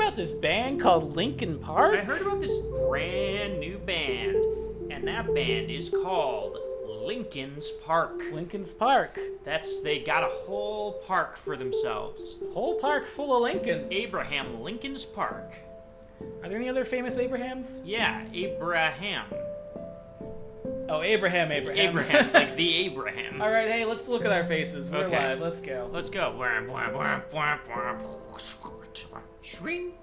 about this band called Linkin Park? I heard about this brand new band, and that band is called Linkin's Park. Linkin's Park. They got a whole park for themselves. Whole park full of Lincolns. Abraham Lincoln's Park. Are there any other famous Abrahams? Yeah, Abraham. Oh, Abraham. Abraham, like the Abraham. All right, hey, let's look at our faces. We're Okay. live. Let's go. Let's go. Swing.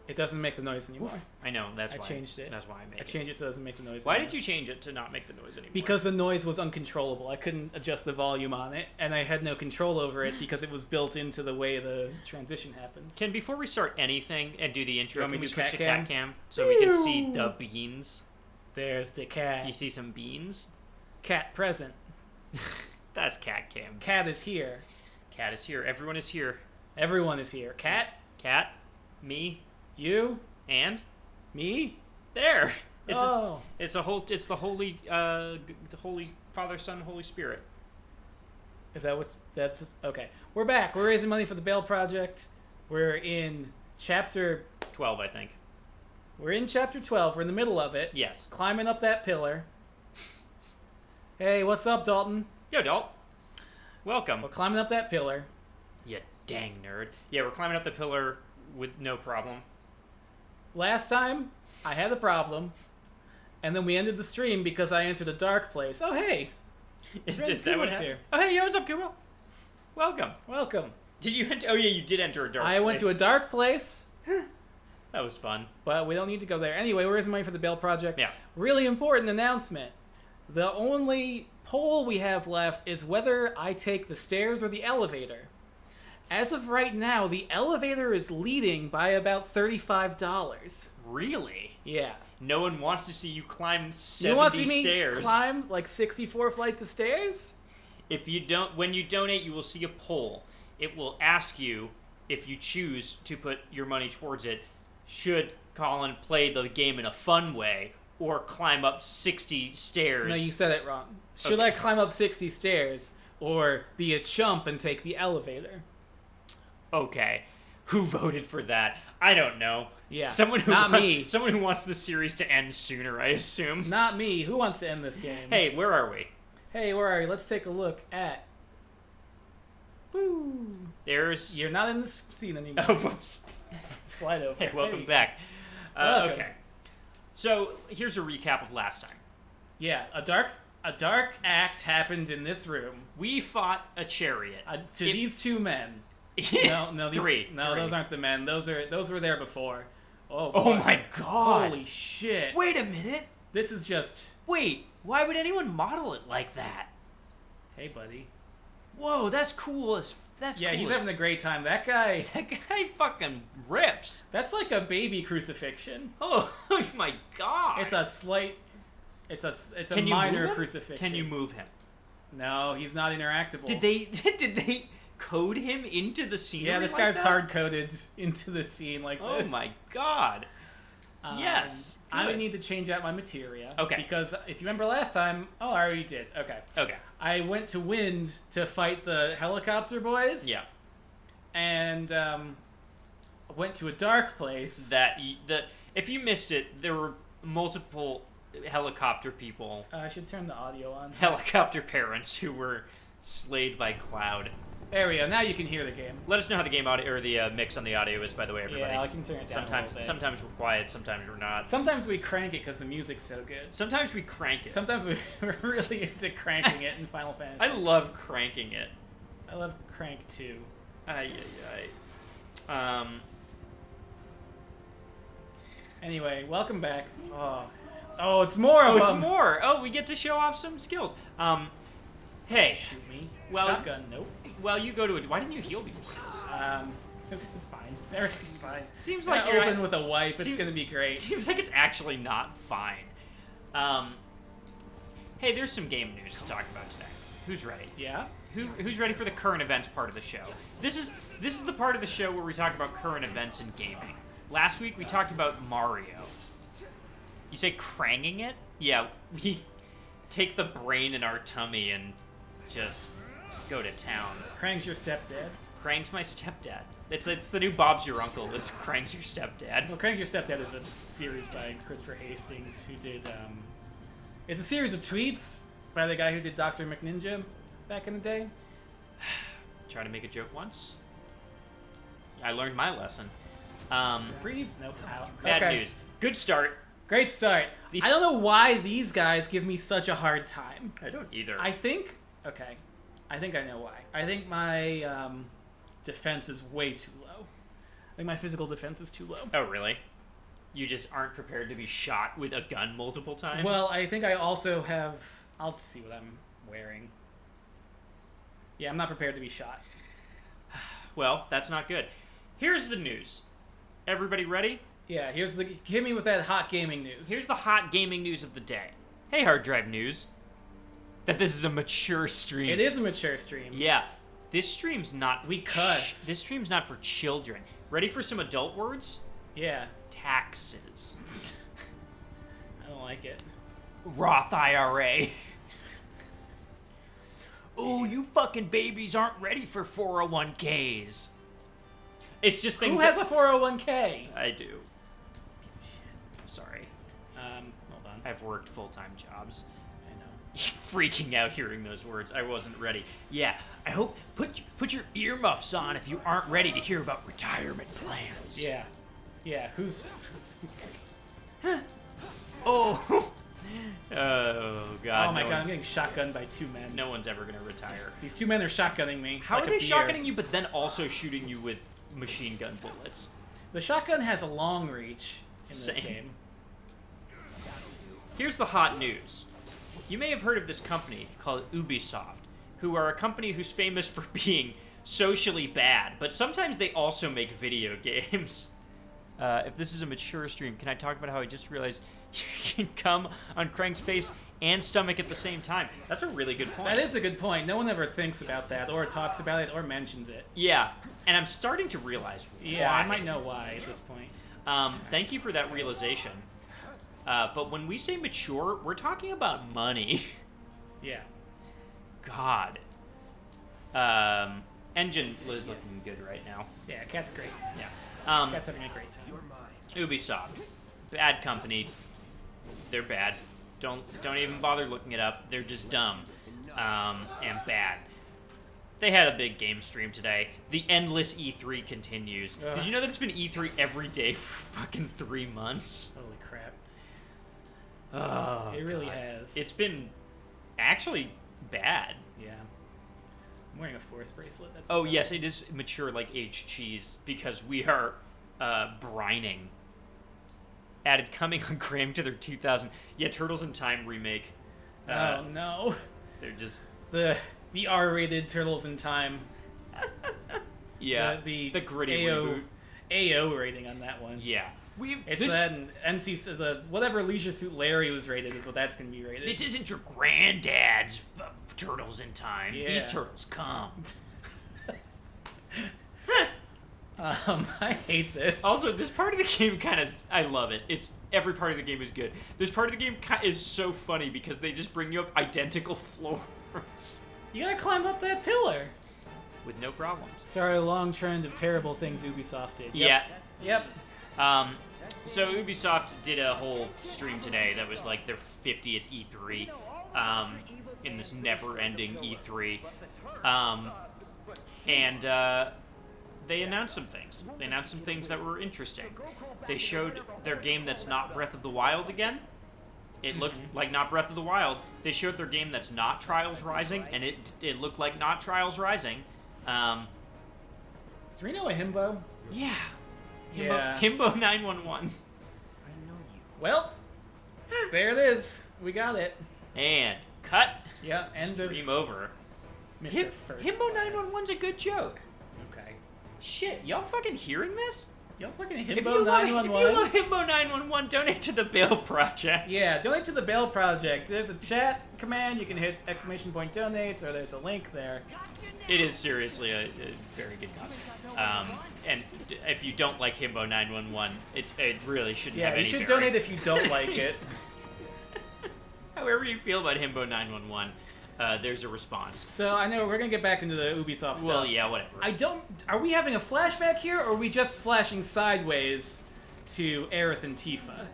It doesn't make the noise anymore. I know, that's I why. changed it. That's why I made I it. changed it so it doesn't make the noise Why anymore. did you change it to not make the noise anymore? Because the noise was uncontrollable. I couldn't adjust the volume on it, and I had no control over it because it was built into the way the transition happens. Before we start anything and do the intro, You want me can we to switch cat to cam? cat cam so we can see the beans? There's the cat. You see some beans? Cat present. That's cat cam. Cat is here. Cat is here. Everyone is here. Everyone is here. Cat, Cat, me, you, and me. there. It's the holy Father, Son, Holy Spirit. Is that what? That's okay. We're back. We're raising money for the Bail Project. We're in chapter 12, I think. We're in chapter 12. We're in the middle of it. Yes. Climbing up that pillar. Hey, what's up, Dalton? Yo, Dalt. Welcome. We're climbing up that pillar. You dang nerd. Yeah, we're climbing up the pillar with no problem. Last time, I had a problem, and then we ended the stream because I entered a dark place. Oh, hey. Is Ren that what Kuma's happened? here. Oh, hey, yo, what's up, Kumo? Welcome. Welcome. Did you enter? Oh, yeah, you did enter a dark place. I went to a dark place, That was fun. but we don't need to go there. Anyway, we're raising money for the Bail Project. Yeah. Really important announcement. The only poll we have left is whether I take the stairs or the elevator. As of right now, the elevator is leading by about $35. Really? Yeah. No one wants to see you climb 70 You want to see me stairs. climb like 64 flights of stairs? If you don't, when you donate, you will see a poll. It will ask you if you choose to put your money towards it. Should Colin play the game in a fun way or climb up 60 stairs? No, you said it wrong. Should Okay. I climb up 60 stairs or be a chump and take the elevator? Okay. Who voted for that? I don't know. Yeah, Someone who not me. Someone who wants the series to end sooner, I assume. Not me. Who wants to end this game? Hey, where are we? Hey, where are you? Let's take a look at... Boo. There's... You're not in this scene anymore. Oh, whoops. Slide over. Hey, welcome Hey. back. Welcome. Okay. So, here's a recap of last time. Yeah, a dark act happened in this room We fought a chariot. to these two men. No, these, Three. those aren't the men. Those were there before. Oh, Oh boy. my god. Holy shit. Wait a minute. This is just... Wait, why would anyone model it like that? Hey, buddy. Whoa, that's cool as... That's Yeah, cool he's as- having a great time. That guy... That guy fucking rips. That's like a baby crucifixion. Oh my god. It's a slight... It's a Can you minor move him? crucifixion. Can you move him? No, he's not interactable. Did they code him into the scenery? Yeah, this like guy's that? hard-coded into the scene like Oh this. my god. Yes. I would good. need to change out my materia. Okay. Because if you remember last time... Oh, I already did. Okay. Okay. I went to Wind to fight the helicopter boys. Yeah. And went to a dark place. If you missed it, there were multiple helicopter people, I should turn the audio on. helicopter parents who were slayed by Cloud. There we go. Now you can hear the game. Let us know how the game audio or the mix on the audio is, by the way, everybody. Yeah, I can turn it down a little bit. Sometimes we're quiet, sometimes we're not. Sometimes we crank it because the music's so good. Sometimes we crank it. Sometimes we're really into cranking it in Final Fantasy. I love cranking it. I love Crank 2. Anyway, welcome back. Oh, it's more of it's them. more. Oh, we get to show off some skills. Hey. Shoot me. Well- Shotgun, nope. Well, you go to it. Why didn't you heal before this? It's fine. Everything's fine. Seems Gonna like you're open with a wipe. It's seem- gonna be great. Seems like it's actually not fine. Hey, there's some game news to talk about today. Who's ready? Yeah. Who's ready for the current events part of the show? This is the part of the show where we talk about current events in gaming. Last week we talked about Mario. You say cranging it? Yeah, we take the brain in our tummy and just go to town. Krang's your stepdad. Krang's my stepdad. It's the new Bob's Your Uncle. It's Krang's your stepdad. Well, Crank Your Stepdad is a series by Christopher Hastings, who did, it's a series of tweets by the guy who did Dr. McNinja back in the day. Try to make a joke once. I learned my lesson. Brief? Nope. Ow. Bad Okay. news. Good start. Great start. These- I don't know why these guys give me such a hard time. I don't either. I think I know why. I think my defense is way too low. I think my physical defense is too low. Oh, really? You just aren't prepared to be shot with a gun multiple times? Well, I think I also have... I'll see what I'm wearing. Yeah, I'm not prepared to be shot. Well, that's not good. Here's the news. Everybody ready? Yeah, hit me with that hot gaming news. Here's the hot gaming news of the day. Hey, Hard Drive News. That this is a mature stream. It is a mature stream. Yeah. This stream's not... We cuss. This stream's not for children. Ready for some adult words? Yeah. Taxes. I don't like it. Roth IRA. Oh, you fucking babies aren't ready for 401ks. It's just things Who has a 401k? I do. Piece of shit. Sorry. Hold on. I've worked full-time jobs. I know. Freaking out hearing those words. I wasn't ready. Yeah, I hope... Put your earmuffs on if you aren't ready to hear about retirement plans. Yeah. Yeah, who's... Oh! Oh, God. Oh my god, I'm getting shotgunned by two men. No one's ever going to retire. These two men are shotgunning me. How like are they a deer. shotgunning you, but then also shooting you with machine gun bullets? The shotgun has a long reach in this Same. game. Here's the hot news. You may have heard of this company called Ubisoft, who are a company who's famous for being socially bad, but sometimes they also make video games. If this is a mature stream, can I talk about how I just realized you can come on Krang's face and stomach at the same time? That's a really good point. That is a good point. No one ever thinks about that, or talks about it, or mentions it. Yeah, and I'm starting to realize Yeah, why. I might know why at this point. Thank you for that realization. But when we say mature, we're talking about money. Yeah. God. Engine is looking good right now. Yeah, Cat's great. Yeah. Cat's having a great time. Ubisoft, bad company. They're bad. Don't even bother looking it up. They're just dumb and bad. They had a big game stream today. The endless E3 continues. Ugh. Did you know that it's been E3 every day for fucking 3 months? Holy crap. Oh, It really God. has. It's been actually bad. Yeah. I'm wearing a force bracelet. That's Oh, yes, it is mature like aged cheese because we are brining. Added coming on Graham to their 2000. Yeah, Turtles in Time remake. Oh, no. They're just... The R-rated Turtles in Time. Yeah, The gritty AO, reboot. AO rating on that one. Yeah. It's that and NC... whatever Leisure Suit Larry was rated is what that's going to be rated. This isn't your granddad's Turtles in Time. Yeah. These turtles come. I hate this. Also, this part of the game kind of... I love it. It's every part of the game is good. This part of the game is so funny because they just bring you up identical floors. You gotta climb up that pillar. With no problems. Sorry, a long trend of terrible things Ubisoft did. Yeah. Yep. So Ubisoft did a whole stream today that was like their 50th E3 in this never-ending E3. And they announced some things. They announced some things that were interesting. They showed their game that's not Breath of the Wild again. It looked like not Breath of the Wild. They showed their game that's not Trials Rising, and it looked like not Trials Rising. Is Reno a himbo? Yeah. Yeah. Himbo 911. Well, there it is. We got it. And cut. Yeah, end of Stream over. Mr. First Himbo Class. 911's a good joke. Okay. Shit, y'all fucking hearing this? Y'all fucking If Himbo you, love, 911. if you love Himbo 911, donate to the Bail Project. Yeah, donate to the Bail Project. There's a chat command. You can hit / donate, or there's a link there. It is seriously a very good cause. And if you don't like Himbo 911, it really shouldn't have Yeah, you any should bearing. donate if you don't like it. However you feel about Himbo 911. there's a response. So I know we're gonna get back into the Ubisoft stuff. Well, yeah, whatever. Are we having a flashback here, or are we just flashing sideways to Aerith and Tifa?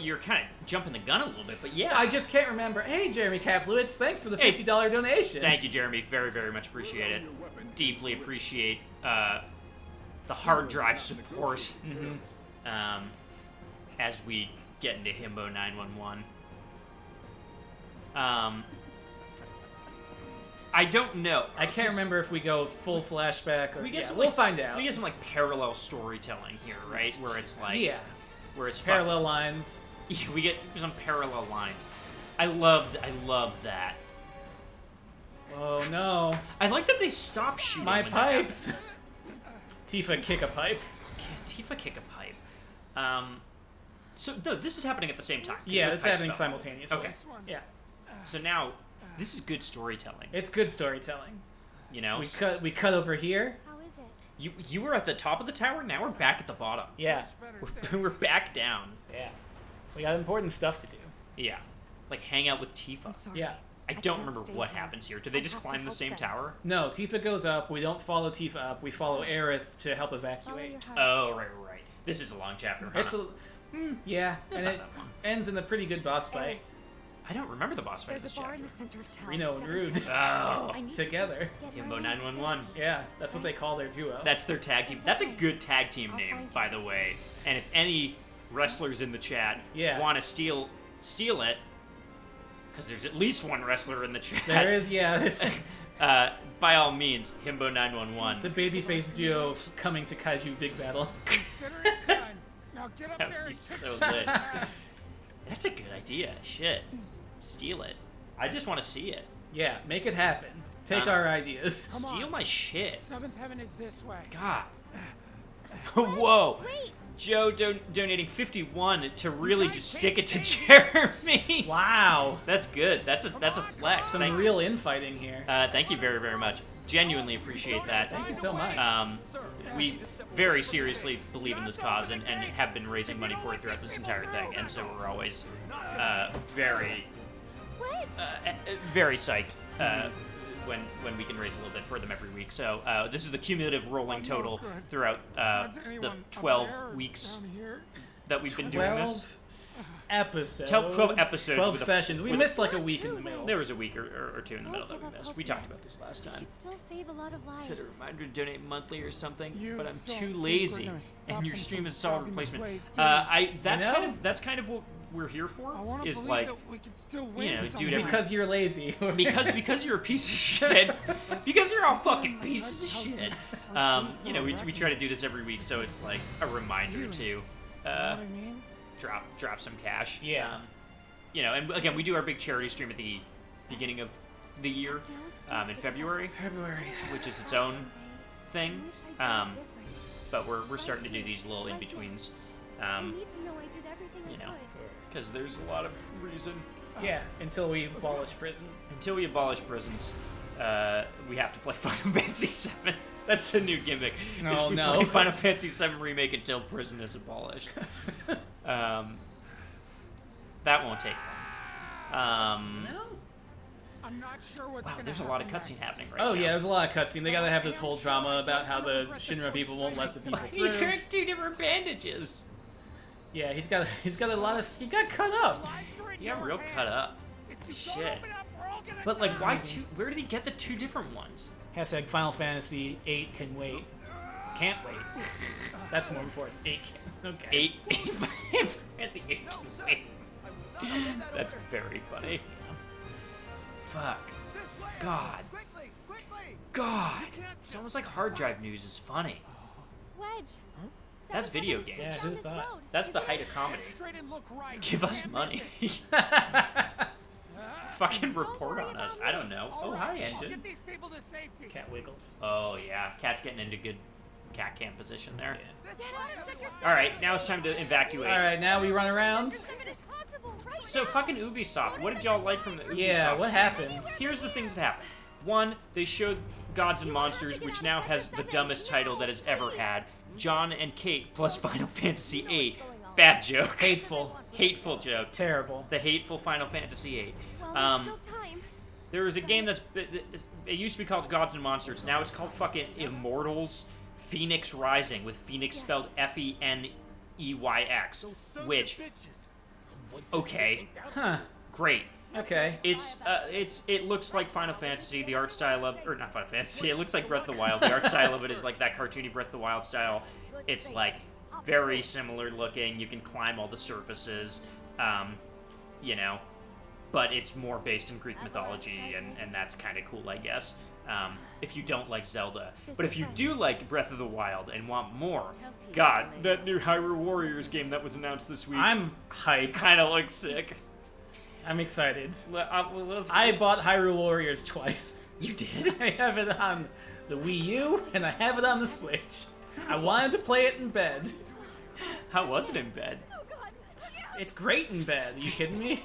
You're kind of jumping the gun a little bit, but yeah. I just can't remember. Hey, Jeremy Kaplowitz, thanks for the $50 donation. Thank you, Jeremy. Very, very much appreciate it. Deeply appreciate the hard drive support as we get into Himbo 911. I don't know. I can't remember if we go full flashback or... We'll find out. We get some, like, parallel storytelling here, right? Where it's, like... Where it's... Parallel lines. Yeah, we get some parallel lines. I love that. Oh, no. I like that they stop shooting. My pipes. Tifa, kick a pipe. Tifa, kick a pipe. So, no, this is happening at the same time. Yeah, this is happening simultaneously. Okay. Yeah. So now, this is good storytelling. It's good storytelling. You know? We cut over here. How is it? You were at the top of the tower, now we're back at the bottom. Yeah. We're back down. Yeah. We got important stuff to do. Yeah. Like, hang out with Tifa. I'm sorry. Yeah. I don't remember what happens here. Do they just climb the same tower? No, Tifa goes up. We don't follow Tifa up. We follow Aerith to help evacuate. Oh, right. This is a long chapter, huh? It's a... yeah, It's and not it that long. ends in a pretty good boss fight. I don't remember the boss fight in There's this a bar chapter. in the center of town. Reno and Rude. Oh. I need Together. You to Himbo get 911. Yeah, that's what they call their duo. That's their tag team. That's a good tag team name, by the way. And if any wrestlers in the chat want to steal it, because there's at least one wrestler in the chat. There is, yeah. By all means, Himbo 911. It's a babyface duo coming to Kaiju Big Battle. Consider it done. Now get up That there would and be kick so some lit. ass. That's a good idea. Shit. Steal it. I just want to see it. Yeah, make it happen. Take our ideas. Come on. Steal my shit. Seventh heaven is this way. God. Whoa. Wait! Joe donating 51 to really just stick it to Jeremy. Wow. That's good. That's a flex. Some real infighting here. Thank you very, very much. Genuinely appreciate that. Thank you so much. We very seriously believe in this cause and have been raising money for it throughout this entire thing, and so we're always very psyched when we can raise a little bit for them every week. So this is the cumulative rolling total throughout the 12 weeks that we've been doing this. 12 episodes. 12 sessions. We missed like a week in the middle. There was a week or two in the middle that we missed. We talked about this last time. Still save a lot of lives. Set a reminder to donate monthly or something, but I'm too lazy, and your stream is a solid replacement. That's kind of what we're here for. Is like, we can still win you know, someday. dude, Because you're lazy. because you're a piece of shit. Because you're all fucking pieces of shit. You know, we try to do this every week, so it's like a reminder to You know what I mean? drop some cash. Yeah. You know, and again, we do our big charity stream at the beginning of the year, in February, which is its own thing. But we're starting to do these little in betweens. You know, because there's a lot of reason. Yeah, until we abolish prison. Until we abolish prisons, we have to play Final Fantasy VII. That's the new gimmick. Oh, we no. play Final Fantasy VII Remake until prison is abolished. That won't take long. No? I'm not sure what's Wow, gonna there's a lot of happen cutscene next. happening right now. Oh yeah, there's a lot of cutscene. They gotta have this whole drama about how the Shinra people won't let the people He's through. wearing 2 different bandages. Yeah, he's got a lot of. He got cut up. Lives are in He got your real hands. cut up. If you Shit. don't open up, we're all gonna But like, die. why 2? Where did he get the 2 different ones? Hashtag Final Fantasy 8 can wait. Can't wait. That's more important. 8 can. Okay. 8 Fantasy 8. That's very funny. Fuck. God. God. It's almost like hard drive news is funny. Wedge. That's video games. Yeah, who thought? That's the height of comedy. Straight and look right. Give us money. Fucking report on us. I don't know. Oh, hi, I'll Engine. get these people to safety. Cat wiggles. Oh, yeah. Cat's getting into good cat camp position there. Get out of Sector 7. Alright, now it's time to evacuate. All right, now we run around. Sector 7 is possible right So, now. fucking Ubisoft. What did y'all like from the Ubisoft? Yeah, what stream? happened? Here's the things that happened. One, they showed Gods and Monsters, which now has the dumbest title that has ever had. John and Kate plus Final Fantasy VIII. Bad joke. Hateful. Hateful joke. Terrible. The hateful Final Fantasy VIII. Well, there's still time. There was a game it used to be called Gods and Monsters. Now it's called fucking Immortals Phoenix Rising, with Phoenix spelled Feneyx, which, okay, Huh. great. Okay. It looks like Final Fantasy. The art style of, or not Final Fantasy. It looks like Breath of the Wild. The art style of it is like that cartoony Breath of the Wild style. It's like very similar looking. You can climb all the surfaces, you know, but it's more based in Greek mythology, and that's kind of cool, I guess. If you don't like Zelda, but if you do like Breath of the Wild and want more, God, that new Hyrule Warriors game that was announced this week, I'm hyped. kind of looks sick. I'm excited. Let's I bought Hyrule Warriors twice. You did? I have it on the Wii U, and I have it on the Switch. I wanted to play it in bed. How was it in bed? It's great in bed. Are you kidding me?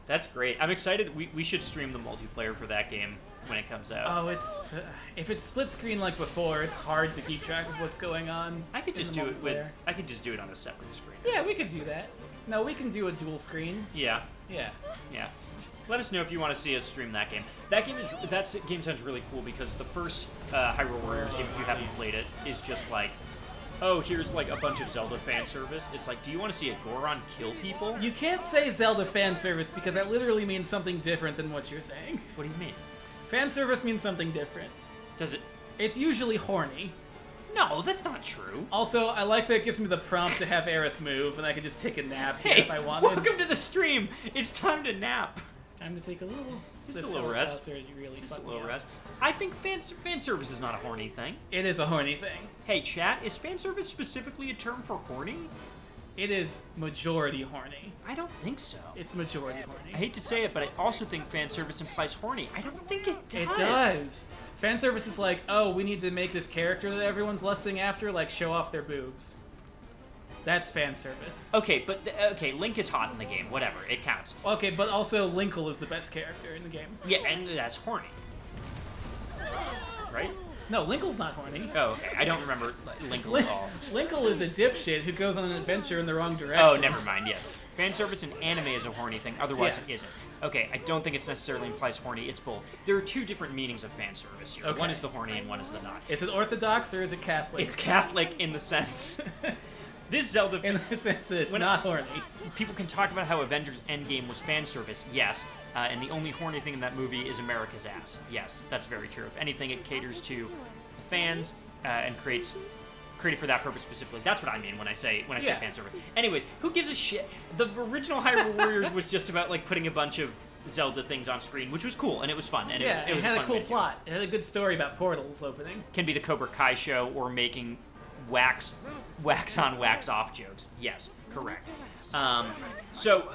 That's great. I'm excited. We should stream the multiplayer for that game when it comes out. Oh, it's if it's split screen like before, it's hard to keep track of what's going on. I could in just the do it with. multiplayer. I could just do it on a separate screen. Yeah, we could do that. No, we can do a dual screen. Yeah. Yeah. Yeah. Let us know if you want to see us stream that game. That game sounds really cool because the first Hyrule Warriors game, if you haven't played it, is just like, oh, here's like a bunch of Zelda fan service. It's like, do you want to see a Goron kill people? You can't say Zelda fan service because that literally means something different than what you're saying. What do you mean? Fan service means something different. Does it? It's usually horny. No, that's not true. Also, I like that it gives me the prompt to have Aerith move, and I could just take a nap here Hey, if I wanted. welcome to the stream. It's time to nap. Time to take a little... Just this a little rest. after you really Just a fuck me little up. rest. I think fan service is not a horny thing. It is a horny thing. Hey, chat, is fan service specifically a term for horny? It is majority horny. I don't think so. It's majority I horny. hate to say it, but I also think fan service implies horny. I don't think it does. It does. Fan service is like, oh, we need to make this character that everyone's lusting after, like, show off their boobs. That's fan service. Okay, but Link is hot in the game. Whatever, it counts. Okay, but also Linkle is the best character in the game. Yeah, and that's horny, right? No, Linkle's not horny. Oh, okay. I don't remember Link at all. Linkle is a dipshit who goes on an adventure in the wrong direction. Oh, never mind. Yes, fan service in anime is a horny thing. Otherwise, Yeah. it isn't. Okay, I don't think it's necessarily implies horny. It's both. There are two different meanings of fan service here. Okay. One is the horny, and one is the not. Is it Orthodox or is it Catholic? It's Catholic in the sense. This Zelda. in the sense that it's When- not horny. People can talk about how Avengers Endgame was fan service, yes, and the only horny thing in that movie is America's ass. Yes, that's very true. If anything, it caters to the fans and created for that purpose specifically. That's what I mean when I say Yeah. fan service. Anyways, who gives a shit? The original Hyrule Warriors was just about like putting a bunch of Zelda things on screen, which was cool and it was fun. And Yeah, it was had a fun cool way to do it. plot. It had a good story about portals opening. Can be the Cobra Kai show or making wax on wax off jokes. Yes, correct. So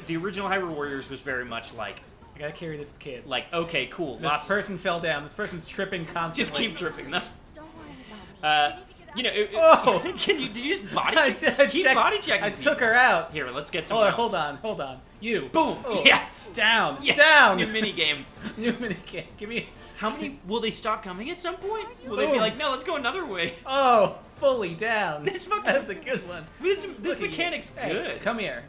the original Hyrule Warriors was very much like I gotta carry this kid. okay, cool. This person fell down. This person's tripping constantly. Just keep tripping them. Don't worry about me. You know, Oh! did you just body I check? did. He checked- body checked. I took her out. Here, let's get some. Hold on. You. Boom. Oh. Yes. Down. Yes. Down. New mini game. New minigame. Give me. How many will they stop coming at some point? Will they be Boom. like, no, let's go another way? Oh, fully down. This fucking- That's a good one. This Look at you. mechanic's Hey, good. Come here.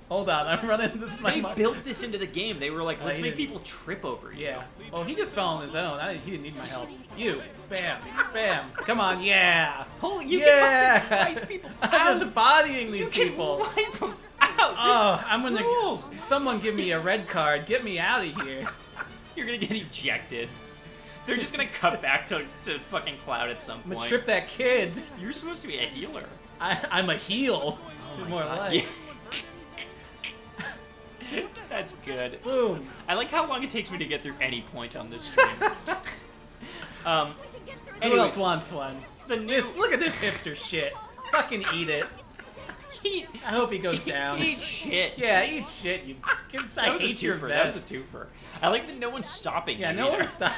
Hold on. I'm running. This is my. They mo- built this into the game. They were like, let's he make didn't- people trip over you. Yeah. Oh, he just fell on his own. He didn't need my help. You. Bam. Bam. Come on. Yeah. Holy, you Yeah. can fucking wipe people I'm out. just bodying You these can people. wipe them out. Oh, I'm gonna. rules. Someone give me a red card. Get me out of here. You're gonna get ejected. They're just gonna cut back to fucking Cloud at some I'm point. gonna trip that kid. You're supposed to be a healer. I'm a heel. More like. Yeah. That's good. Boom. I like how long it takes me to get through any point on this stream. Who Anyway, else wants one? the new Look at this hipster shit. Fucking eat it. eat, I hope he goes down. eat shit. Yeah, eat shit. You. I That was a hate your twofer. That was vest. a twofer. I like that no one's stopping. Yeah, you no either. one stop.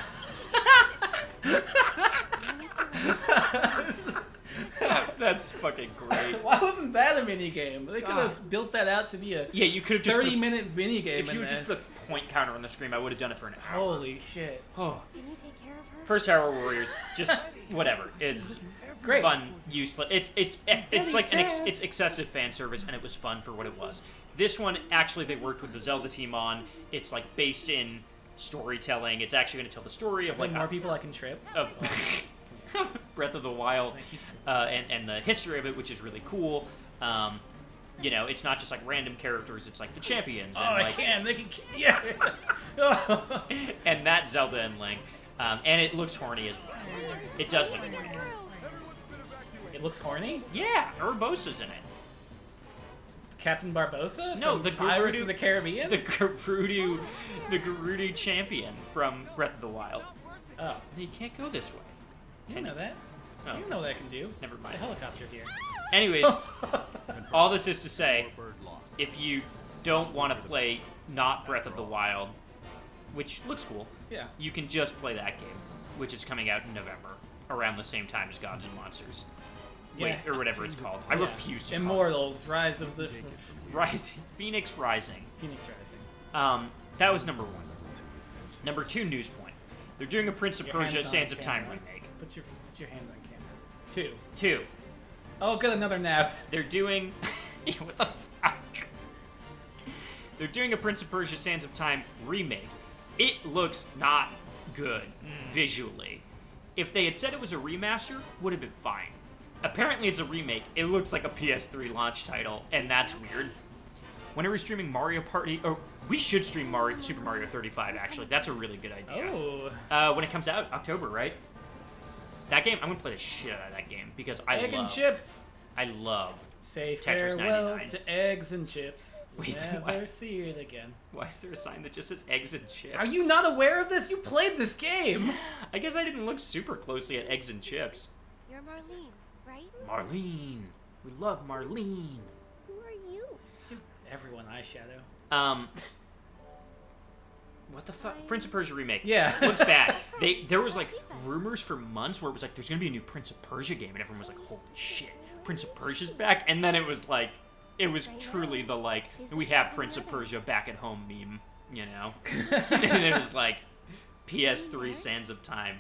That's fucking great. Why wasn't that a mini game? They could God. have built that out to be a Yeah, you could have just 30-minute mini game if you in would just this. put point counter on the screen, I would have done it for an hour. Holy shit. Oh. Can you take care of her? First Hyrule Warriors, just whatever. It's Great. fun, useless. It's he's like dead. it's excessive fan service, and it was fun for what it was. This one, actually, they worked with the Zelda team on. It's like based in storytelling. It's actually going to tell the story of like more people I can trip. of Breath of the Wild, Thank you. and the history of it, which is really cool. You know, it's not just like random characters; it's like the champions. Oh, And, I like, can. They can. Yeah. and that Zelda and Link, and it looks horny as well. It does look horny. It looks horny. Yeah, Urbosa's in it. Captain Barbosa? No, from the Pirates Gerudo- of the Caribbean. The Gerudo champion from Breath of the Wild. Oh, You can't go this way. you didn't know that. Oh. You didn't know what I can do. Never There's mind. a helicopter here. Anyways, all this is to say, if you don't want to play not Breath of the Wild, which looks cool, Yeah. you can just play that game, which is coming out in November, around the same time as Gods and Monsters. Wait, Yeah. or whatever it's called. I Yeah. refuse to call Immortals: Rise of the it. Right, Phoenix Rising. Phoenix Rising. That was number 1. Number 2 news point. They're doing a Prince of Your Persia hands on Sands of Time camera. remake. Put your hands on camera. 2. 2. Oh, good, another nap. They're doing... what the fuck? They're doing a Prince of Persia Sands of Time remake. It looks not good visually. If they had said it was a remaster, would have been fine. Apparently it's a remake. It looks like a PS3 launch title, and that's weird. When are we streaming Mario Party? Oh, we should stream Super Mario 35, actually. That's a really good idea. Oh. When it comes out, October, right? That game, I'm gonna play the shit out of that game because I Egg love... and chips. I love... Say Tetris farewell 99. to eggs and chips. Wait, Never what? see it again. Why is there a sign that just says eggs and chips? Are you not aware of this? You played this game. I guess I didn't look super closely at eggs and chips. You're Marlene, right? Marlene. We love Marlene. Who are you? Everyone eyeshadow. What the fuck? Prince of Persia remake. Yeah. Looks bad. There was like rumors for months where it was like there's gonna be a new Prince of Persia game, and everyone was like, holy shit, Prince of Persia's back. And then it was like, it was truly the like, we have Prince of Persia back at home meme, you know? And it was like PS3 Sands of Time.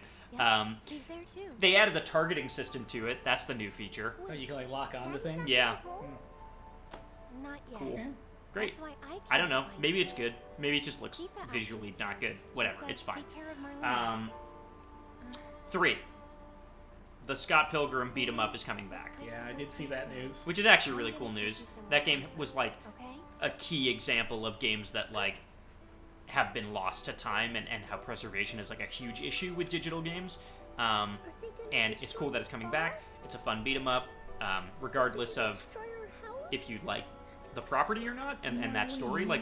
He's there too. They added a targeting system to it. That's the new feature. Oh, you can like lock onto things. Yeah. Not yet. Cool. Great. That's why I don't know. can't find Maybe you. it's good. Maybe it just looks Tifa asked visually me to. not good. She Whatever. said, It's fine. Take care of Marlene. 3. The Scott Pilgrim beat 'em up is coming back, Yeah, I did see that news. which is actually really cool news. That game was like Okay. a key example of games that like have been lost to time, and how preservation is like a huge issue with digital games. And it's cool that it's coming back. It's a fun beat 'em up, regardless of if you like the property or not, and that story. Like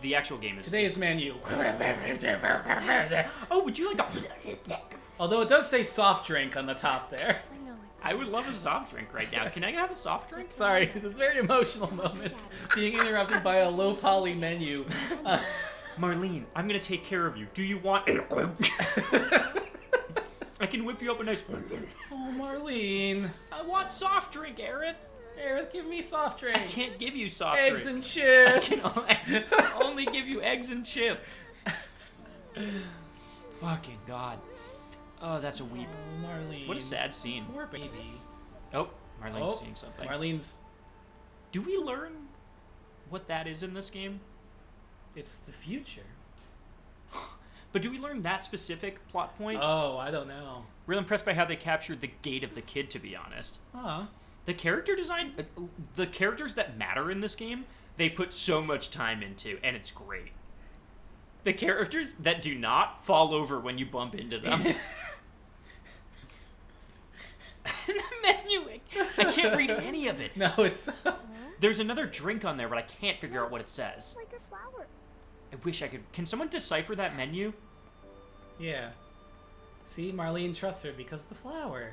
the actual game is. Today's menu. Oh, would you like a? Although it does say soft drink on the top there. I know it's I would love a soft drink right now. Can I have a soft drink? Sorry, this very emotional moment being interrupted by a low poly menu. Marlene, I'm gonna take care of you. Do you want? I can whip you up a nice. Oh, Marlene. I want soft drink, Aerith. Aerith, give me soft drink. I can't give you soft Eggs drink. and I chips. can only give you eggs and chips. Fucking God. Oh, that's a weep. Oh, Marlene. What a sad scene. Poor baby. Oh, Marlene's Oh, seeing something. Marlene's. Do we learn what that is in this game? It's the future. But do we learn that specific plot point? Oh, I don't know. Real impressed by how they captured the gait of the kid, to be honest. Huh. The character design, the characters that matter in this game, they put so much time into, and it's great. The characters that do not fall over when you bump into them. The menu, I can't read any of it. No, it's. There's another drink on there, but I can't figure out what it says. like a flower. I wish I could. Can someone decipher that menu? Yeah. See, Marlene trusts her because the flower.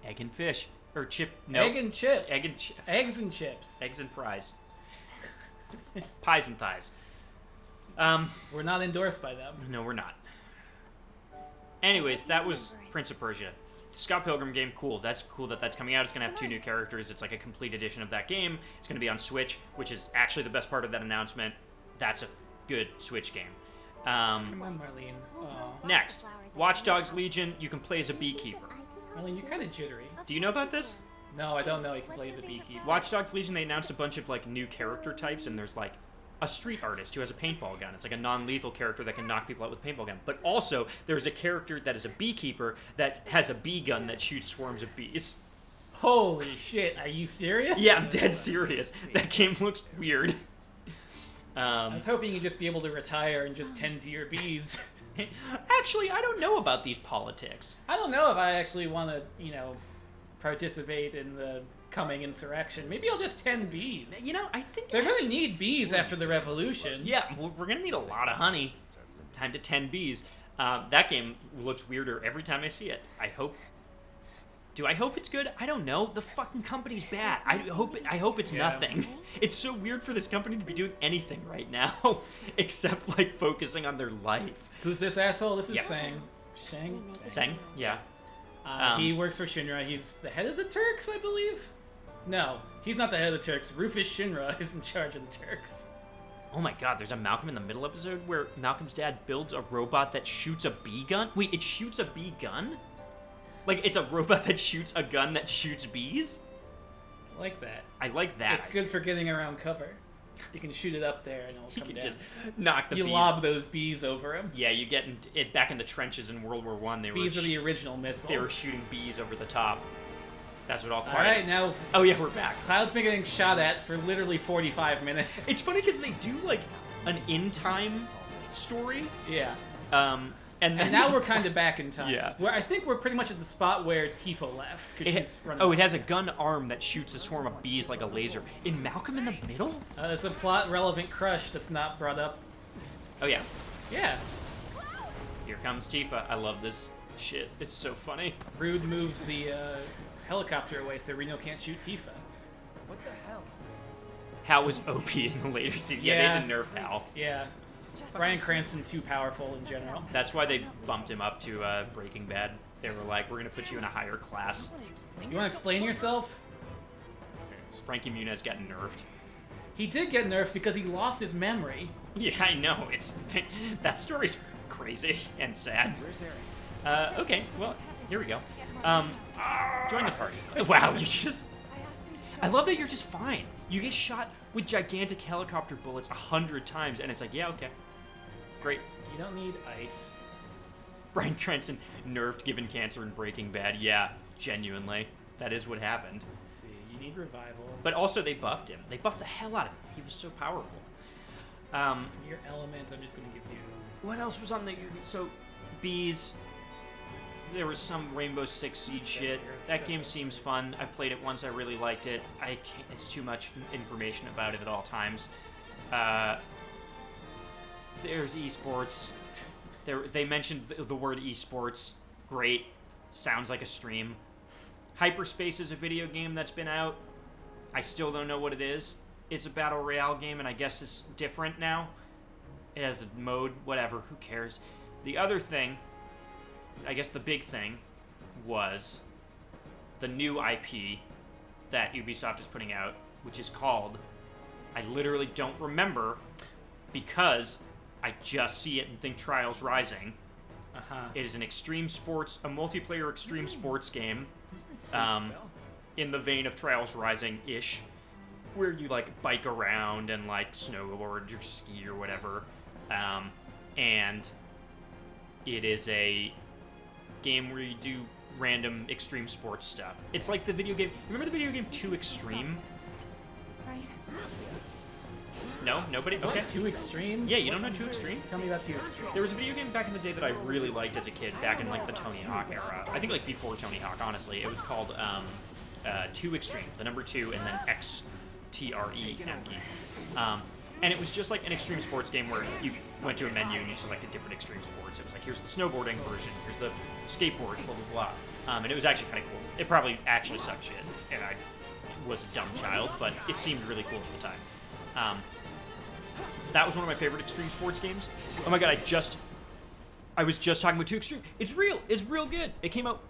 Egg and fish. Or chip. No. Egg and chips. Egg and chips. Eggs and chips. Eggs and fries. Pies and thighs. We're not endorsed by them. No, we're not. Anyways, that was Prince of Persia. Scott Pilgrim game, cool. That's cool that that's coming out. It's going to have 2 new characters. It's like a complete edition of that game. It's going to be on Switch, which is actually the best part of that announcement. That's a good Switch game. Come on, Marlene. Oh. Next, Watch Dogs Legion. You can play as a beekeeper. Marlene, you're kind of jittery. Do you know about this? No, I don't know. You can play as a beekeeper. Watch Dogs Legion, they announced a bunch of like new character types, and there's like a street artist who has a paintball gun. It's like a non-lethal character that can knock people out with a paintball gun. But also, there's a character that is a beekeeper that has a bee gun that shoots swarms of bees. Holy shit, are you serious? Yeah, I'm dead serious. That game looks weird. I was hoping you'd just be able to retire and just tend to your bees. Actually, I don't know about these politics. I don't know if I actually want to, participate in the coming insurrection. Maybe I'll just tend bees. I think They're going to need bees after the revolution. Yeah, we're going to need a lot of honey. Time to tend bees. That game looks weirder every time I see it. Do I hope it's good? I don't know. The fucking company's bad. I hope it's nothing. It's so weird for this company to be doing anything right now, except like focusing on their life. Who's this asshole? This is Yeah. Sang. Yeah. He works for Shinra. He's the head of the Turks, I believe. No, he's not the head of the Turks. Rufus Shinra is in charge of the Turks. Oh my god, there's a Malcolm in the Middle episode where Malcolm's dad builds a robot that shoots a bee gun? Wait, it shoots a bee gun? Like, it's a robot that shoots a gun that shoots bees? I like that. I like that. It's good for getting around cover. You can shoot it up there and it'll You come can down. just knock the You bees. lob those bees over him. Yeah, you get it back in the trenches in World War One. Bees are the original missile. They were shooting bees over the top. That's what all All right, now Oh yeah, we're back. Cloud's been getting shot at for literally 45 minutes. It's funny because they do like an in-time story. Yeah. And And now we're kind of back in time. Yeah. Where I think we're pretty much at the spot where Tifa left because she's running. it has a gun arm that shoots a swarm of bees like a laser. In Malcolm in the Middle? There's a plot-relevant crush that's not brought up. Oh yeah. Yeah. Here comes Tifa. I love this shit. It's so funny. Rude moves the helicopter away so Reno can't shoot Tifa. What the hell? Hal was OP in the later season. Yeah, Yeah. they did nerf Hal. Yeah. Bryan Cranston too powerful in general. That's why they bumped him up to Breaking Bad. They were like, we're gonna put you in a higher class. You want to explain yourself? Frankie Muniz got nerfed. He did get nerfed because he lost his memory. Yeah, I know. That story's crazy and sad. Where's Eric? Okay, well, here we go. Join the party. Wow, you just... I love that you're just fine. You get shot with gigantic helicopter bullets 100 times, and it's like, yeah, okay. Great. You don't need ice. Bryan Cranston nerfed given cancer in Breaking Bad. Yeah, genuinely. That is what happened. Let's see. You need revival. But also, they buffed him. They buffed the hell out of him. He was so powerful. For your element, I'm just going to give you... What else was on the... So, bees... There was some Rainbow Six Siege shit. That game seems fun. I've played it once. I really liked it. I can't, it's too much information about it at all times. There's esports. They mentioned the word esports. Great. Sounds like a stream. Hyperspace is a video game that's been out. I still don't know what it is. It's a battle royale game, and I guess it's different now. It has the mode, whatever. Who cares? The other thing... I guess the big thing was the new IP that Ubisoft is putting out, which is called, I literally don't remember because I just see it and think Trials Rising. Uh-huh. It is an extreme sports, a multiplayer extreme sports game Where's my save spell? in the vein of Trials Rising-ish, where you like bike around and like snowboard or ski or whatever. And it is a game where you do random extreme sports stuff. It's like the video game. Remember the video game Too Extreme? Right? No, nobody. What? Okay. Too Extreme? Yeah, you don't know Too Extreme? Tell me about Too Extreme. There was a video game back in the day that I really liked as a kid, back in like the Tony Hawk era. I think like before Tony Hawk, honestly. It was called Too Extreme, the number 2, and then XTREME. And it was just like an extreme sports game where you went to a menu and you selected different extreme sports. It was like, here's the snowboarding version, here's the skateboard, blah, blah, blah. And it was actually kind of cool. It probably actually sucked shit, and I was a dumb child, but it seemed really cool at the time. That was one of my favorite extreme sports games. Oh my god, I was just talking about Too Extreme. It's real good. It came out,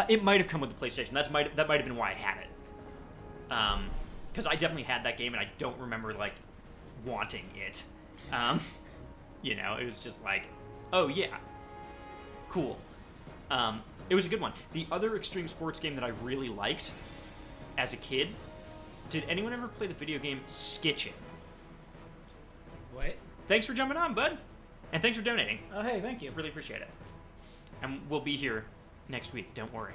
it might have come with the PlayStation. That might have been why I had it. Because I definitely had that game, and I don't remember, like, wanting it. It was just like, oh yeah, cool. It was a good one. The other extreme sports game that I really liked as a kid, did anyone ever play the video game Skitchin? Wait. Thanks for jumping on, bud. And thanks for donating. Oh, hey, thank you. Really appreciate it. And we'll be here next week, don't worry.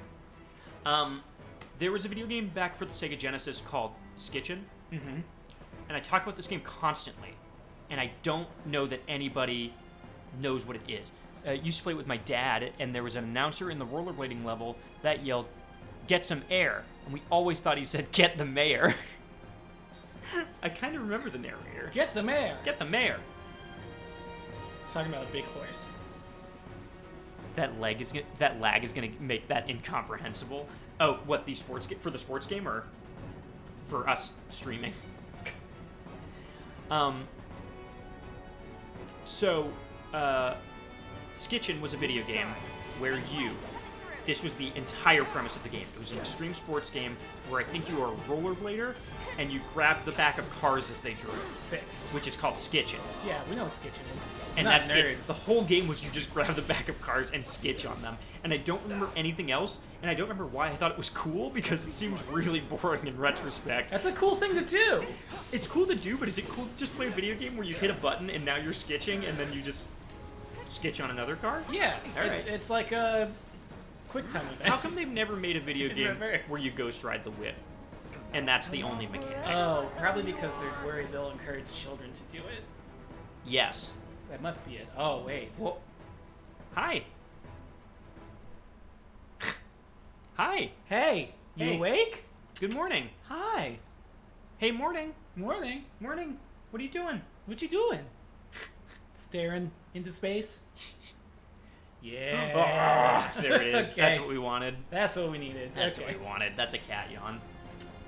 There was a video game back for the Sega Genesis called Skitchin. Mm-hmm. And I talk about this game constantly. And I don't know that anybody knows what it is. I used to play it with my dad, and there was an announcer in the rollerblading level that yelled, "Get some air." And we always thought he said, "Get the mayor." I kind of remember the narrator. Get the mayor. Get the mayor. It's talking about a big horse. That lag is gonna make that incomprehensible. Oh, what, the sports for the sports game or for us streaming? Skitchin was a video game where this was the entire premise of the game. It was an extreme sports game where I think you are a rollerblader and you grab the back of cars as they drove, Sick. which is called Skitchin. Yeah, we know what Skitchin is. And Not that's nerds. it. The whole game was you just grab the back of cars and skitch on them. And I don't remember anything else, and I don't remember why I thought it was cool, because it seems really boring in retrospect. That's a cool thing to do. It's cool to do, but is it cool to just play a video game where you hit a button and now you're skitching and then you just skitch on another car? Yeah, Alright. it's like a QuickTime event. How come they've never made a video In game reverse. where you ghost ride the whip? And that's the only mechanic. Oh, probably because they're worried they'll encourage children to do it. Yes. That must be it. Oh, wait. Well, hi. Hi. Hey, you Hey. awake? Good morning. Hi. Hey, morning. Morning. Morning. What are you doing? What you doing? Staring into space? Yeah. Ah, there it is. Okay. That's what we wanted. That's what we needed. That's okay. what we wanted. That's a cat yawn.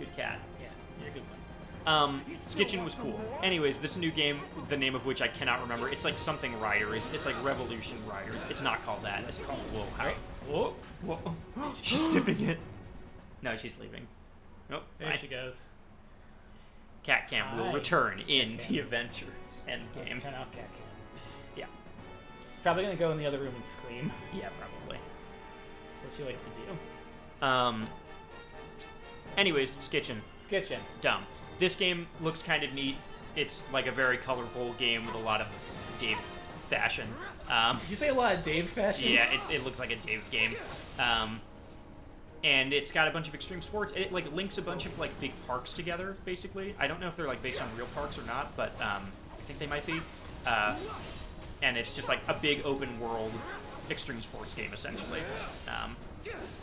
Good cat. Yeah, you're a good one. Skitchin was cool. Anyways, this new game, the name of which I cannot remember, it's like something Riders. It's like Revolution Riders. It's not called that. It's called Whoa. Whoa. She's tipping it. No, she's leaving. Nope. There she goes. Cat Cam will Hi. return in Cat the Cam. Avengers Let's Endgame. turn off Cat Cam. Yeah. She's probably gonna go in the other room and scream. Yeah, probably. That's what she likes to do. Anyways, Skitchin. Skitchin. Dumb. This game looks kind of neat. It's like a very colorful game with a lot of Dave fashion. Did you say a lot of Dave fashion? Yeah, it looks like a Dave game. And it's got a bunch of extreme sports. It like links a bunch of like big parks together, basically. I don't know if they're like based on real parks or not, but I think they might be. And it's just like a big open world extreme sports game, essentially.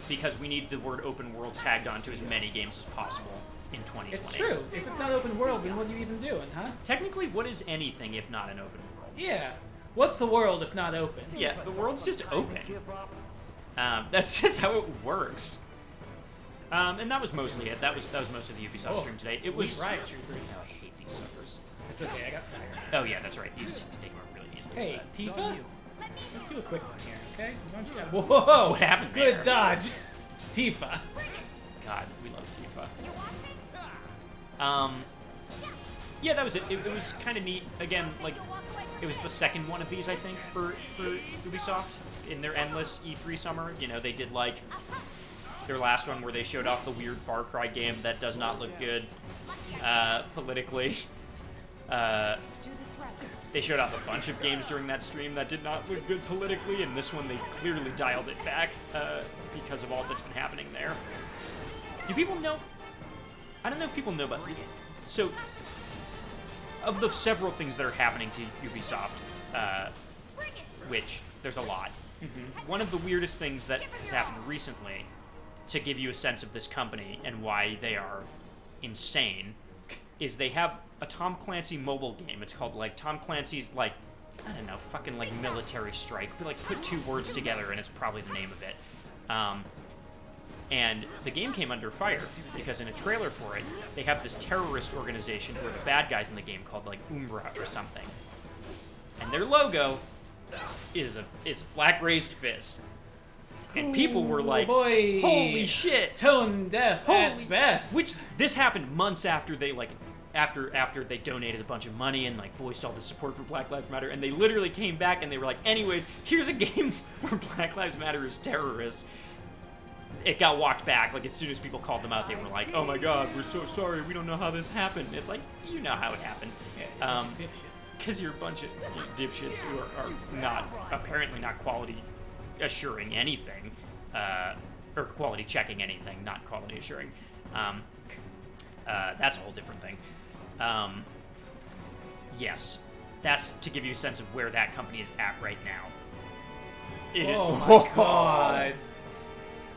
Because we need the word open world tagged onto as many games as possible in 2020. It's true. If it's not open world, then what are you even doing, huh? Technically, what is anything if not an open world? Yeah. What's the world if not open? Yeah, the world's just open. That's just how it works. And that was mostly it. That was most of the Ubisoft stream today. It was Riot Troopers. Oh, I hate these suckers. It's okay, I got fired. Oh yeah, that's right. You just take them out really easily. Hey, but- Tifa? Let's do a quick one here, okay? Why don't you Whoa! What happened Good there? dodge. Tifa. God, we love Tifa. Yeah, that was it. It was kind of neat. Again, like, it was the second one of these, I think, for Ubisoft in their endless E3 summer. You know, they did, like, their last one where they showed off the weird Far Cry game that does not look good politically. They showed off a bunch of games during that stream that did not look good politically, and this one they clearly dialed it back because of all that's been happening there. Do people know? I don't know if people know about it. So, of the several things that are happening to Ubisoft, which there's a lot, one of the weirdest things that has happened recently, to give you a sense of this company and why they are insane, is they have a Tom Clancy mobile game. It's called, like, Tom Clancy's, like, I don't know, fucking, like, military strike. We, like, put two words together and it's probably the name of it. And the game came under fire because in a trailer for it, they have this terrorist organization who are the bad guys in the game called, like, Umbra or something. And their logo is a black raised fist. And people were like, boy. holy shit! Tone deaf Holy at best. Which, this happened months after they, like, after they donated a bunch of money and, like, voiced all the support for Black Lives Matter, and they literally came back and they were like, anyways, here's a game where Black Lives Matter is terrorists. it got walked back. Like, as soon as people called them out, they were like, "Oh my God, we're so sorry. We don't know how this happened." It's like, you know how it happened. Yeah, dipshits. Because you're a bunch of dipshits who are not, apparently not quality assuring anything, or quality checking anything, not quality assuring. That's a whole different thing. Yes, that's to give you a sense of where that company is at right now. Oh my God.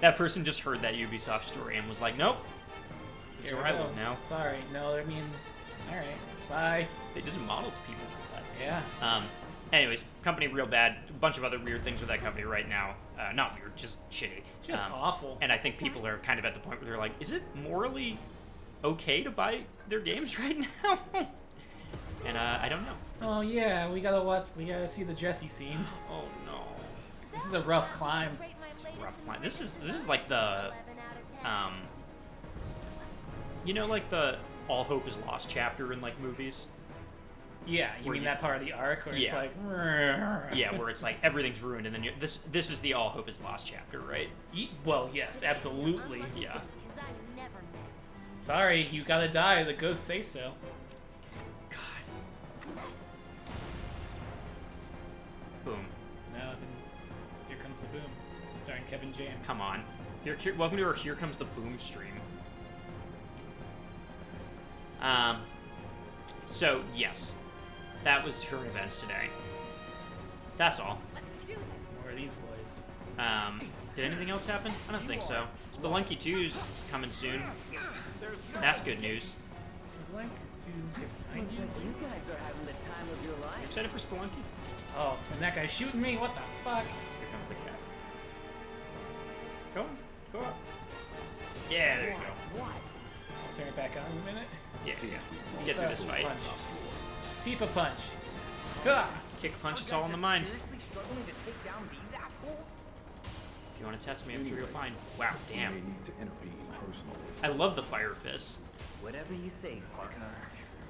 That person just heard that Ubisoft story and was like, nope. This is Here where we I go. live now. Sorry. No, I mean, all right. Bye. They just modeled people like Yeah. that. Anyways, company real bad. A bunch of other weird things with that company right now. Not weird, just shitty. Just awful. And I think people are kind of at the point where they're like, is it morally okay to buy their games right now? And I don't know. Oh yeah, we gotta see the Jesse scene. Oh no. This is a rough climb. Rough climb. This is like the you know, like the all hope is lost chapter in like movies. Yeah, you Where mean you- that part of the arc where it's Yeah. like, Yeah, where it's like everything's ruined, and then this is the all hope is lost chapter, right? Well, yes, absolutely. Yeah. Because I never miss. Sorry, you gotta die. The ghosts say so. God. Boom. No, it didn't. Here comes the boom, starring Kevin James. Come on. Welcome to our Here Comes the Boom stream. So yes, that was current events today. That's all. Let's do this. Where are these boys? Did anything else happen? I don't think so. Spelunky 2's coming soon. That's good news. I'd like to get behind you, You please. guys are having the time of your You life. excited for Spelunky? Oh, and that guy's shooting me. What the fuck? Here comes the cat. Go up. Yeah, there you go. I'll turn it back on in a minute. Yeah. Get through this fight. Punch. Tifa punch. Gah! Kick a punch, it's all in the mind. Seriously struggling to take down these assholes? If you want to test me, I'm sure you'll find. Wow, damn. May need to intervene personally. I love the fire fists. Whatever you say, partner.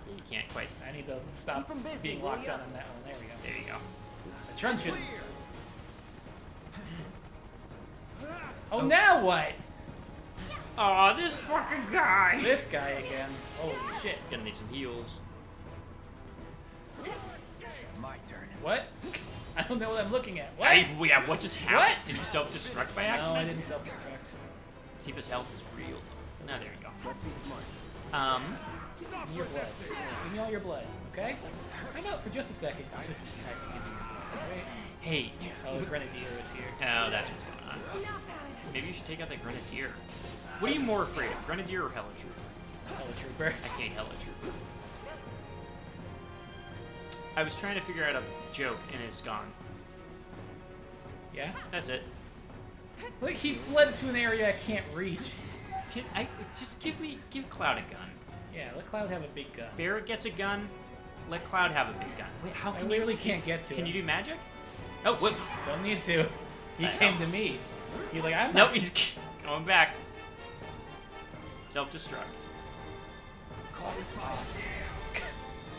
You can't quite. I need to stop Keep 'em busy, being will locked ya? on that one. There we go. There you go. The truncheons. Oh, now what? Aw, this fucking guy! This guy again. Holy shit. Gonna need some heals. My turn. What? I don't know what I'm looking at. What? Yeah, what just happened? What? Did you self-destruct by No, accident? I didn't self-destruct. Tifa's health is real. Now there you go. Let's be smart. Give me your blood. Give me all your blood, okay? How about for just a second, you just decide to give me your blood, alright? Hey. Oh, the Grenadier is here. Oh, that's what's going on. Maybe you should take out that Grenadier. What are you more afraid of, Grenadier or Helitrooper? Hello, Trooper. I hate Helitrooper. I was trying to figure out a joke and it's gone. Yeah? That's it. Look, he fled to an area I can't reach. Just give Cloud a gun. Yeah, let Cloud have a big gun. Barrett gets a gun. Let Cloud have a big gun. Wait, how I can literally can't get to Can him. you do magic? Oh, whoop. Don't need to. He I came know. to me. He's like, I'm Nope, not. he's going back. Self-destruct.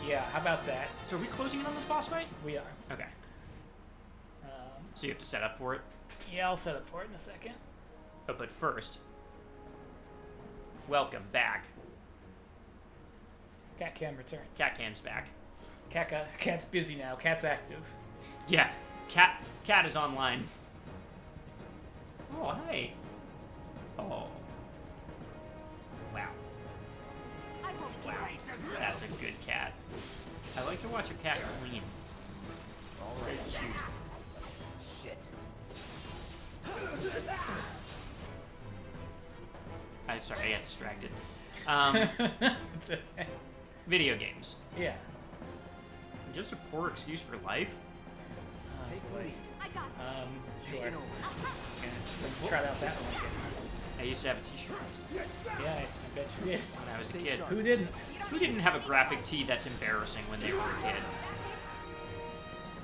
Yeah, how about that? So are we closing in on this boss fight? We are. Okay. Um, So you have to set up for it. yeah, I'll set up for it in a second. Oh, but first, welcome back. Cat Cam returns. Catcam's back. Cat's busy now. Cat's active. Yeah, Cat is online. Oh, hey. Oh. Wow. I won't Wow. care. That's a good cat. I like to watch a cat clean. Alright, shit. Sorry, I got distracted. It's okay. Video games. Yeah. Just a poor excuse for life. Take the lead. I got this. Sure. Taking over. Gonna try out that one again. I used to have a t-shirt Yeah, I bet you did. when I was a Stay kid. sharp. Who didn't? Who didn't have a graphic tee that's embarrassing when they were a kid?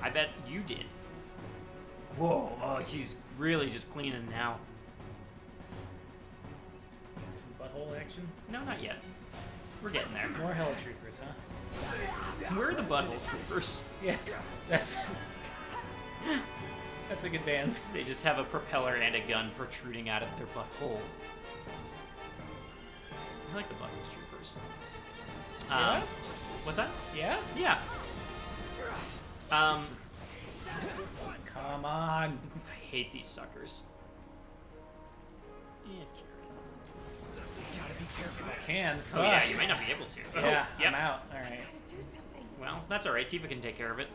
I bet you did. Whoa, oh, she's really just cleaning now. Some butthole action. No, not yet. We're getting there. More Helitroopers, huh? Where are the butthole troopers? Yeah, that's. That's a good band. They just have a propeller and a gun protruding out of their butthole. I like the Butthole Troopers. Yeah? What's that? Yeah? Yeah. Come on. I hate these suckers. Yeah, I can. oh yeah, Fuck. you might not be able to. Yeah, Oh, yep. I'm out. All right. Do something. Well, that's alright. Tifa can take care of it.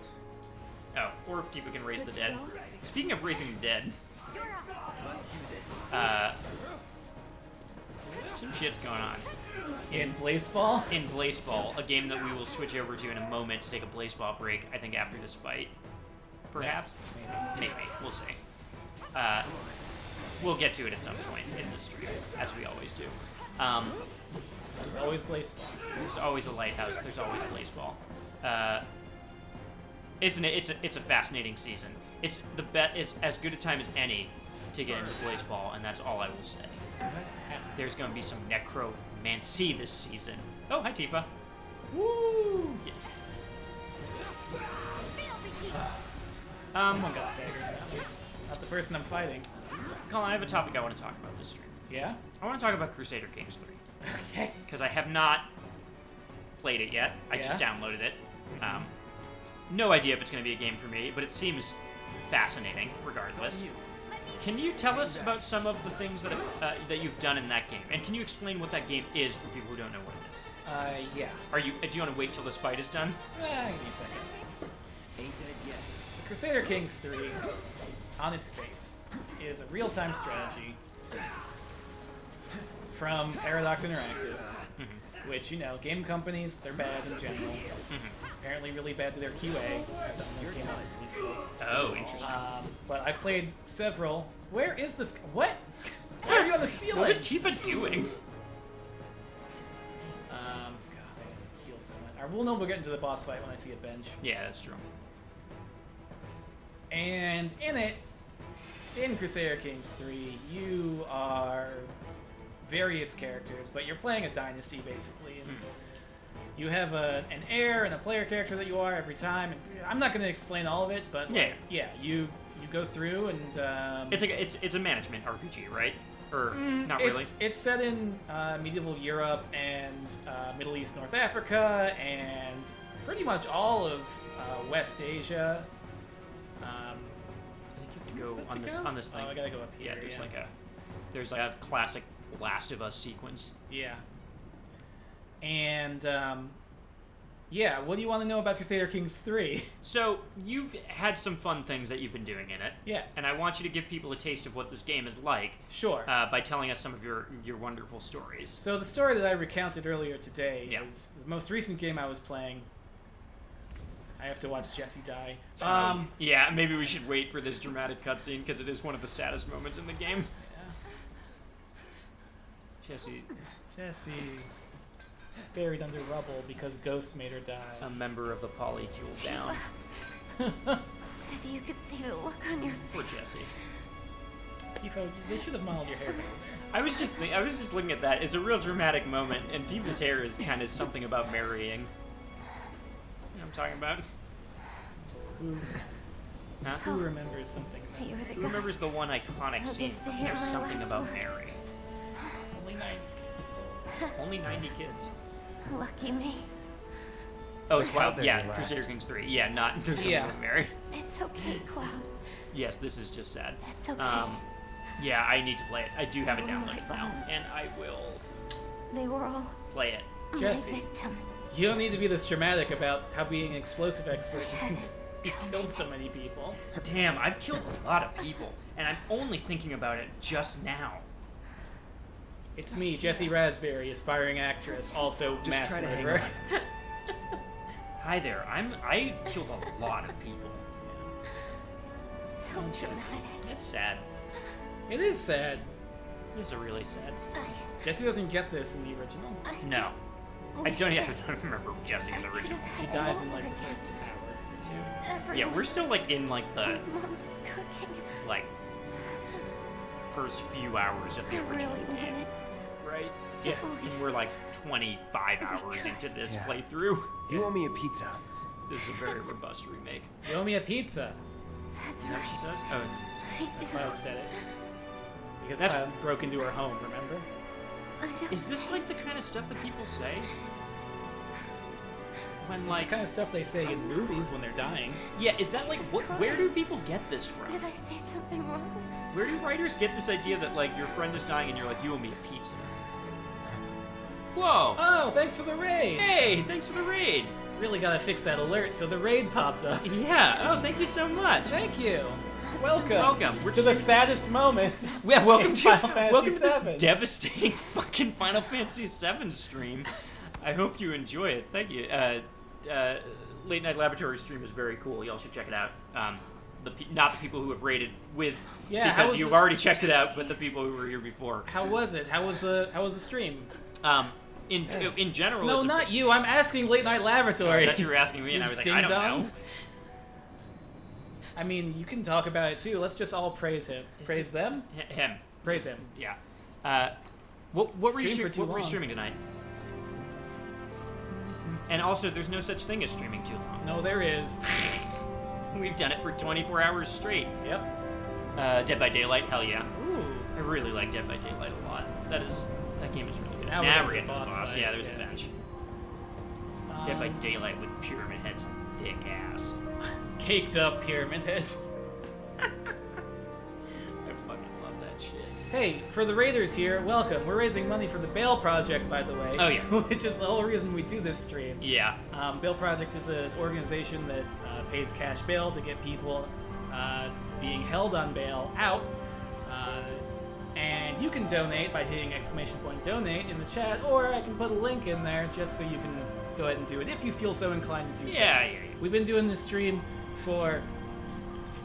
Oh, or Tifa can raise Good the to dead. go? Speaking of raising the dead, You're up. some shit's going on. In Blaseball? In Blaseball, a game that we will switch over to in a moment to take a Blaseball break, I think after this fight. Perhaps? Maybe. We'll see. We'll get to it at some point in the stream, as we always do. There's always Blaseball. There's always a lighthouse. There's always Blaseball. It's a fascinating season. It's as good a time as any to get into Blaseball, and that's all I will say. There's going to be some necromancy this season. Oh, hi Tifa. Woo! Yeah. Someone got staggered. Not the person I'm fighting. Colin, I have a topic I want to talk about this stream. Yeah? I want to talk about Crusader Kings 3. Okay. Because I have not played it yet. I just Yeah? downloaded it. No idea if it's going to be a game for me, but it seems fascinating regardless. Can you tell us about some of the things that that you've done in that game? And can you explain what that game is for people who don't know what it is? Yeah. Do you want to wait till this fight is done? Give me a second. Ain't dead yet. So Crusader Kings 3, on its face, is a real-time strategy from Paradox Interactive, which, you know, game companies, they're bad in general. Apparently really bad to their QA. Something that came out recently. Oh, interesting. But I've played several. Where is this? What? Why are you on the ceiling? What is Tifa doing? God, I heal so much. We'll know we'll get into the boss fight when I see a bench. Yeah, that's true. And in Crusader Kings 3, you are various characters, but you're playing a dynasty basically, and you have an heir and a player character that you are every time. And I'm not going to explain all of it, but you go through and It's a management RPG, right? Or not really? It's set in medieval Europe and Middle East, North Africa, and pretty much all of West Asia. I think you have to supposed go to on this go? on this thing. Oh, I gotta go up here. Yeah, there's yeah. there's like a classic Last of Us sequence. Yeah. And what do you want to know about Crusader Kings 3? So you've had some fun things that you've been doing in it. Yeah. And I want you to give people a taste of what this game is like. Sure. By telling us some of your wonderful stories. So the story that I recounted earlier today Yeah. is the most recent game I was playing. I have to watch Jesse die. Yeah, maybe we should wait for this dramatic cutscene because it is one of the saddest moments in the game. Jesse, buried under rubble because ghosts made her die. a member of the Polycule down. If you could see the look on your Poor face. Jesse. Tifo, they should have modeled your hair better there. I was just looking at that. It's a real dramatic moment, and Tifa's hair is kind of something about marrying. You know what I'm talking about? Who, Huh? who remembers something You about were the Who guy. remembers the one iconic Who scene? gets to hear There's my something last about words? Mary. only 90s kids? Only 90 kids. Lucky me. Oh, it's wild. How Yeah, very last. Crusader Kings 3. Yeah, not there's something Yeah. with Mary. It's okay, Cloud. Yes, this is just sad. It's okay. Yeah, I need to play it. I do have it Oh, my downloaded now, bones. and I will They were all play it. Jesse. my victims. You don't need to be this dramatic about how being an explosive expert Had means you killed so many people. Damn, I've killed a lot of people, and I'm only thinking about it just now. It's me, Jessie Raspberry, aspiring actress, also Just mass try to hang murderer. on. Hi there. I killed a lot of people. So Oh, Jesse. dramatic. It's sad. It is sad. It's a really sad. Jesse doesn't get this in the original. No, I don't even remember Jesse in the original. She dies in like the first hour or two. Yeah, we're still like in like the With Mom's cooking. like first few hours of the I original really game, wanted right? to Yeah, believe. And we're like 25 hours into this Yeah. playthrough. You owe me a pizza. This is a very robust remake. You owe me a pizza. That's Is that what right. she says? Oh, I do. Cloud said it. Because That's- Cloud broke into her home, remember? I don't Is this like the kind of stuff that people say? When It's like, the kind of stuff they say in movies when they're dying. yeah, is that like Jesus where do Christ. people get this from? Did I say something wrong? Where do writers get this idea that like your friend is dying and you're like, you owe me a pizza? Whoa! Oh, thanks for the raid! Hey, thanks for the raid. Really gotta fix that alert so the raid pops up. Yeah. Oh, thank you so much. Thank you. Welcome. Welcome. We're to the streaming- saddest moment. Yeah, welcome in to Final Fantasy welcome to this VII. devastating fucking Final Fantasy VII stream. I hope you enjoy it. Thank you. Late Night Laboratory stream is very cool. Y'all should check it out. Not the people who have raided with, Yeah, how because was you've the- already checked it out, but the people who were here before. How was it? How was the stream? In general, No, it's not you. I'm asking Late Night Laboratory. I thought you were asking me, and I was like, I don't Ding-dong. know. I mean, you can talk about it too. Let's just all praise him. Praise them? Him. Praise him. Yeah. What were you Stream for too what were you long. streaming tonight? And also, there's no such thing as streaming too long. No, there is. We've done it for 24 hours straight. Yep. Dead by Daylight, hell yeah. Ooh. I really like Dead by Daylight a lot. That game is really good. Now Now we're we're into getting to the boss boss. fight, Yeah, there's yeah. a bench. Dead by Daylight with pyramid heads and thick ass. Caked up pyramid head. I fucking love that shit. Hey, for the raiders here, welcome. We're raising money for the Bail Project, by the way. Oh, yeah. Which is the whole reason we do this stream. Yeah. Bail Project is an organization that pays cash bail to get people being held on bail out. And you can donate by hitting !donate in the chat, or I can put a link in there just so you can go ahead and do it if you feel so inclined to do so. Yeah. We've been doing this stream for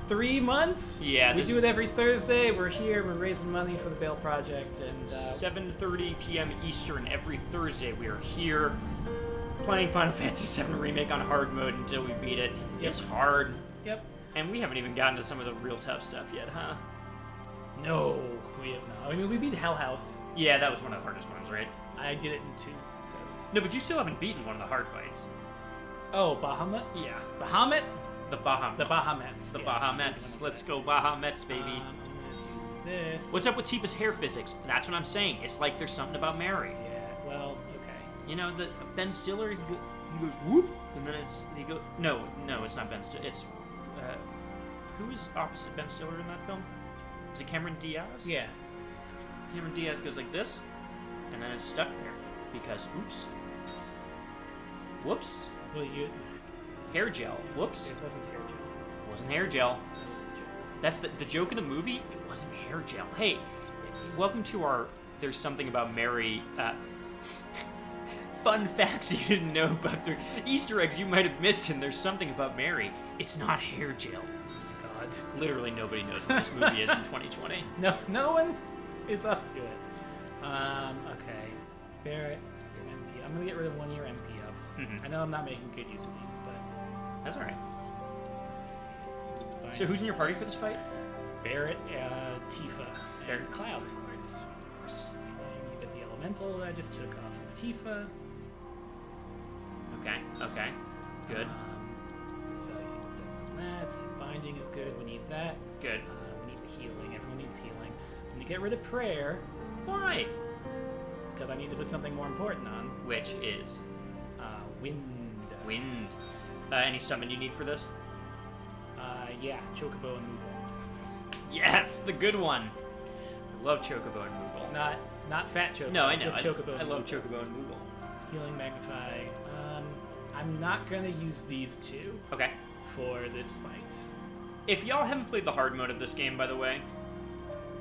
3 months. Yeah, We this- do it every Thursday. We're here. We're raising money for the Bail Project, and 7:30 p.m. Eastern every Thursday. We are here playing Final Fantasy VII Remake on hard mode until we beat it. It's hard. yep. And we haven't even gotten to some of the real tough stuff yet, huh? No, we have not. I mean, we beat Hell House. Yeah, that was one of the hardest ones, right? I did it in 2 goes. No, but you still haven't beaten one of the hard fights. Oh, Bahamut? Yeah. Bahamut? The Bahamut. The Bahamets. The yeah. Bahamets. Let's go Bahamets, baby. I'm gonna do this. What's up with Tifa's hair physics? That's what I'm saying. It's like there's something about Mary. Yeah, well, okay. You know, the Ben Stiller, he goes whoop, and then no, it's not Ben Stiller. It's who is opposite Ben Stiller in that film? Is it Cameron Diaz? Yeah. Cameron Diaz goes like this, and then it's stuck there because oops, whoops, Well, you. hair gel. Whoops, It wasn't hair gel. it wasn't hair gel. That was the joke. That's the joke of the movie. It wasn't hair gel. Hey, welcome to our There's Something About Mary fun facts you didn't know about the Easter eggs you might have missed in There's Something About Mary. It's not hair gel. God. Literally nobody knows what this movie is in 2020. No one is up to it. Okay. Barrett, your MP. I'm gonna get rid of 1 year MP ups. Mhm. I know I'm not making good use of these, but That's alright. let's see. So who's in your party for this fight? Barrett, Tifa, Fair. and Cloud, of course. And then you get the elemental that I just took off of Tifa. Okay. Good. So you see what that. Binding is good. We need that. Good. We need the healing. Everyone needs healing. I'm gonna get rid of prayer Why? because I need to put something more important on. Which is Wind. wind. Any summon you need for this? Yeah, Chocobo and Moogle. Yes, the good one. I love Chocobo and Moogle. Not Fat Chocobo. No, I know. Just Chocobo. I and love Moogle. Chocobo and Moogle. Healing Magnify. I'm not gonna use these two Okay. for this fight. If y'all haven't played the hard mode of this game, by the way,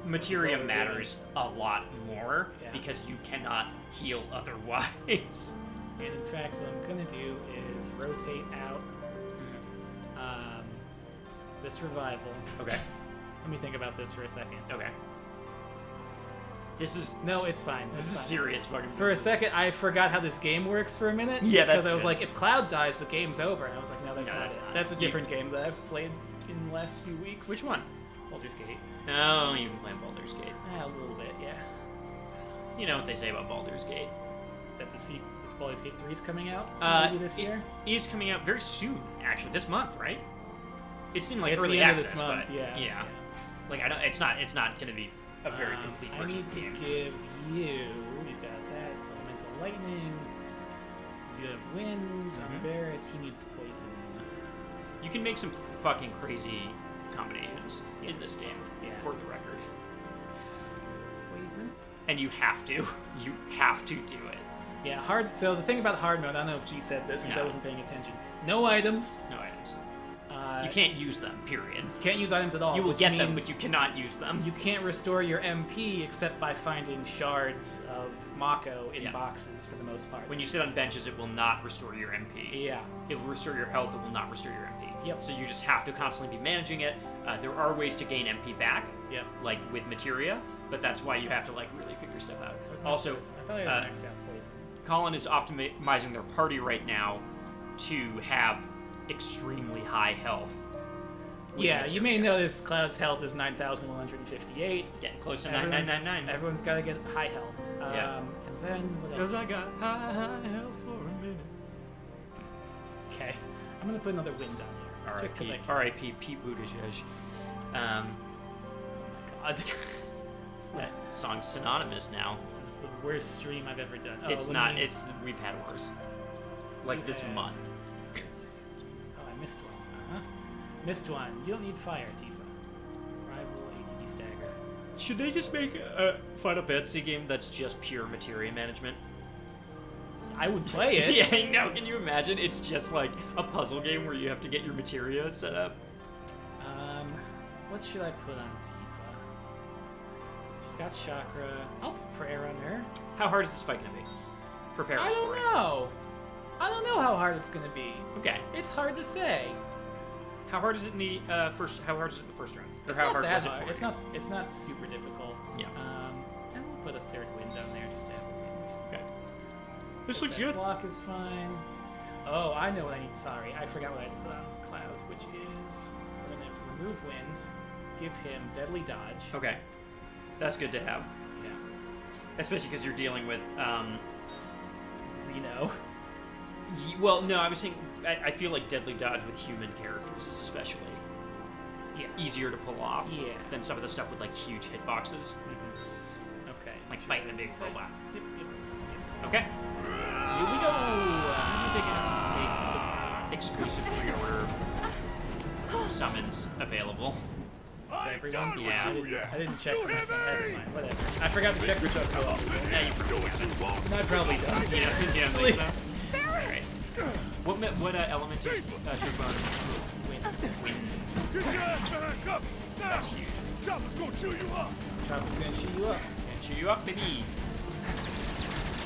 materia we're matters a lot more Yeah. because you cannot heal otherwise. And in fact, what I'm gonna do is rotate out this revival. Okay. Let me think about this for a second. Okay. This is No, it's fine. this It's is fine. serious fucking. For a second, I forgot how this game works for a minute. Yeah, because that's I was good. like, if Cloud dies, the game's over. And I was like, no, that's No, not that's it. not. That's a You- different game that I've played in the last few weeks. Which one? Baldur's Gate. No, you've been playing Baldur's Gate. A little bit, yeah. You know what they say about Baldur's Gate. That Baldur's Gate 3 is coming out maybe this year. It is coming out very soon, actually. This month, right? It's in like It's early the end of access, this month, but yeah. Like I don't. It's not going to be a very complete I version need of to the game. give you. You've got that elemental lightning. You have winds. Unbeareds. He needs poison. You can make some fucking crazy combinations in this game, for the record. Poison. And you have to. You have to do it. Yeah, hard. So the thing about hard mode, I don't know if G said this because I No. wasn't paying attention. No items. No items. You You can't use them, period. can't use items at all. You will which get them, means but you cannot use them. You can't restore your MP except by finding shards of Mako in Yeah. boxes for the most part. When you sit on benches, it will not restore your MP. Yeah. It will restore your health, it will not restore your MP. Yep. So you just have to constantly be managing it. There are ways to gain MP back, Yep. like with materia, but that's why you have to like really figure stuff out. Where's my Also, poison? I thought I had maxed out poison. Colin is optimizing their party right now to have extremely high health. with Yeah, you may materia. notice Cloud's health is 9,158. Getting close to Everyone's- 9999. Everyone's got to get high health. Yeah. And then what else? Because I got high health for a minute. Okay. I'm gonna put another wind on here. Just because I can. R.I.P. Pete Buttigieg. God. That song's synonymous now. This is the worst stream I've ever done. Oh, It's let not. me- It's we've had worse. Like this have- month. Oh, I missed one. Missed one. You don't need fire, Tifa. Rival ATB stagger. Should they just make a Final Fantasy game that's just pure materia management? I would play it. Yeah, I know. Can you imagine? It's just like a puzzle game where you have to get your materia set up. What should I put on Tifa? She's got chakra. I'll put prayer on her. How hard is this fight gonna be? Prepare I us don't for it. know. I don't know how hard it's gonna be. Okay. It's hard to say. How hard is it in the first? How hard is it in the first round? Or It's how not hard that was hard. it for It's you? not. It's not super difficult. Yeah. And we'll put a third wind on there just to have a wind. Okay. This So looks death good. Block is fine. Oh, I know what I need. Sorry, I forgot what I had to put on Cloud, which is we're gonna remove wind, give him deadly dodge. Okay. That's good to have, Yeah. especially because you're dealing with. Reno. Well, no, I was saying. I feel like deadly dodge with human characters is especially Yeah. easier to pull off Yeah. than some of the stuff with like huge hitboxes, Okay. like fighting a big robot. Yep, yep, Okay. Here we go. Make exclusive pre-order summons available. Is everyone? Yeah. I didn't check for myself. That's fine. Whatever. I forgot to check for Chuck Roll. Now you forget. I probably don't. You don't think Sleep. so? Alright. What element is Turbone? Wind. Get your ass back up! Now! That's huge. Chopper's gonna chew you up! Chopper's gonna shoot you up. And cheer you up, baby.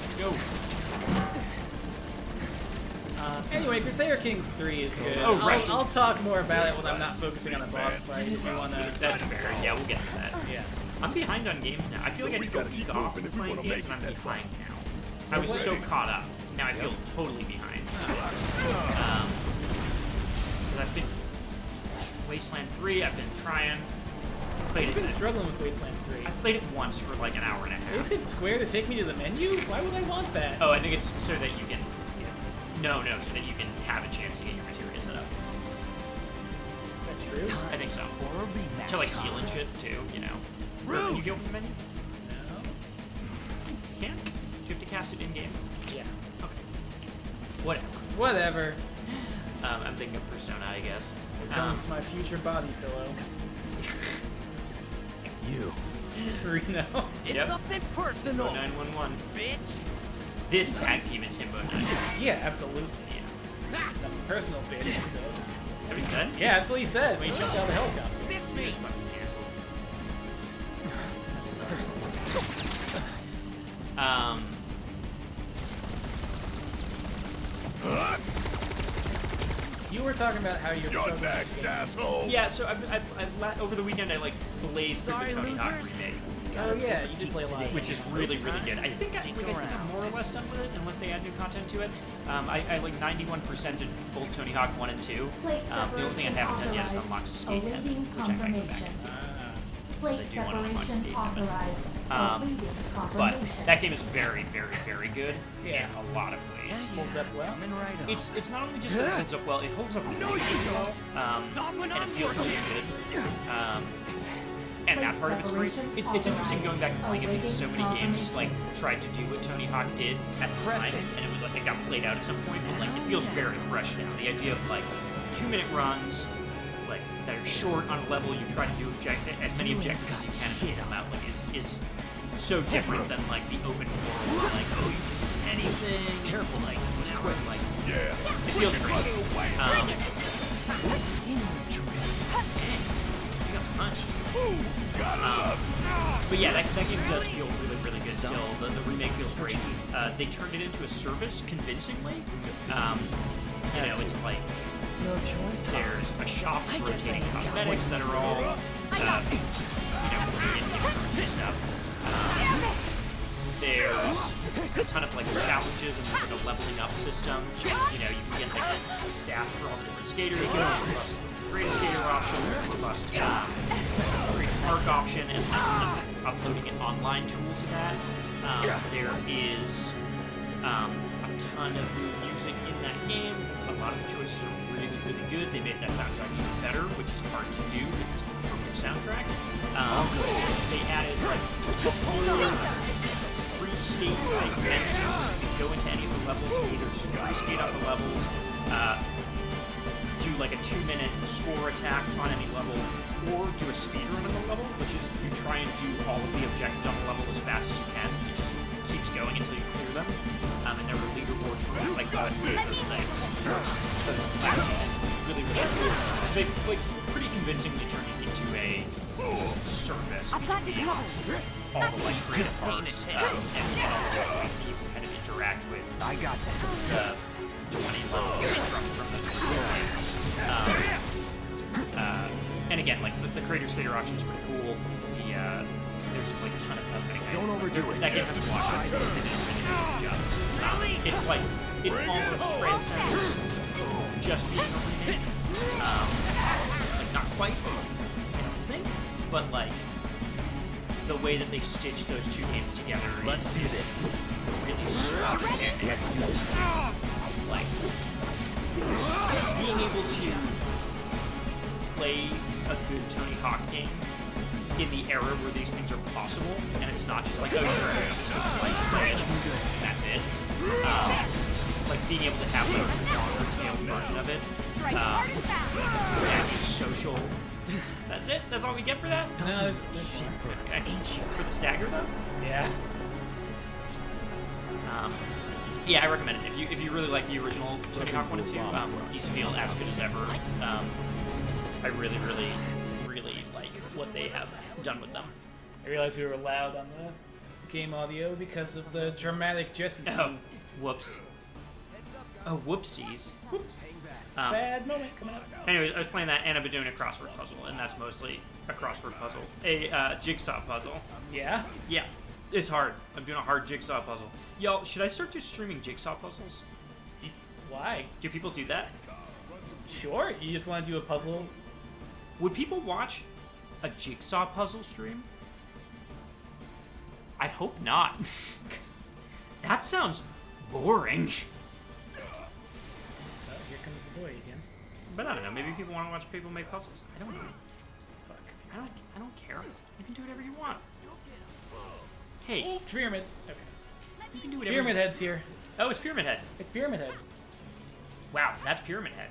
Let's go. Anyway, Crusader Kings 3 is good. Oh, right. I'll talk more about it when I'm not focusing on the boss fights if you wanna. That's fair. Yeah, we'll get to that. Yeah. I'm behind on games now. I feel like I We took a gotta week keep off moving if we playing wanna games, make and it I'm that behind now. I was so caught up. Now I feel totally behind. 'Cause I've been Wasteland 3. I've been trying. Played I've been it. struggling with Wasteland 3. I played it once for like an hour and a Is half. it square to take me to the menu? Why would I want that? Oh, I think it's so that you can skip. No, so that you can have a chance to get your materia set up. Is that true? I think so. Or a rematch. To like heal and shit too, you know. Can you heal from the menu? No. You can. Do you have to cast it in game? Yeah. Okay. Whatever. Whatever. I'm thinking of Persona, I guess. Here comes my future body pillow. You. Reno. It's Yep. nothing personal, 911. bitch. This tag team is Himbo 9. Yeah, absolutely. Yeah. Nothing personal, bitch, he says. Have you done? Yeah, that's what he said when he jumped out of the helicopter. Miss He me. just fucking canceled. You were talking about how you're You're struggling next, with games. asshole! Yeah, so over the weekend I like blazed through Sorry, the Tony Hawk losers. remake, Oh yeah, you did play a lot. of which is games. really good. I think Stick I'm around. more or less done with it, unless they add new content to it. I like 91% of both Tony Hawk 1 and 2. Plate The only thing I haven't done yet is separation unlock Skate Heaven, awaiting which I might go back confirmation. and Plate I do wanna unlock separation Skate Heaven. authorized. Awaiting But confirmation. that game is very, very, very good Yeah. in a lot of ways. Holds up well. Coming right up. It's not only just that it holds up well, it holds up really well. And it feels really good. that part of it's great. It's interesting going back and playing it because so many games like tried to do what Tony Hawk did at the time, and it was like it got played out at some point. But like it feels very fresh now. The idea of like 2-minute runs, like that are short on a level, you try to do as many objectives as you can and get them out. Like is so different than like the open world. Like oh, you can do anything. Careful, like it's quick. Like it feels great. You got punched. But yeah, that game does feel really, really good still. The remake feels great. They turned it into a service convincingly. You know, it's like there's a shop for rotating cosmetics that are all, you know, in different stuff. There's a ton of like challenges and there's like a leveling up system. You know, you can get like stats for all the different skaters. You can plus greatest skater option, plus great arc option, and uploading an online tool to that. There is a ton of new music in that game. A lot of the choices are really, really good. They made that soundtrack even better, which is hard to do because it's a perfect soundtrack. They added like a whole free skate like menu. You can go into any of the levels and either just free skate up the levels, do like a 2-minute score attack on any level, or do a speedrun on the level, which is you try and do all of the objectives on the level as fast as you can. It just keeps going until you clear them. And there are leaderboards for like those things. So it's really, really cool. They like pretty convincingly turned it into a service between all the like creative arts and all the ways that you can kind of interact with. I got this. The 20 levels from the games. And again, like the creator skater option is pretty cool. There's like a ton of Don't overdo it. that game has a watch. They did a really good job. It's like it almost transcends just being a remake. Like not quite, I don't think, but like the way that they stitch those two games together. Let's do this. Really strong. Let's do this. Like being able to play a good Tony Hawk game in the era where these things are possible, and it's not just like, oh, you're just like, that's it. Like being able to have a longer tail version of it. And social. That's it? That's all we get for that? No, there's Okay. For the stagger though? yeah. Yeah, I recommend it. If you really like the original Tony Hawk 1 and 2, these feel as good as ever. I really, really, really like what they have done with them. I realized we were loud on the game audio because of the dramatic Jesse scene. Oh, whoops. Oh, whoopsies. Whoops. Sad moment coming up. Anyways, I was playing that and I've been doing a crossword puzzle, and that's mostly a crossword puzzle. A jigsaw puzzle. Yeah? Yeah, it's hard. I'm doing a hard jigsaw puzzle. Y'all, should I start just streaming jigsaw puzzles? Why? Do people do that? Sure. You just want to do a puzzle? Would people watch a jigsaw puzzle stream? I hope not. That sounds boring. Oh, here comes the boy again. But I don't know. Maybe people want to watch people make puzzles. I don't know. Fuck. I don't care. You can do whatever you want. Hey, Pyramid. Okay. you can do whatever. Pyramid Head's here. Oh, it's Pyramid Head. It's Pyramid Head. Wow, that's Pyramid Head.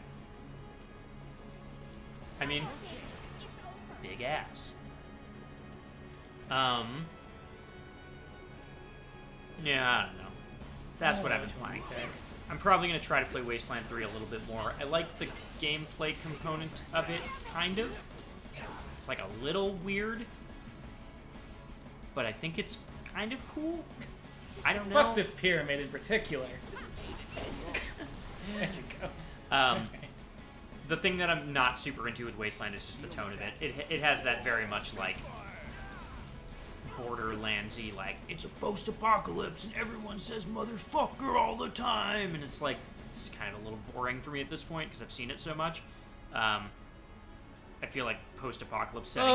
I mean, big ass. Yeah, I don't know. That's what I've been playing. I'm probably going to try to play Wasteland 3 a little bit more. I like the gameplay component of it, kind of. It's like a little weird, but I think it's kind of cool. I don't know. Fuck this pyramid in particular. There you go. Alright. The thing that I'm not super into with Wasteland is just the tone of it. It has that very much like Borderlands-y, like, it's a post-apocalypse and everyone says motherfucker all the time, and it's like, it's kind of a little boring for me at this point because I've seen it so much. I feel like post-apocalypse setting.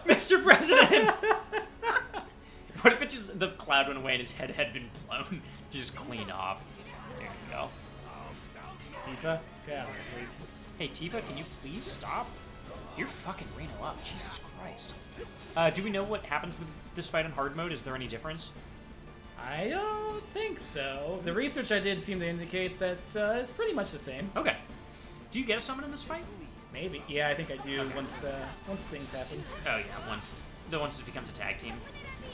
Mr. President! What if it just, the cloud went away and his head had been blown? Just clean off. There you go. Tifa, get out of here, please. Hey, Tifa, can you please stop? You're fucking Reno up. Jesus Christ. Do we know what happens with this fight in hard mode? Is there any difference? I don't think so. The research I did seemed to indicate that it's pretty much the same. Okay. Do you get a summon in this fight? Maybe. Yeah, I think I do once things happen. Oh yeah, once it becomes a tag team.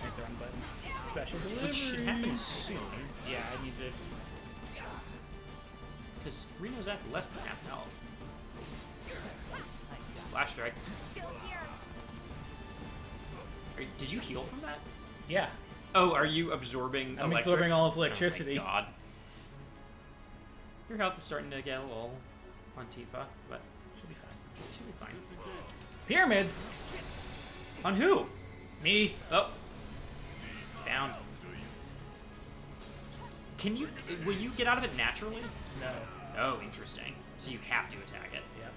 Hit the run button. Special delivery. Which should happen soon. Yeah, I need to. Because Reno's at less than half health. Flash strike. Still here. Did you heal from that? Yeah, Oh, are you absorbing I'm electric? absorbing all his electricity. Oh my god. Your health is starting to get a little on Tifa, but Should be fine. should be fine. Pyramid. On who? Me. Oh. Down. Can you... Will you get out of it naturally? No. Oh, interesting. So you have to attack it. Yep.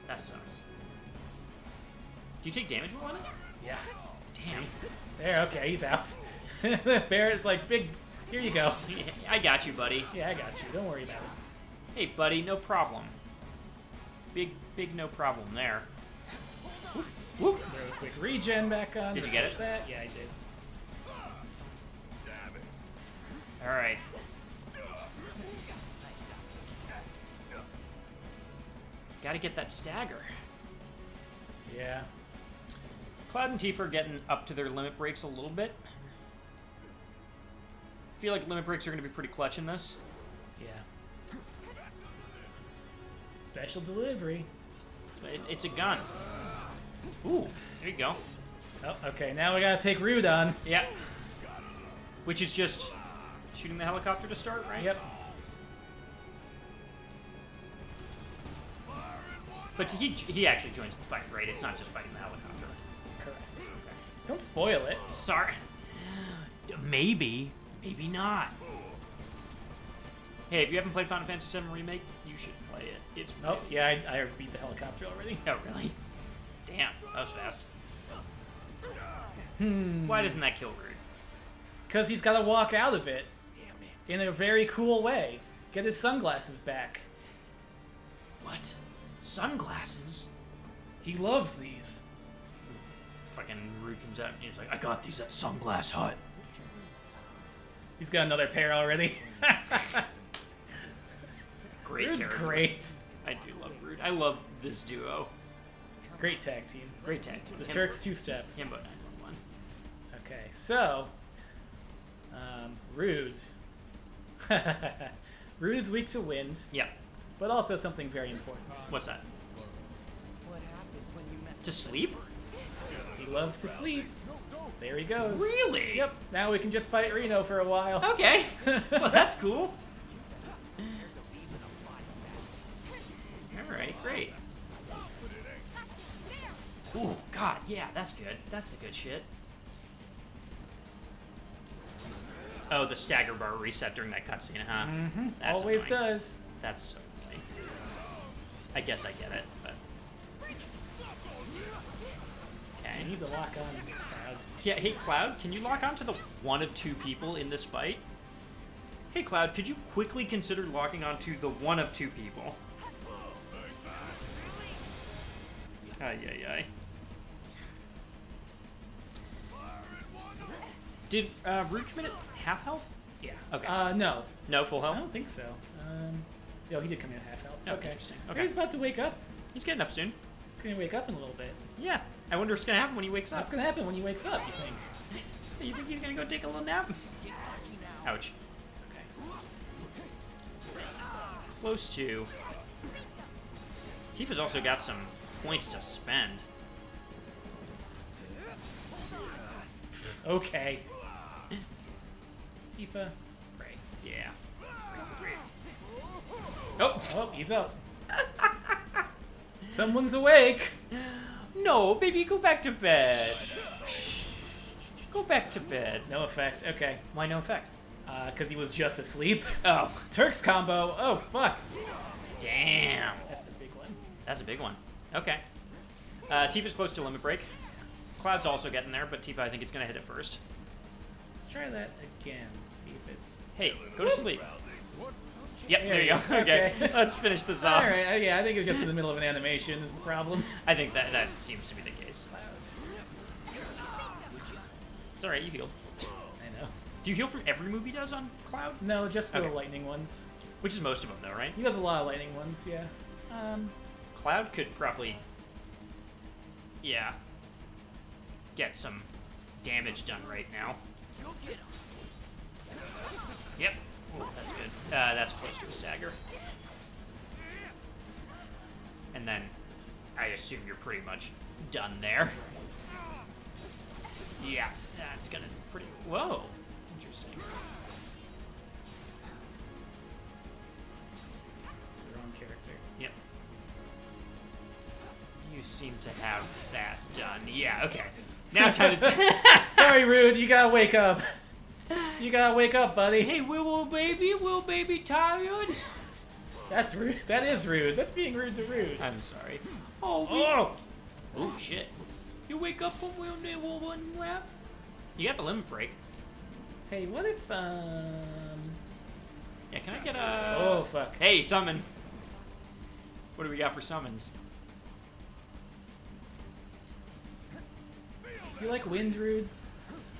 That sucks. Do you take damage while on it? Yeah. Damn. There. Okay, he's out. Barrett's like, big. Here you go. I got you, buddy. Yeah, I got you. Don't worry about it. Hey, buddy, no problem. Big no problem there. Whoop, whoop. Throw a quick regen back on. Did you get refresh it? That? Yeah, I did. Alright. Gotta get that stagger. Yeah. Cloud and Tifa are getting up to their limit breaks a little bit. I feel like limit breaks are going to be pretty clutch in this. Yeah. Special delivery. It's a gun. Ooh, there you go. Oh, okay. Now we gotta take Rude on. Yeah. Which is just shooting the helicopter to start, right? Yep. But he actually joins the fight, right? It's not just fighting the helicopter. Correct. Don't spoil it. Sorry. Maybe. Maybe not. Hey, if you haven't played Final Fantasy VII Remake, you should play it. It's Oh, really... yeah, I beat the helicopter already. Oh, really? Damn, that was fast. Why doesn't that kill Rude? Because he's gotta walk out of it. In a very cool way. Get his sunglasses back. What? Sunglasses? He loves these. Fucking Rude comes out and he's like, I got these at Sunglass Hut. He's got another pair already. Great Rude's character. great. I do love Rude. I love this duo. Great tag team. Great tag team. The Turks two-step. Himbo 911. Okay, so... Rude. Rude is weak to wind, Yeah. but also something very important. What's that? To sleep? He loves to sleep. There he goes. Really? Yep, now we can just fight Reno for a while. Okay. Well, that's cool. Alright, great. Ooh, God, yeah, that's good. That's the good shit. Oh, the stagger bar reset during that cutscene, huh? Mm-hmm. That's Always annoying. does. That's so annoying. I guess I get it, but... He Okay. needs a lock on Cloud. Yeah, hey, Cloud, can you lock onto the one of two people in this fight? Hey, Cloud, could you quickly consider locking onto the one of two people? Ay, ay, ay. Did Root commit at half health? Yeah. Okay. No. No full I health? don't think so. Yo, he did come in at half health. Oh, Okay. interesting. Okay. He's about to wake up. He's getting up soon. He's gonna wake up in a little bit. Yeah. I wonder what's going to happen when he wakes up. What's gonna happen when he wakes up, you think? You think he's going to go take a little nap? Ouch. It's okay. Close to. Tifa's also got some points to spend. Okay. Tifa. Right. Yeah. Great. Oh! Oh, he's up. Someone's awake. No, baby, go back to bed. Go back to bed. No effect. Okay. Why no effect? Because he was just asleep. Oh. Turks combo. Oh, fuck. Damn. That's the big one. That's a big one. Okay. Tifa's close to limit break. Cloud's also getting there, but Tifa, I think it's going to hit it first. Let's try that again. See if it's... Hey, go to sleep. Yep, there you go. Okay, let's finish this off. All right, yeah, I think it's just in the middle of an animation is the problem. I think that seems to be the case. It's alright, you healed. I know. Do you heal from every move he does on Cloud? No, just the Okay. lightning ones. Which is most of them, though, right? He does a lot of lightning ones, yeah. Cloud could probably, yeah, get some damage done right now. Yep. Ooh, that's good. That's close to a stagger. And then I assume you're pretty much done there. Yeah, that's gonna pretty. Whoa, interesting. It's the wrong character. Yep. You seem to have that done. Yeah. Okay. Now time to. Sorry, Rude, you gotta wake up. You gotta wake up, buddy. Hey, will baby tired? That's rude. That is rude. That's being rude to Rude. I'm sorry. Oh, oh shit. You wake up from one lap? You got the limit break. Hey, what if, Yeah, can I get a... Oh, fuck. Hey, summon. What do we got for summons? You like wind, Rude?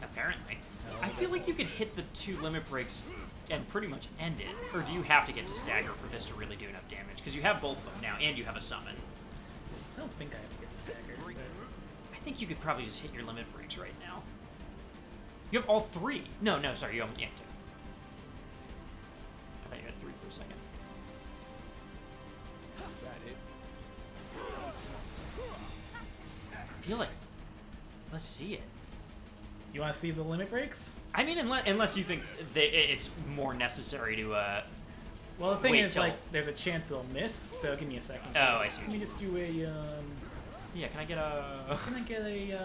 Apparently. I feel like you could hit the 2 limit breaks and pretty much end it. Or do you have to get to stagger for this to really do enough damage? Because you have both of them now, and you have a summon. I don't think I have to get to stagger. But... I think you could probably just hit your limit breaks right now. You have all 3. No, sorry, you only have 2. I thought you had 3 for a second. I feel like... Let's see it. You want to see the limit breaks? I mean, unless you think it's more necessary to, Well, the thing Wait is, till- like, there's a chance they'll miss, so give me a second. Oh, I see Let what me you just do a, Yeah, can I get a... Can I get a,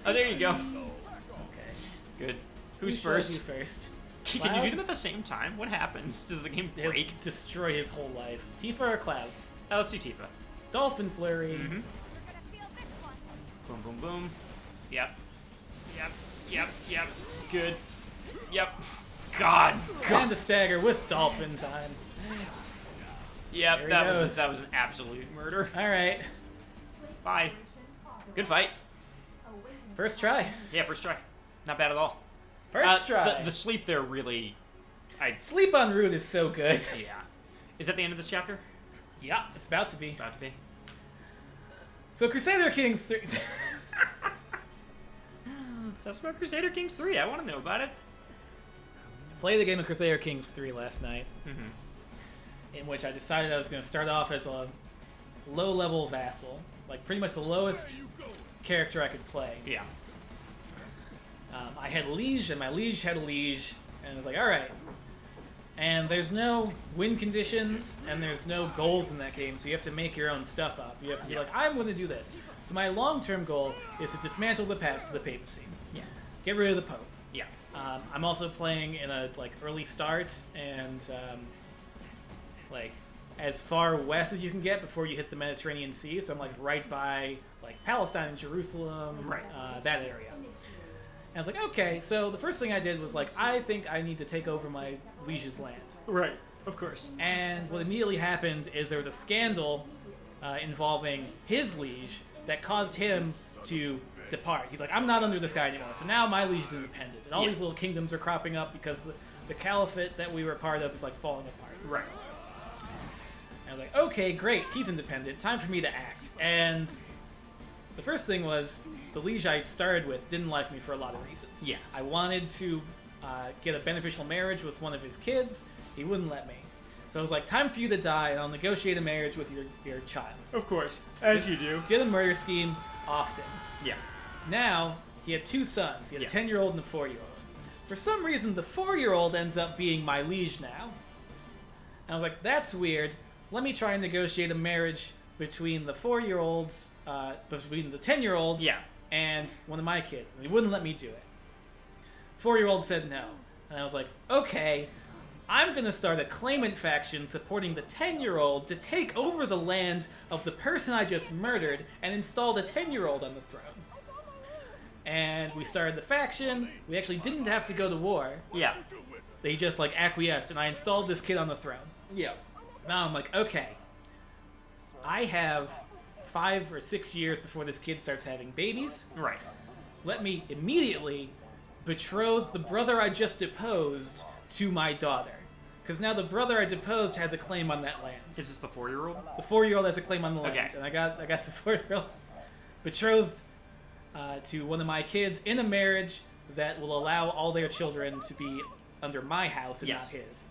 Oh, there you go. Okay. Good. Who Who's should I first? do first? Can you Cloud? do them at the same time? What happens? Does the game They'll break? destroy his whole life. Tifa or Cloud? Oh, let's do Tifa. Dolphin Flurry. Mm-hmm. Boom, boom, boom. Yep. Good. Yep. God. And the stagger with Dolphin time. Yep, There he that goes. was an absolute murder. Alright. Bye. Good fight. First try. Yeah, first try. Not bad at all. First try. The sleep there really... Sleep on Rude is so good. Yeah. Is that the end of this chapter? Yeah, it's about to be. About to be. So Crusader Kings 3... Tell us about Crusader Kings 3. I want to know about it. Played the game of Crusader Kings 3 last night, Mm-hmm. in which I decided I was going to start off as a low-level vassal. Like, pretty much the lowest character I could play. Yeah. I had liege, and my liege had a liege, and I was like, alright. And there's no win conditions, and there's no goals in that game, so you have to make your own stuff up. You have to be like, I'm going to do this. So my long-term goal is to dismantle the papacy. Yeah. Get rid of the Pope. Yeah. I'm also playing in a early start, and like as far west as you can get before you hit the Mediterranean Sea. So I'm like right by Palestine and Jerusalem, Right. That area. And I was like, okay. So the first thing I did was I think I need to take over my liege's land. Right. Of course. And what immediately happened is there was a scandal involving his liege that caused him to depart. He's like, I'm not under this guy anymore. So now my liege is independent. And all these little kingdoms are cropping up because the caliphate that we were part of is falling apart. Right. And I was like, okay, great. He's independent. Time for me to act. And the first thing was the liege I started with didn't like me for a lot of reasons. Yeah. I wanted to get a beneficial marriage with one of his kids. He wouldn't let me. So I was like, time for you to die, and I'll negotiate a marriage with your child. Of course. As you do. Did a murder scheme often. Yeah. Now, he had 2 sons. He had a Yeah. 10-year-old and a 4-year-old. For some reason, the 4-year-old ends up being my liege now. And I was like, that's weird. Let me try and negotiate a marriage between the 4-year-olds, between the 10-year-olds, Yeah. and one of my kids. And he wouldn't let me do it. 4-year-old said no. And I was like, okay, I'm going to start a claimant faction supporting the 10-year-old to take over the land of the person I just murdered and install the 10-year-old on the throne. And we started the faction. We actually didn't have to go to war. Yeah. they just like acquiesced, and I installed this kid on the throne. Yeah. Now I'm like, okay, I have 5 or 6 years before this kid starts having babies. Right. Let me immediately betroth the brother I just deposed to my daughter. Because now the brother I deposed has a claim on that land. Is this the 4-year-old? The 4-year-old has a claim on the land. Okay. And I got the 4-year-old betrothed to one of my kids in a marriage that will allow all their children to be under my house and Yes. not his.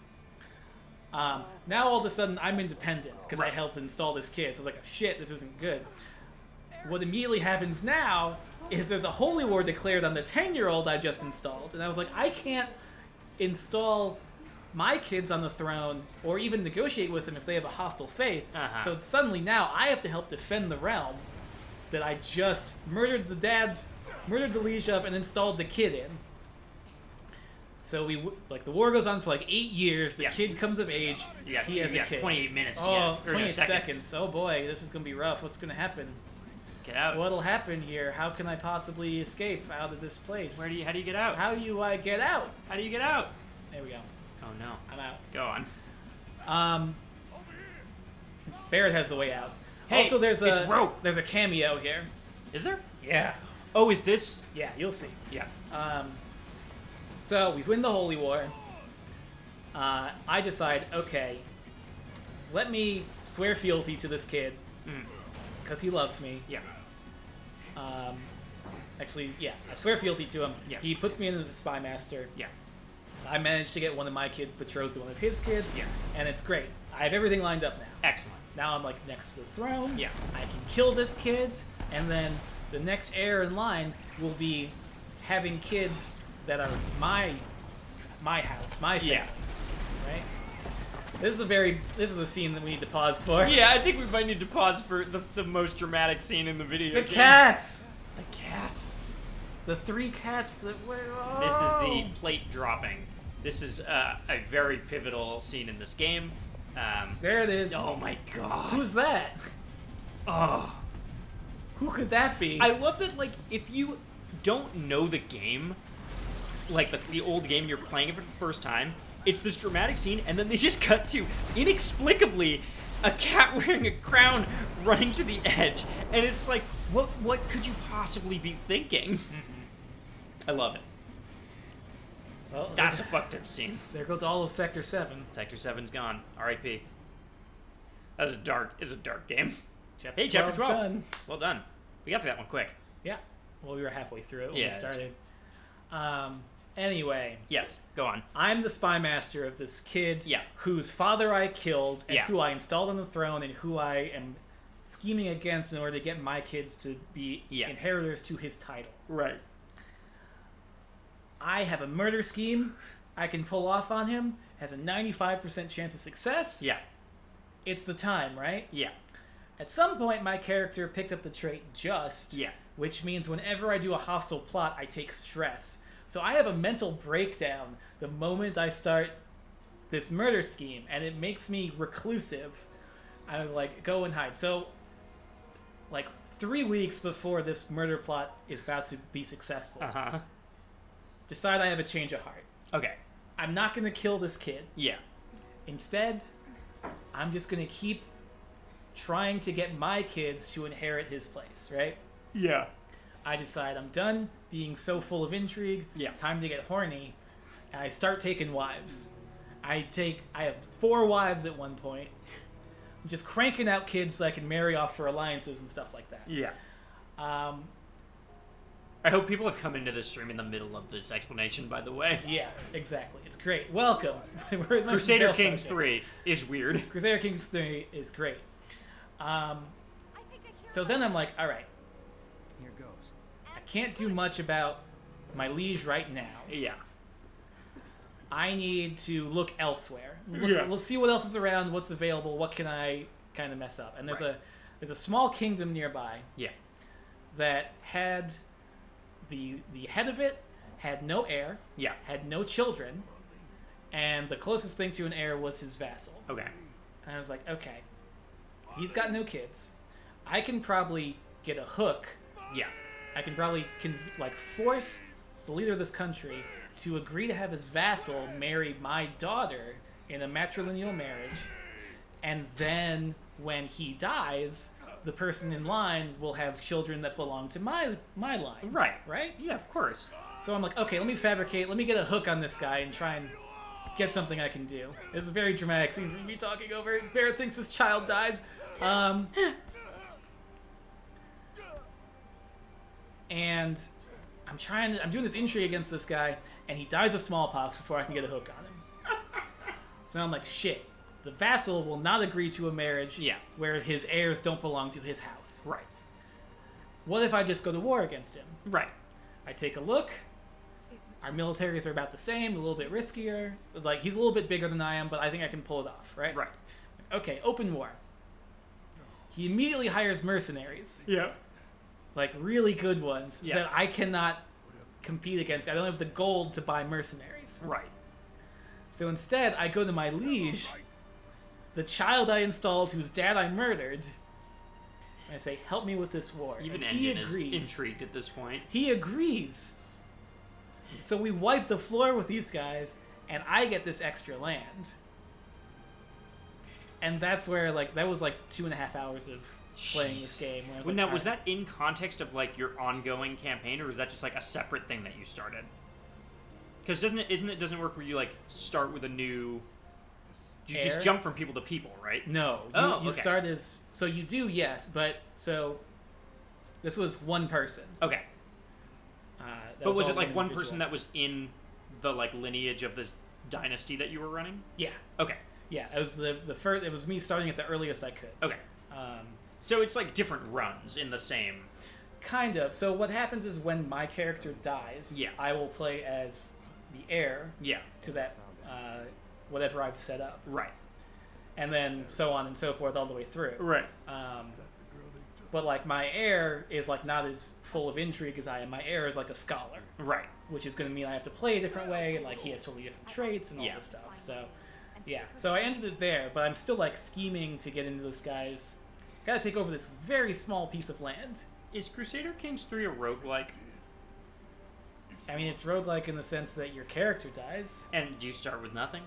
Now all of a sudden I'm independent because I Right. helped install this kid. So I was like, oh, shit, this isn't good. What immediately happens now is there's a holy war declared on the 10-year-old I just installed. And I was like, I can't install my kids on the throne or even negotiate with them if they have a hostile faith. Uh-huh. So suddenly now I have to help defend the realm that I just murdered the liege of, and installed the kid in. So the war goes on for like 8 years. The Yeah. kid comes of age. You got, he has you a got kid. 28 minutes to Oh, get. Or no, 28 seconds. Oh boy, this is gonna be rough. What's gonna happen? Get out. What'll happen here? How can I possibly escape out of this place? How do you get out? How do I get out? How do you get out? There we go. Oh no. I'm out. Go on. Barrett has the way out. Hey, also, there's it's rope. there's a cameo here. Is there? Yeah. Oh, is this? Yeah, you'll see. Yeah. So we win the Holy War. I decide, okay, let me swear fealty to this kid because he loves me. Yeah. Actually, yeah, I swear fealty to him. Yeah. He puts me in as a spy master. Yeah. I managed to get one of my kids betrothed to one of his kids. Yeah. And it's great. I have everything lined up now. Excellent. Now I'm like next to the throne. Yeah. I can kill this kid, and then the next heir in line will be having kids that are my house, my family. Yeah. Right? This is a scene that we need to pause for. Yeah, I think we might need to pause for the most dramatic scene in the video The game. cats! The cat. The 3 cats that were. Oh! This is the plate dropping. This is a very pivotal scene in this game. There it is. Oh my god. Who's that? Oh. Who could that be? I love that, like, if you don't know the game, like the old game, you're playing it for the first time, it's this dramatic scene, and then they just cut to, inexplicably, a cat wearing a crown running to the edge. And it's like, what could you possibly be thinking? I love it. Well, That's a fucked up scene. there goes all of Sector 7. Sector 7's gone. R.I.P. That's a dark game. Chapter Hey, Chapter 12's 12. done. Well done. We got through that one quick. Yeah. Well, we were halfway through it when Yeah, we that's started. Anyway, Yes, go on. I'm the spy master of this kid Yeah. whose father I killed and Yeah. who I installed on the throne and who I am scheming against in order to get my kids to be Yeah. inheritors to his title. Right. I have a murder scheme I can pull off on him. Has a 95% chance of success. Yeah. It's the time, right? Yeah. At some point, my character picked up the trait just, Yeah. which means whenever I do a hostile plot, I take stress. So I have a mental breakdown the moment I start this murder scheme, and it makes me reclusive. I like go and hide. So, like 3 weeks before this murder plot is about to be successful, Uh-huh. decide I have a change of heart. Okay. I'm not gonna kill this kid. Yeah. Instead, I'm just gonna keep trying to get my kids to inherit his place, right? Yeah. I decide I'm done being so full of intrigue. Yeah. Time to get horny. And I start taking wives. I have 4 wives at one point. I'm just cranking out kids that I can marry off for alliances and stuff like that. Yeah. I hope people have come into this stream in the middle of this explanation, by the way. Yeah, exactly. It's great. Welcome. Where's my Crusader bell Kings phone? 3 is weird. Crusader Kings 3 is great. I think I hear So then I'm like, all right, Here goes. I can't do much about my liege right now. Yeah. I need to look elsewhere. Yeah. Let's see what else is around, what's available, what can I kind of mess up. And there's Right. a small kingdom nearby Yeah. that had the head of it had no heir, Yeah. had no children, and the closest thing to an heir was his vassal. Okay. And I was like, okay, he's got no kids. I can probably get a hook. Yeah. I can probably force the leader of this country to agree to have his vassal marry my daughter in a matrilineal marriage, and then when he dies, the person in line will have children that belong to my line. Right. Right? Yeah, of course. So I'm like, okay, let me get a hook on this guy and try and get something I can do. It's a very dramatic scene for me talking over it. Bear thinks his child died. And I'm doing this intrigue against this guy, and he dies of smallpox before I can get a hook on him. So I'm like, shit. The vassal will not agree to a marriage where his heirs don't belong to his house. Right. What if I just go to war against him? Right. I take a look. Our militaries are about the same, a little bit riskier. Like, he's a little bit bigger than I am, but I think I can pull it off, right? Right. Okay, open war. He immediately hires mercenaries. Yeah. Like, really good ones Yeah. that I cannot compete against. I don't have the gold to buy mercenaries. Right. So instead, I go to my liege, the child I installed whose dad I murdered, and I say, help me with this war. Even and he Engine agrees. is intrigued at this point. He agrees. So we wipe the floor with these guys, and I get this extra land. And that's where, like, that was like 2.5 hours of playing this game. Where I was Well, like, now, was "Alright." that in context of like your ongoing campaign, or was that just like a separate thing that you started? Because doesn't work where you like start with a new. You Heir? just jump from people to people, right? No. You okay. start as... So you do, yes, but... So... This was one person. Okay. That But was all it like one individual. person that was in the like lineage of this dynasty that you were running? Yeah. Okay. Yeah, it was the first... It was me starting at the earliest I could. Okay. So it's like different runs in the same. Kind of. So what happens is when my character dies, Yeah. I will play as the heir Yeah. to that whatever I've set up, Right. and then so on and so forth all the way through. Right. But like my heir is like not as full of intrigue as I am. My heir is like a scholar, Right. which is going to mean I have to play a different way, and like he has totally different traits and all Yeah. this stuff. So yeah. So I ended it there, but I'm still like scheming to get into this guy's. Got to take over this very small piece of land. Is Crusader Kings 3 a roguelike? I mean, it's roguelike in the sense that your character dies. And do you start with nothing?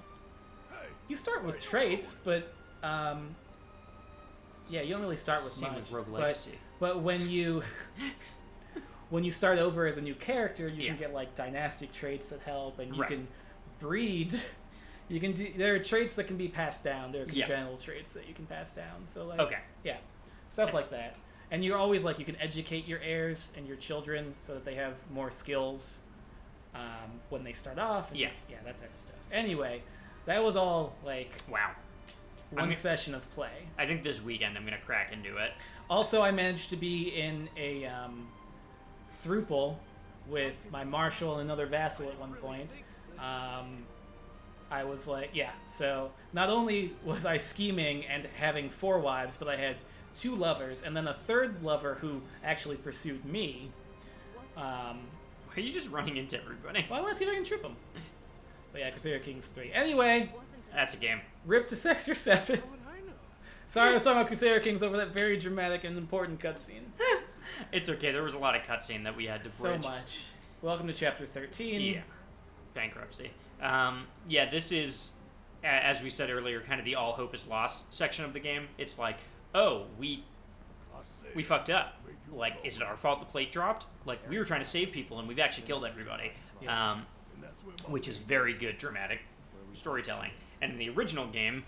You start with traits, but yeah, you don't really start with Same much. with Rogue but, Legacy. but when you start over as a new character, you Yeah. can get like dynastic traits that help, and you Right. can breed. You can do. There are traits that can be passed down. There are Yeah. congenital traits that you can pass down. So like, Okay. yeah, stuff like that. And you're always like you can educate your heirs and your children so that they have more skills when they start off. And Yeah. yeah, that type of stuff. Anyway, that was all like Wow. one session of play. I think this weekend I'm gonna crack into it. Also, I managed to be in a throuple with my marshal and another vassal at one point. I was like, yeah. So not only was I scheming and having 4 wives, but I had 2 lovers, and then a third lover who actually pursued me. Why are you just running into everybody? Well, I want to see if I can trip him. But yeah, Crusader Kings 3. Anyway, That's a game. rip to Sector 7. Sorry I was talking about Crusader Kings over that very dramatic and important cutscene. It's okay. There was a lot of cutscene that we had to So bridge. much. Welcome to Chapter 13. Yeah. Bankruptcy. Yeah, this is, as we said earlier, kind of the all hope is lost section of the game. It's like, oh, we fucked up. Like, is it our fault the plate dropped? Like, we were trying to save people and we've actually killed everybody. Yeah. Which is very good dramatic storytelling. And in the original game,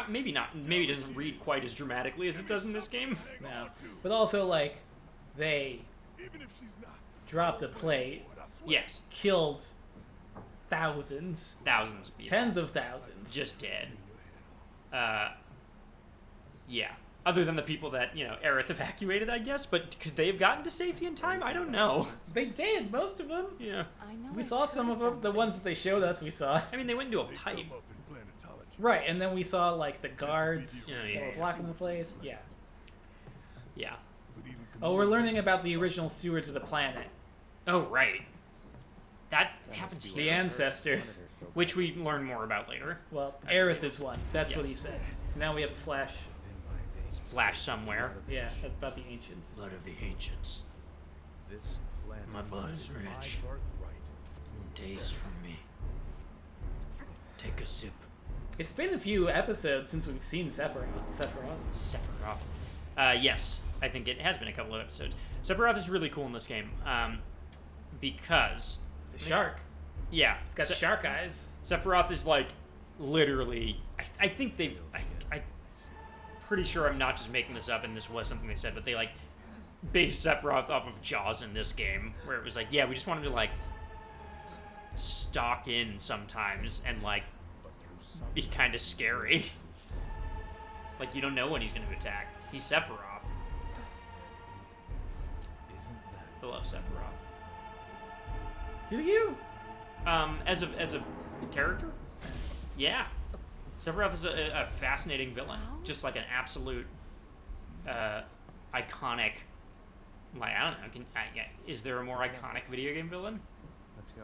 maybe it doesn't read quite as dramatically as it does in this game. No. But also, like, they Even if she's not. dropped a plate, Yes, killed thousands, thousands of people. tens of thousands. Just dead. Yeah. Other than the people that, Aerith evacuated, I guess. But could they have gotten to safety in time? I don't know. They did, most of them. Yeah. I know We I saw some of them. The ones that they showed us, we saw. I mean, they went into a pipe. Come up in planetology. Right, and then we saw, like, the guards Yeah, that yeah, were yeah. blocking the place. Yeah. Yeah. But even Oh, we're learning about the original stewards of the planet. Oh, right. That happens The here. ancestors. Which we learn more about later. Well, Aerith is one. That's what Yes. he says. Now we have a flash. Flash somewhere. Yeah, that's about the ancients. Blood of the ancients. This planet My blood is my rich. birthright. taste from me. Take a sip. It's been a few episodes since we've seen Sephiroth. Sephiroth. Yes, I think it has been a couple of episodes. Sephiroth is really cool in this game, because It's a shark. yeah, It's got shark eyes. Sephiroth is like literally. I think they've. I'm pretty sure I'm not just making this up, and this was something they said, but they like based Sephiroth off of Jaws in this game, where it was like, yeah, we just want him to like stalk in sometimes and like be kind of scary. Like you don't know when he's going to attack. He's Sephiroth. I love Sephiroth. Do you? As a character, yeah. Sephiroth is a fascinating villain, just like an absolute iconic. Like I don't know, yeah, is there a more iconic video game villain? Let's go.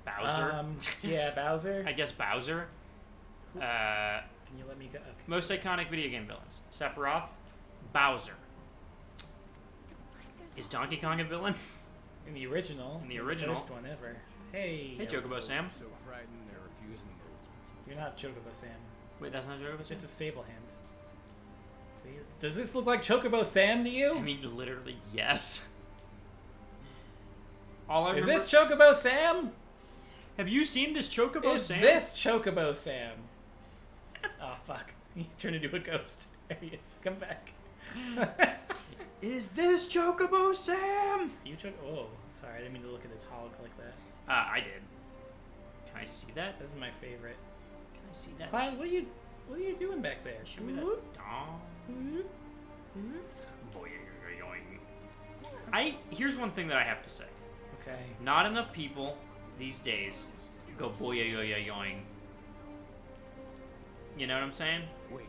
Bowser. Yeah, Bowser. I guess Bowser. Can you let me go? Okay. Most iconic video game villains: Sephiroth, Bowser. Is Donkey Kong a villain? In the original. In the original. First one ever. Hey. Hey, Chocobo Sam. So frightened they're refusing to move. You're not Chocobo Sam. Wait, that's not Chocobo It's Sam? just a sable hand. See? Does this look like Chocobo Sam to you? I mean, literally, yes. All I Is remember... this Chocobo Sam? Have you seen this Chocobo Is Sam? this Chocobo Sam? Oh, fuck. He's turned into a ghost. There he is. Come back. Is this Chocobo Sam? You Oh, sorry. I didn't mean to look at his hog like that. I did. Can I see that? This is my favorite. Can I see that? Cloud, what are you doing back there? Show me that. Whoop, Dong. whoop, whoop. Here's one thing that I have to say. Okay. Not enough people these days go boing. You know what I'm saying? Wait.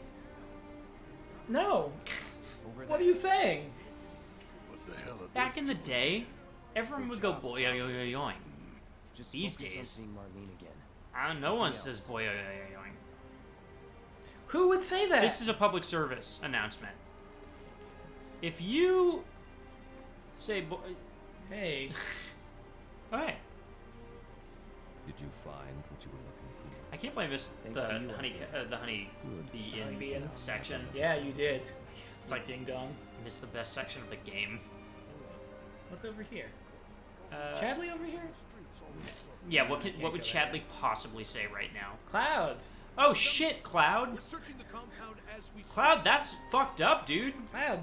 No. Over What are there. you saying? What the hell are Back in the day, everyone would go boing. Just these focus on days. seeing Marlene again. No one says boing. Who would say that? This is a public service announcement. If you say boy, Hey. okay. Did you find what you were looking for? I can't believe this. Thanks to you, The honey bee in Honeybee in section. Yeah, you did. It's like Ding dong. missed the best section of the game. What's over here? Uh, Is Chadley over here? yeah. What Can't would go there. Chadley possibly say right now? Cloud. Oh shit, Cloud. We're searching the compound as we speak. Cloud, that's fucked up, dude. Cloud.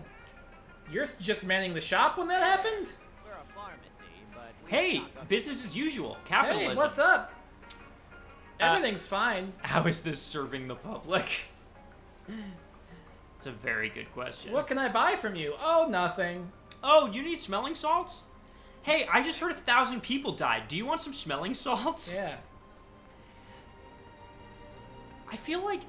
You're just manning the shop when that happened? We're a pharmacy, but we Hey, stock up- business as usual. Capitalism. Hey, what's up? Everything's fine. How is this serving the public? It's a very good question. What can I buy from you? Oh, nothing. Oh, do you need smelling salts? Hey, I just heard 1,000 people died. Do you want some smelling salts? Yeah. I feel like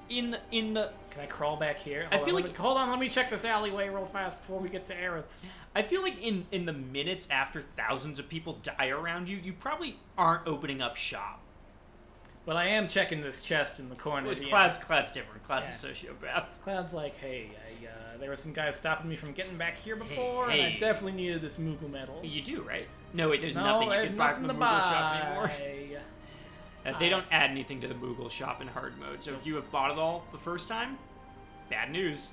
in the Can I crawl back here? I Hold feel on, like- hold on, let me check this alleyway real fast before we get to Aerith's. I feel like in the minutes after thousands of people die around you, you probably aren't opening up shop. But I am checking this chest in the corner. Well, you know. Cloud's different. Cloud's Yeah. a sociopath. Cloud's like, hey, there were some guys stopping me from getting back here before, and I hey. definitely needed this Moogle metal. You do, right? No, wait. There's No, nothing you there's can buy nothing from the to Moogle shop anymore. buy. They don't add anything to the Moogle shop in hard mode. So if you have bought it all the first time, bad news.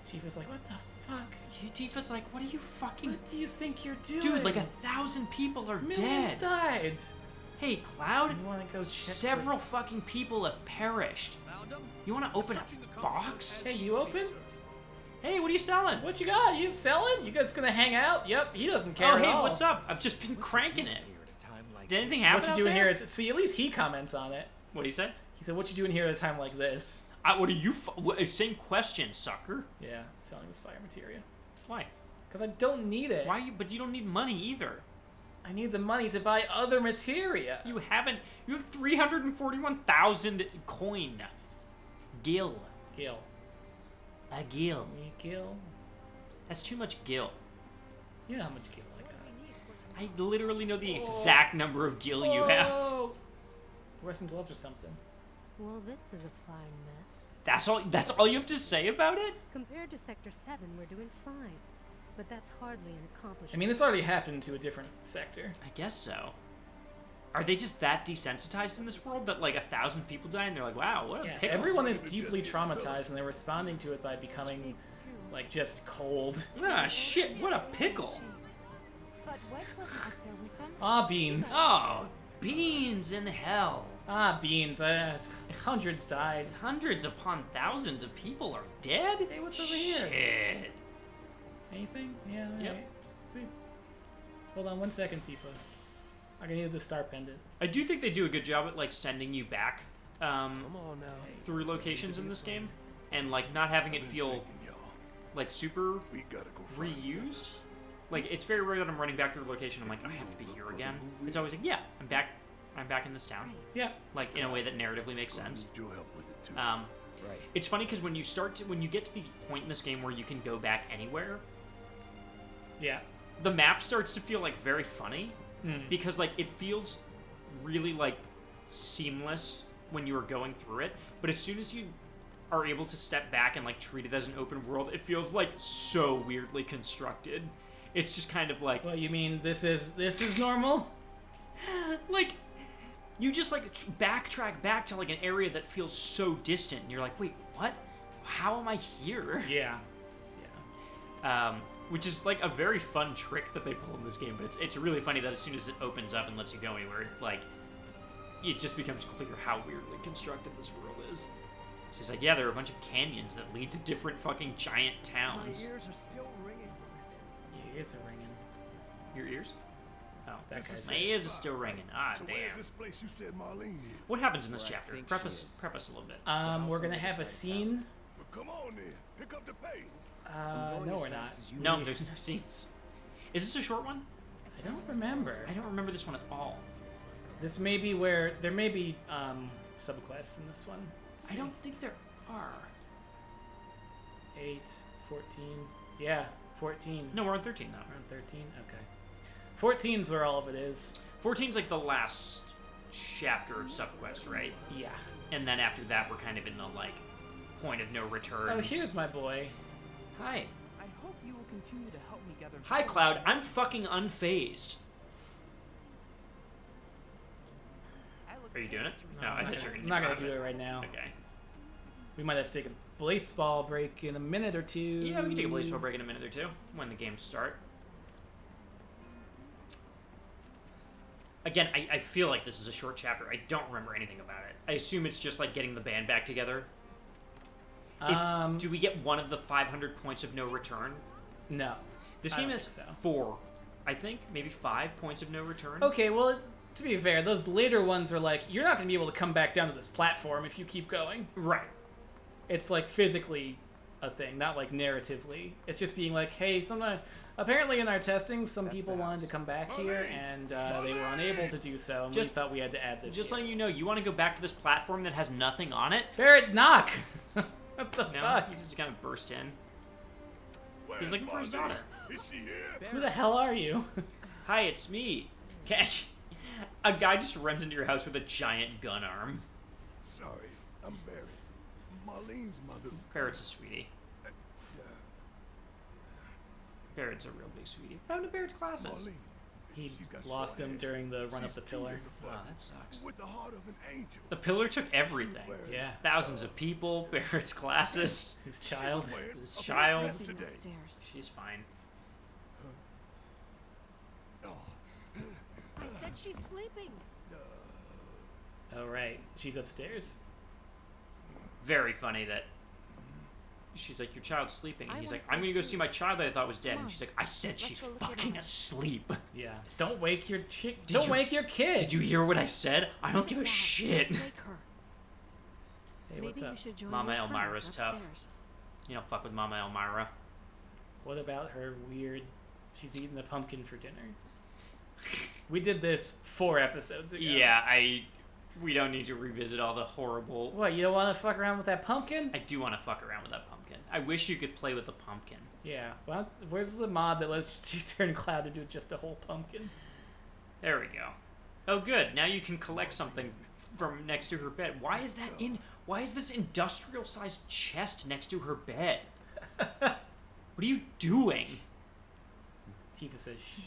Tifa's like, what the fuck? Tifa's like, what are you fucking... What do you think you're doing? Dude, like 1,000 people are Millions dead. died. Hey, Cloud, You wanna go check several fucking people have perished. You want to open a box? Hey, you open? Hey, what are you selling? What you got? You selling? You guys gonna hang out? Yep, he doesn't care Oh, at hey, all. what's up? I've just been cranking it. Did anything happen What you out doing there? here? See, at least he comments on it. What do you say? He said, what you doing here at a time like this? What are you... Same question, sucker. Yeah, selling this fire materia. Why? Because I don't need it. Why? But you don't need money either. I need the money to buy other materia. You haven't... You have 341,000 coin. Gil. Gil. A gil. Me Gil? That's too much gil. You know how much Gil I got. I literally know the exact number of gil you have. Oh! Wear some gloves or something. Well, this is a fine mess. That's all you have to say about it? Compared to Sector 7, we're doing fine. But that's hardly an accomplishment. I mean, this already happened to a different sector. I guess so. Are they just that desensitized in this world that like 1,000 people die and they're like, wow, what a Yeah, pickle? everyone is deeply traumatized, and they're responding to it by becoming, Pigs too. like, just cold. Ah, shit, what a pickle. But Wedge wasn't up there with them. Ah, beans. Oh, beans in hell. Ah, beans. Hundreds died. Hundreds upon thousands of people are dead? Hey, what's over here? Shit. Anything? Yeah, Yep. alright. Sweet. Hold on 1 second, Tifa. I need the star pendant. I do think they do a good job at like sending you back Come on now. through locations in this game, and like not having it feel like super We gotta go find reused. Like it's very rare that I'm running back through the location. I'm like, I have to be here again. It's always like, yeah, I'm back. I'm back in this town. Yeah. Like in a way that narratively makes sense. Need your help with it too. Right. It's funny because when you get to the point in this game where you can go back anywhere, Yeah. the map starts to feel like very funny Mm. because like it feels really like seamless when you are going through it, but as soon as you are able to step back and like treat it as an open world, it feels like so weirdly constructed. It's just kind of like, Well, you mean this is normal? like you just like backtrack back to like an area that feels so distant and you're like, wait, what? How am I here? Yeah. Which is like a very fun trick that they pull in this game, but it's really funny that as soon as it opens up and lets you go anywhere, like it just becomes clear how weirdly constructed this world is. She's like, yeah, there are a bunch of canyons that lead to different fucking giant towns. My ears are still ringing from it. Your ears are ringing. Your ears? Oh, That This guy's is my ears are still ringing. Ah, So where's damn. this place you said Marlene is? What happens in this Where I chapter? think Prep she us is. a little bit. We're also gonna on the have a other side of town. scene. Well, come on then. Pick up the pace. I'm going No, as we're not. fast as you No, need. there's no scenes. Is this a short one? I don't remember. I don't remember this one at all. This may be where there may be subquests in this one. Let's I see. don't think there are. 8, 14. Yeah, 14. No, we're on 13 now. We're on 13. Okay. 14's where all of it is. 14's like the last chapter of subquest, right? Yeah. And then after that, we're kind of in the like point of no return. Oh, here's my boy. Hi. I hope you will continue to help me gather. Hi, Cloud. I'm fucking unfazed. Are you doing it? No, I thought you were I'm gonna not gonna grab do it right now. Okay. We might have to take a baseball break in a minute or two. Yeah, we can take a baseball break in a minute or two when the games start. Again, I feel like this is a short chapter. I don't remember anything about it. I assume it's just like getting the band back together. Do we get one of the 500 points of no return? No. This I game don't has think so. 4, I think, maybe 5 points of no return. Okay, well, to be fair, those later ones are like, you're not going to be able to come back down to this platform if you keep going. Right. It's like physically a thing, not like narratively. It's just being like, hey, apparently in our testing, some That's people the wanted to house. come back here, and they were unable to do so, and we Just- thought we had to add this Just here. letting you know, you want to go back to this platform that has nothing on it? Barrett, knock! What the No, fuck? you just kind of burst in. Where's He's looking for his Marlene? daughter. Is she here? Who the hell are you? Hi, it's me. Catch. A guy just runs into your house with a giant gun arm. Sorry, I'm Barrett. Marlene's my little Barrett's a sweetie. Barrett's a real big sweetie. What happened to Barrett's glasses? Marlene. He She's got lost short him hair. during the run up She's the cute pillar. as a Oh, button, that sucks. with the heart of an angel. The pillar took everything. Yeah. Thousands of people, Barrett's glasses, His child. his child. Seen Today. upstairs. She's fine. Oh, I said she's sleeping. Oh, right. She's upstairs. Very funny that she's like, your child's sleeping. And I he's wanna like, I'm see going it to go too. see my child that I thought was dead. Come And on. she's like, I said she's go look at fucking her. asleep. Yeah. Don't wake your chick. Did Don't you- wake your kid. Did you hear what I said? I don't give a Dad, shit. Wake her. Hey, what's Maybe up? you should join Mama your friend Elmira's tough. upstairs. You know, fuck with Mama Elmira. What about her weird? She's eating a pumpkin for dinner. We did this 4 episodes ago. Yeah, we don't need to revisit all the horrible. What? You don't want to fuck around with that pumpkin? I do want to fuck around with that pumpkin. I wish you could play with the pumpkin. Yeah. Well, where's the mod that lets you turn Cloud into just a whole pumpkin? There we go. Oh, good. Now you can collect something from next to her bed. Why is that in? Why is this industrial-sized chest next to her bed? What are you doing? Tifa says, shh.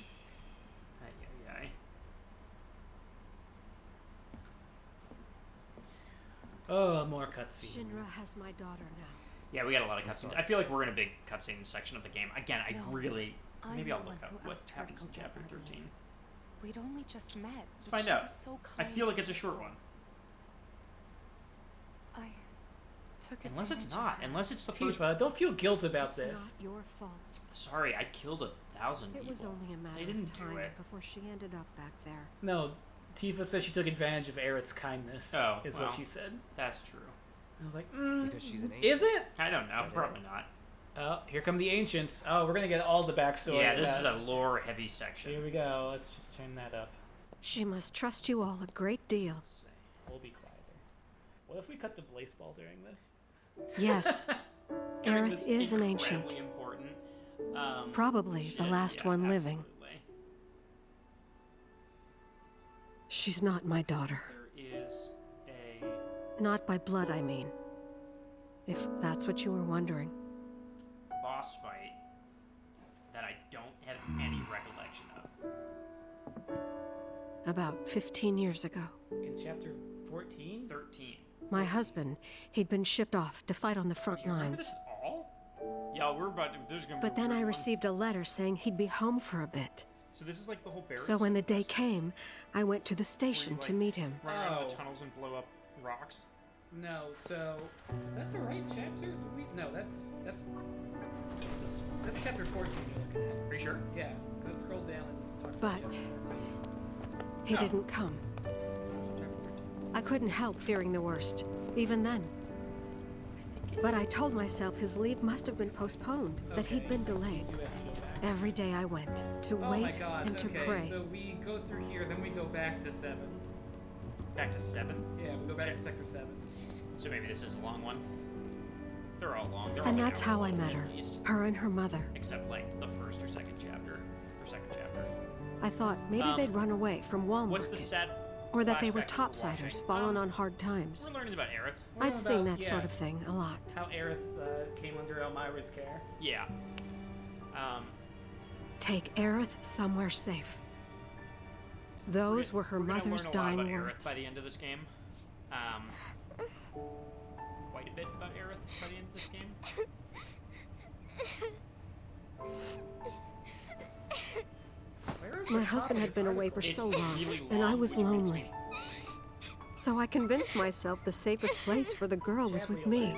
Ay, ay, ay. Oh, more cutscenes. Shinra has my daughter now. Yeah, we got a lot of cutscenes. I feel like we're in a big cutscene section of the game. Again, I No, really... Maybe I'll I'm the look one up who what asked her to happens go in get Chapter Marlene. 13. We'd only just met. Let's but find she out. was so I kind feel like and it's a short one. I took Unless it's advantage of not. her. Unless it's the first... Tifa, don't feel guilt about It's this. not your fault. Sorry, I killed 1,000 people. It was only a matter They didn't of time do it. before she ended up back there. No, Tifa says she took advantage of Aerith's kindness. Oh, is well. what she said. That's true. I was like, Because she's an is it? I don't know. Probably not. Oh, here come the ancients. Oh, we're gonna get all the backstory. Yeah, this about- is a lore-heavy section. Here we go. Let's just turn that up. She must trust you all a great deal. We'll be quieter. What if we cut to Blazeball during this? Yes, Aaron was Aerith is an ancient. incredibly important. Probably the last yeah, one living. absolutely. She's not my daughter. There is a Not by blood, I mean. If that's what you were wondering. boss fight that I don't have any recollection of. About 15 years ago. In chapter 14? 13. My husband, he'd been shipped off to fight on the front Do you remember lines. this at all? Yeah, we're about to. There's gonna be But a then weird I one. received a letter saying he'd be home for a bit. So this is like the whole barracks. So when the day quest, came, I went to the where station you, to like, meet him. Run around Oh. the tunnels and blow up rocks. No, so is that the right chapter? Do we? No, that's chapter 14 you're looking at. Are you sure? Yeah, go scroll down and talk about But chapter 14. he No. didn't come. I couldn't help fearing the worst, even then. But I told myself his leave must have been postponed, that he'd Okay. been delayed. Do we have to go back? Every day I went to Oh my wait god, and to okay, pray. so we go through here, then we go back to 7. Back to 7. Yeah, we go back Check. to Sector 7. So maybe this is a long one. They're all long. They're all And like that's hour how I long met at her, least. her and her mother. Except like the first or second chapter. Or second chapter. I thought maybe they'd run away from Wall What's the Market, sad or that they were flashback we're topsiders watching? fallen on hard times. We're learning about Aerith. We're I'd seen about- that sort yeah. of thing a lot. How Aerith came under Elmira's care. Yeah. Take Aerith somewhere safe. Those were her we're gonna mother's learn a lot dying about Aerith words. by the end of this game. Quite a bit about Aerith by the end of this game. Where is My the husband top had of been this away for It's so long, really and I long, was which makes lonely. me- So I convinced myself the safest place for the girl was with me.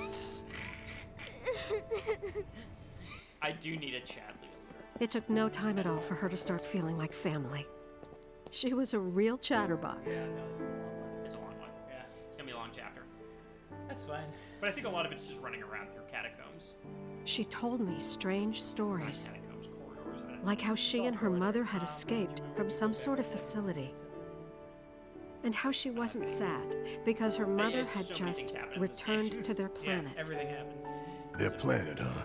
I do need a Chadley alert. It took no time at all for her to start feeling like family. She was a real chatterbox. Yeah, no, this is a long one. It's a long one. Yeah, It's gonna be a long chapter. that's fine. But I think a lot of it's just running around through catacombs. She told me strange Not stories, catacombs, corridors. I don't like how she and her mother had Um, escaped from some sort of facility. And how she wasn't sad because her mother yeah, had so many things just happen in this returned game. to their Yeah, planet. everything happens. Their planet, huh?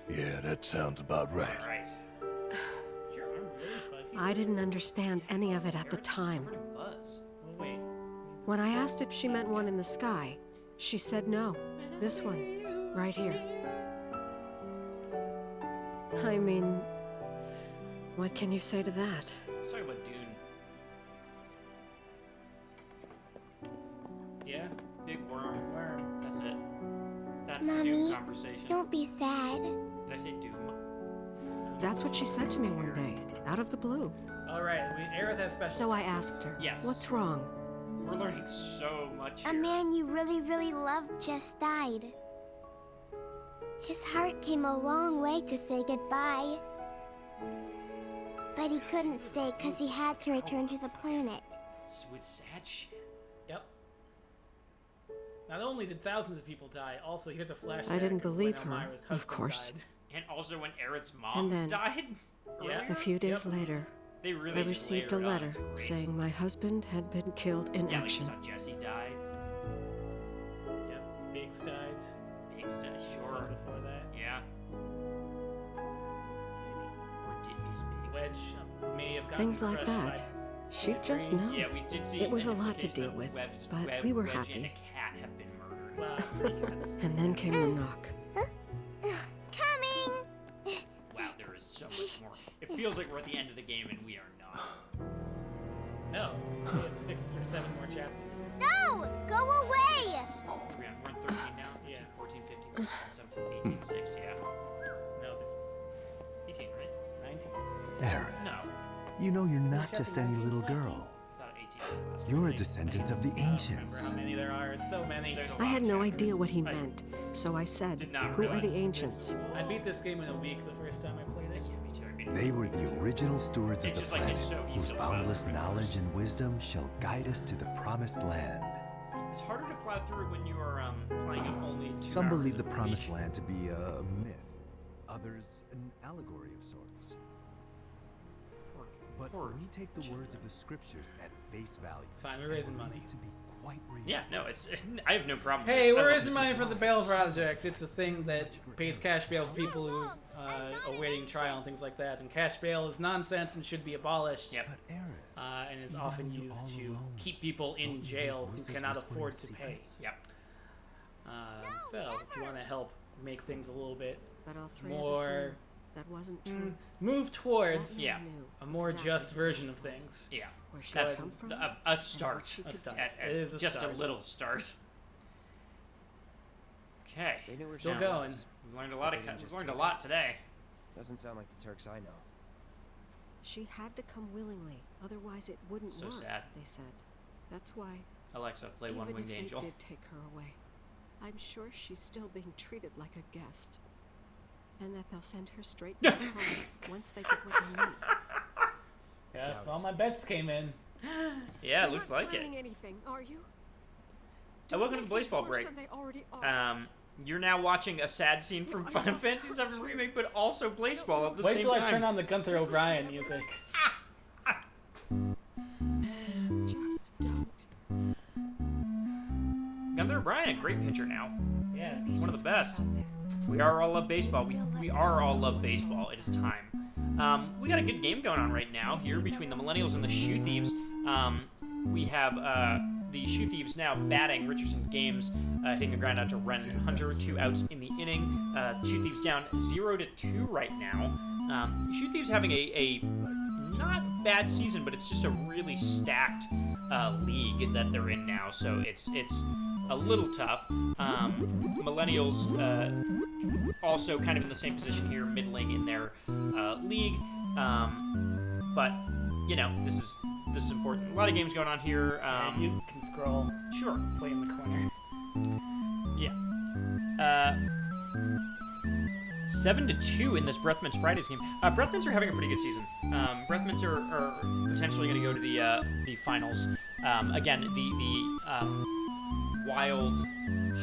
Yeah, that sounds about right. Alright. Is your arm really fuzzy? I didn't understand any of it at the Aerith's just time. covered in fuzz. Well, wait. When I asked if she meant one in the sky, she said no. This one, right here. I mean, what can you say to that? Sorry about Dune. Yeah, Big worm. worm. That's it. That's the Doom Mommy, conversation. don't be sad. Did I say Doom? That's what she said to me one day, out of the blue. All right, Aerith has special. So I asked her, Yes. what's wrong? We're learning so much A here. man you really, really loved just died. His heart came a long way to say goodbye. But he couldn't stay because he had to return to the planet. With sad shit. Yep. Not only did thousands of people die, also here's a flashback. I didn't of when believe her, Elmira's of husband course. died. And also when Aerith's mom And then- died. Yeah. earlier? A few days Yep. later, They really I just received a layered it on. letter It's great. saying my husband had been killed in Yeah, like you action. saw Jesse died. Yep. Biggs died. Biggs died. Some Sure. before that. Yeah. Or Diddy's Biggs. Wedge may have gotten Things like crushed that. by She'd just Green. know. Yeah, we did see. It was an a lot to implication deal that with, Webb's- but we were Wedge happy. and a cat have been murdered. Well, 3 cats. And then came the knock. Coming! Wow, there is so much more. If feels like we're at the end of the game, and we are not. No, we have 6 or 7 more chapters. No! Go away! We're on 13 now? Yeah. 14, 15, 16, 17, 18, 6, yeah. No, there's 18, right? 19. Aaron, No. you know you're not Chapter just any 19 's little the last girl. I thought 18 was the last You're a one. descendant of the I don't ancients. remember how many there are. So many. There's a lot I had of no chapters. idea what he meant, so I said, Did not "Who are the realize. ancients?" I beat this game in a week the first time I played it. Yeah, me too. I mean, They were the original stewards of It's the just like planet, it's so easy whose to plow boundless through. knowledge and wisdom shall guide us to the promised land. It's harder to plow through it when you are playing it only 2 Some hours believe the a week. promised land to be a myth, others an allegory of sorts. But Poor we take the words children. of the scriptures at face value. It's fine, we're and raising believe money. it to be quite real. Yeah, no, it's. I have no problem. Hey, with this. I we're love raising this money game. for the bail project. It's a thing that pays cash bail for people who awaiting trial and things like that. And cash bail is nonsense and should be abolished. Yep. But Aaron, And is even often when you're used all to alone, keep people in don't you jail hear who voices cannot whispering afford to pay. secrets? Yep. So, if you want to help make things a little bit But all three of us more knew that wasn't true. move towards That Yeah. man knew a more exactly just who version he of was, things. Yeah. Where she That's come from, a start. A start. At It is a just start. a little start. Okay. They knew where Still she going. was. We've learned a lot. They didn't We've just learned a take lot it. today. Doesn't sound like the Turks I know. She had to come willingly, otherwise it wouldn't So work. sad. They said. That's why, Alexa, play even One if Winged they Angel. did take her away, I'm sure she's still being treated like a guest, and that they'll send her straight back home once they get what they need. Yeah, Doubt all it. my bets came in. Yeah, it You're looks not like planning it. anything, are you? Welcome to the Make things baseball worse break. than they already are. You're now watching a sad scene from You're Final enough Fantasy VII torture. Remake, but also baseball at the Wait same till time. I turn on the Gunther O'Brien music. Just don't. Gunther O'Brien, a great pitcher now. Yeah. One of the best. We are all love baseball. We are all love baseball. It is time. We got a good game going on right now here between the Millennials and the Shoe Thieves. We have the Shoe Thieves now batting. Richardson Games hitting the ground out to Ren Hunter, 2 outs in the inning. The Shoe Thieves down 0-2 right now. Shoe Thieves having a not bad season, but it's just a really stacked league that they're in now. So it's a little tough. Millennials also kind of in the same position here, middling in their league. But you know, this is important. A lot of games going on here. You can scroll, Sure. play in the corner. Yeah. 7-2 in this Breathmints Fridays game. Breathmints are having a pretty good season. Breathmints are potentially going to go to the finals. Again, the Wild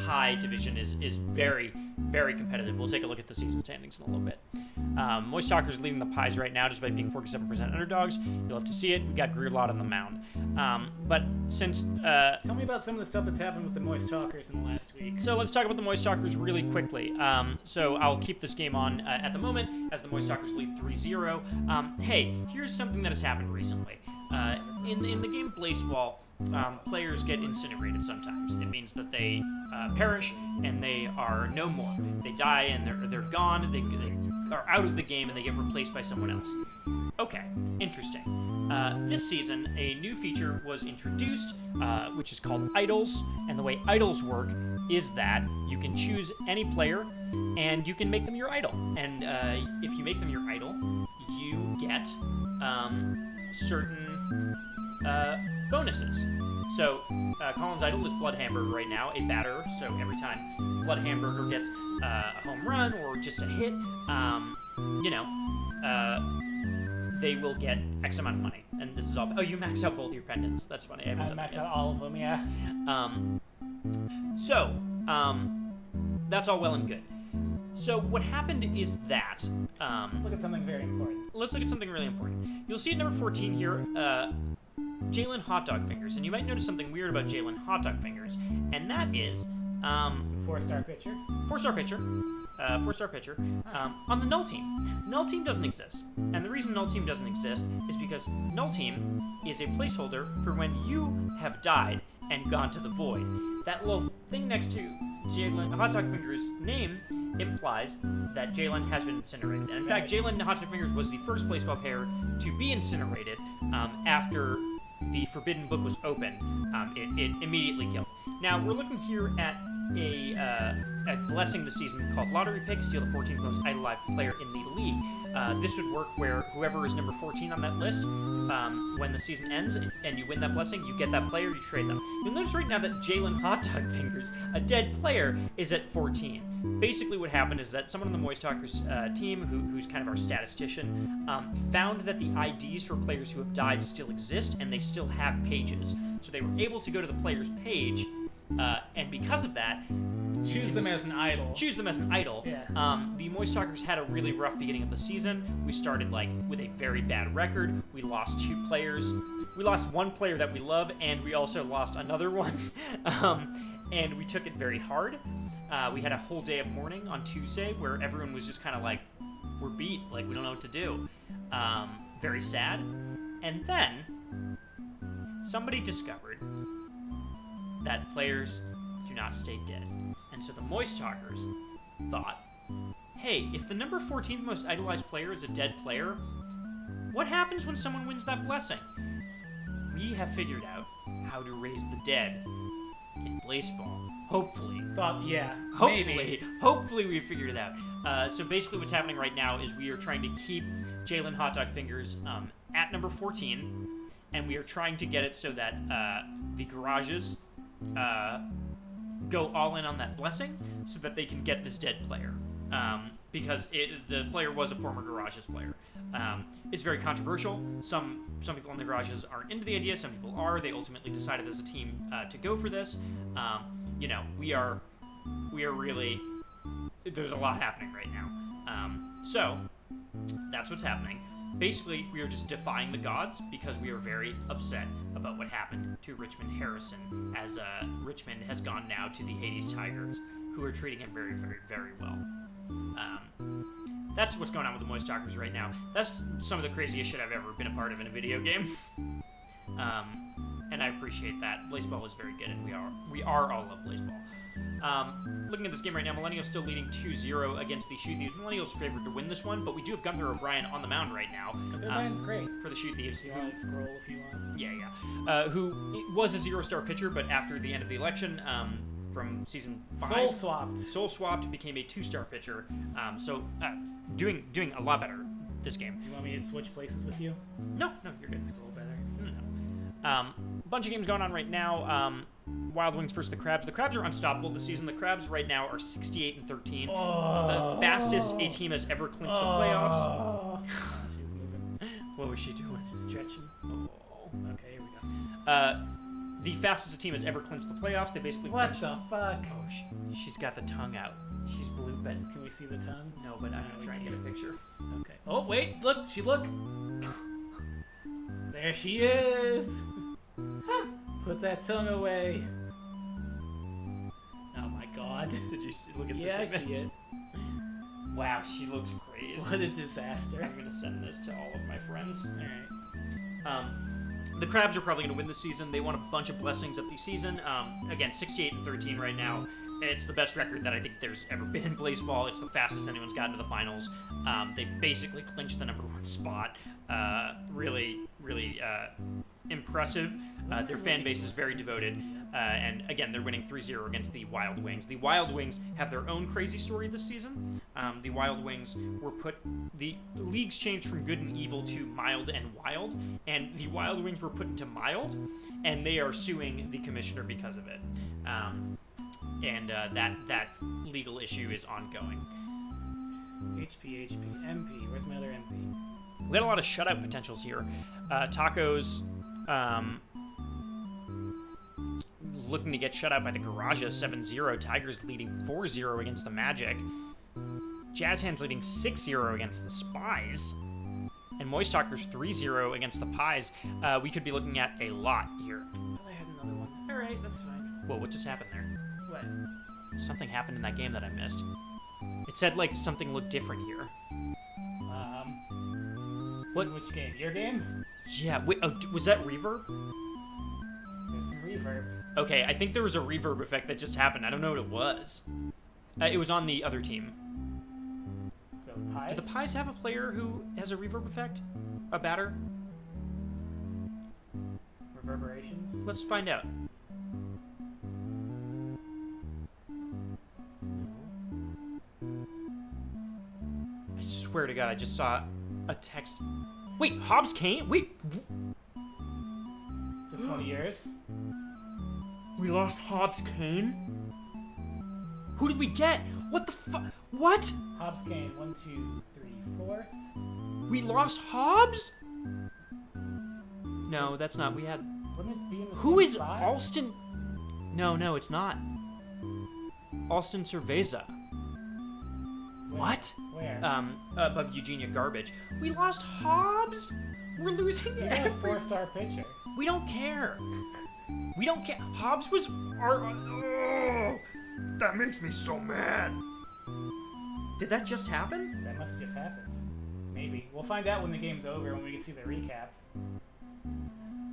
High division is very, very competitive. We'll take a look at the season standings in a little bit. Moist Talkers leading the Pies right now, despite being 47% underdogs. You'll have to see it. We got Greerlot on the mound. But since Tell me about some of the stuff that's happened with the Moist Talkers in the last week. so let's talk about the Moist Talkers really quickly. So I'll keep this game on at the moment as the Moist Talkers lead 3-0. Hey, here's something that has happened recently. In the game Blaseball, players get incinerated sometimes. It means that they perish and they are no more. They die and they're gone. They are out of the game and they get replaced by someone else. Okay, interesting. This season, a new feature was introduced, which is called Idols. And the way Idols work is that you can choose any player and you can make them your idol. And if you make them your idol, you get certain bonuses. So, Colin's idol is Blood Hamburger right now, a batter. So every time Blood Hamburger gets a home run or just a hit, they will get X amount of money. And this is all. Oh, you max out both your pendants. That's funny. I haven't I done that maxed yet. out all of them, yeah. That's all well and good. So what happened is that Let's look at something very important. let's look at something really important. You'll see at number 14 here, Jalen Hot Dog Fingers, and you might notice something weird about Jalen Hot Dog Fingers, and that is It's a 4-star pitcher. 4-star pitcher. 4-star pitcher on the Null Team. Null Team doesn't exist, and the reason Null Team doesn't exist is because Null Team is a placeholder for when you have died and gone to the void. that little thing next to Jalen Hot Dog Fingers' name implies that Jalen has been incinerated. And in fact, Jalen Hot Dog Fingers was the first baseball player to be incinerated after the Forbidden Book was opened. It immediately killed. Now, we're looking here at a blessing this season called Lottery Pick, steal the 14th most idolized player in the league. This would work where whoever is number 14 on that list, when the season ends and you win that blessing, you get that player, you trade them. You'll notice right now that Jalen Hot Dog Fingers, a dead player, is at 14. Basically what happened is that someone on the Moist Talkers team, who's kind of our statistician, found that the IDs for players who have died still exist, and they still have pages. So they were able to go to the player's page, and because of that, Choose them as an idol. Choose them as an idol. Yeah. The Moist Talkers had a really rough beginning of the season. We started with a very bad record. We lost 2 players. We lost 1 player that we love, and we also lost another one. And we took it very hard. We had a whole day of mourning on Tuesday where everyone was just kind of we're beat. We don't know what to do. Very sad. And then somebody discovered that players do not stay dead. And so the Moist Talkers thought, hey, if the number 14th most idolized player is a dead player, what happens when someone wins that blessing? We have figured out how to raise the dead in Blaseball. Hopefully. Hopefully we figured it out. So basically what's happening right now is we are trying to keep Jalen Hot Dog Fingers at number 14, and we are trying to get it so that the garages go all in on that blessing so that they can get this dead player. Because the player was a former Garages player. It's very controversial. Some people in the Garages aren't into the idea. Some people are. They ultimately decided as a team to go for this. We are really... There's a lot happening right now. So, that's what's happening. Basically, we are just defying the gods because we are very upset about what happened to Richmond Harrison, as Richmond has gone now to the Hades Tigers, who are treating him very, very, very well. That's what's going on with the Moist Talkers right now. That's some of the craziest shit I've ever been a part of in a video game. And I appreciate that. Blaseball is very good, and we are all love Blaseball. Looking at this game right now, Millennial's still leading 2-0 against the Shoot Thieves. Millennial's favored to win this one, but we do have Gunther O'Brien on the mound right now. Gunther O'Brien's great. For the Shoot Thieves. You want to scroll if you want. Yeah. Who was a 0-star pitcher, but after the end of the election, from season 5... Soul swapped, became a 2-star pitcher. Doing a lot better this game. Do you want me to switch places with you? No, you're good. Scroll better. No. Bunch of games going on right now. Wild Wings versus the Crabs. The Crabs are unstoppable this season. The Crabs right now are 68-13. The fastest a team has ever clinched the playoffs. She was moving. What was she doing? She's stretching. Oh. Okay, here we go. The fastest a team has ever clinched the playoffs. They basically What the fuck? Oh, she's got the tongue out. She's blue, but can we see the tongue? No, but I'm gonna try and get a picture. Okay. Oh wait, look, there she is. Put that tongue away. Oh my god. Did you look at this? Yeah, I image? see it. Wow, she looks crazy. What a disaster. I'm gonna send this to all of my friends. Alright. The Crabs are probably gonna win this season. They won a bunch of blessings at the season. Again, 68-13 right now. It's the best record that I think there's ever been in Blaseball. It's the fastest anyone's gotten to the finals. They basically clinched the number 1 spot. Really impressive. Their fan base is very devoted. And again, they're winning 3-0 against the Wild Wings. The Wild Wings have their own crazy story this season. The Wild Wings the leagues changed from good and evil to mild and wild. And the Wild Wings were put into mild. And they are suing the commissioner because of it. That legal issue is ongoing. HP, MP. Where's my other MP? We got a lot of shutout potentials here. Tacos looking to get shut out by the Garages 7-0. Tigers leading 4-0 against the Magic. Jazz Hands leading 6-0 against the Spies. And Moist Talkers 3-0 against the Pies. We could be looking at a lot here. I thought I had another one. Alright, that's fine. Whoa, what just happened there? What? Something happened in that game that I missed. It said something looked different here. What? Which game? Your game? Yeah, wait, was that reverb? There's some reverb. Okay, I think there was a reverb effect that just happened. I don't know what it was. It was on the other team. The Pies? Do the Pies have a player who has a reverb effect? A batter? Reverberations? Let's find out. I swear to God, I just saw a text. Wait, Hobbs Kane? Wait. Is this one of yours? We lost Hobbs Kane? Who did we get? What the fuck? What? Hobbs Kane, 1, 2, 3, 4th. We lost Hobbs? No, that's not. We had. Wouldn't it be in the Who same is spot? Alston? No, it's not. Alston Cerveza. What? Where? Above Eugenia Garbage. We lost Hobbs? We're losing You're a every... 4-star pitcher. We don't care. We don't care. Hobbs was our... Oh, that makes me so mad. Did that just happen? That must have just happened. Maybe. We'll find out when the game's over, when we can see the recap.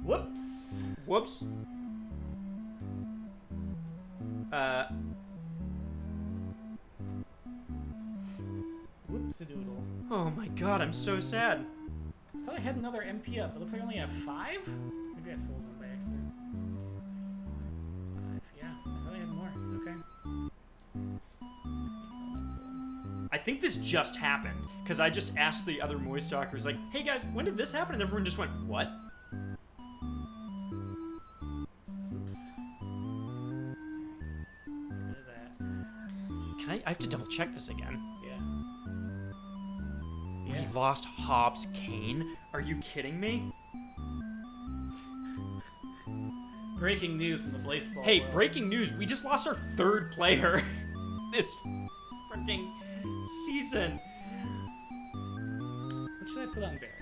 Whoops. Whoops. Whoops-a-doodle. Oh my God, I'm so sad. I thought I had another MP up. It looks like I only have 5? Maybe I sold one by accident. 5, yeah. I thought I had more. Okay. I think this just happened, because I just asked the other Moist Talkers, like, hey guys, when did this happen? And everyone just went, what? Oops. Get rid of that. Can I have to double check this again. Yeah. We lost Hobbs Kane? Are you kidding me? Breaking news in the baseball Hey, world. breaking news, we just lost our 3rd player this freaking season. What should I put on Barrett?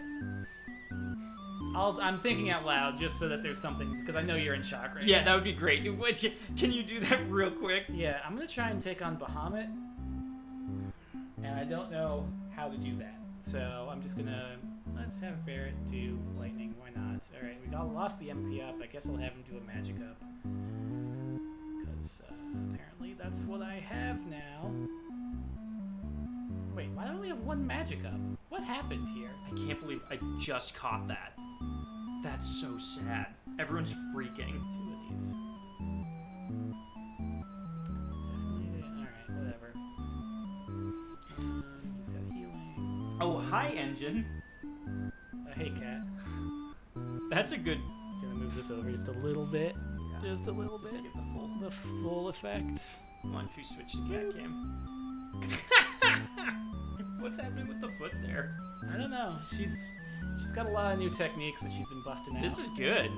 I'm thinking out loud just so that there's something, because I know you're in shock right Yeah, now. that would be great. Can you do that real quick? Yeah, I'm going to try and take on Bahamut, and I don't know how to do that. So I'm just going to, let's have Barrett do Lightning. Why not? All right, we lost the MP up. I guess I'll have him do a Magic up, because apparently that's what I have now. Wait, why do I only have 1 Magic up? What happened here? I can't believe I just caught that. That's so sad. Everyone's freaking. 2 of these. Definitely didn't. Alright, whatever. He's got healing. Oh, hi, Engine. Hey, Cat. That's a good... Gonna move this over just a little bit. Yeah. Just a little bit. Just to get The full effect. Why don't you switch to cat cam? What's happening with the foot there? I don't know. She's got a lot of new techniques that she's been busting out. This is good.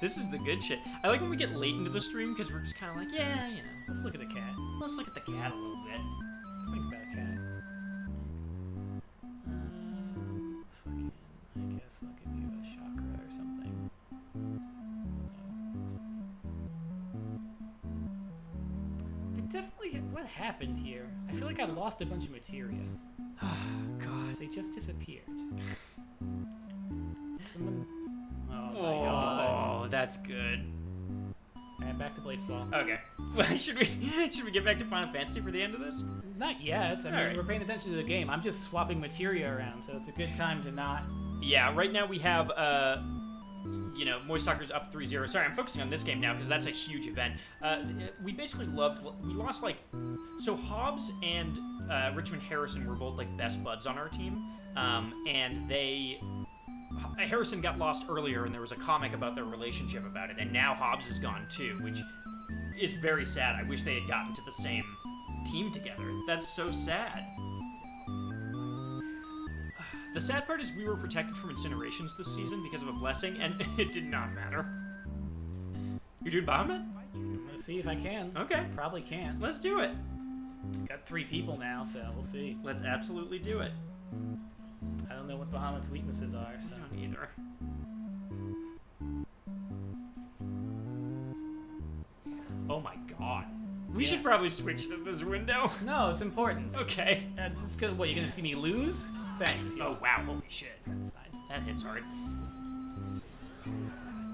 This is the good shit. I like when we get late into the stream because we're just kind of like, yeah, you know. Let's look at the cat. Let's look at the cat a little bit. Let's think about a cat. Fucking. I guess I'll give you a chakra or something. Definitely, what happened here? I feel like I lost a bunch of materia. God. They just disappeared. Someone... Oh my god. Oh, that's good. And back to baseball. Okay. Well, should we get back to Final Fantasy for the end of this? Not yet. I mean, Alright. we're paying attention to the game. I'm just swapping materia around, so it's a good time to not... Yeah, right now we have, Moist Talkers up 3-0. Sorry, I'm focusing on this game now because that's a huge event. We basically we lost, so Hobbs and Richmond Harrison were both, best buds on our team. And Harrison got lost earlier and there was a comic about their relationship about it. And now Hobbs is gone too, which is very sad. I wish they had gotten to the same team together. That's so sad. The sad part is we were protected from incinerations this season because of a blessing, and it did not matter. You're doing Bahamut? I'm gonna see if I can. Okay. Probably can't. Let's do it. Got 3 people now, so we'll see. Let's absolutely do it. I don't know what Bahamut's weaknesses are, so... I don't either. Oh my god. We should probably switch to this window. No, it's important. Okay. It's good. What, you're gonna see me lose? Thanks. Oh wow, holy shit. That's fine. That hits hard.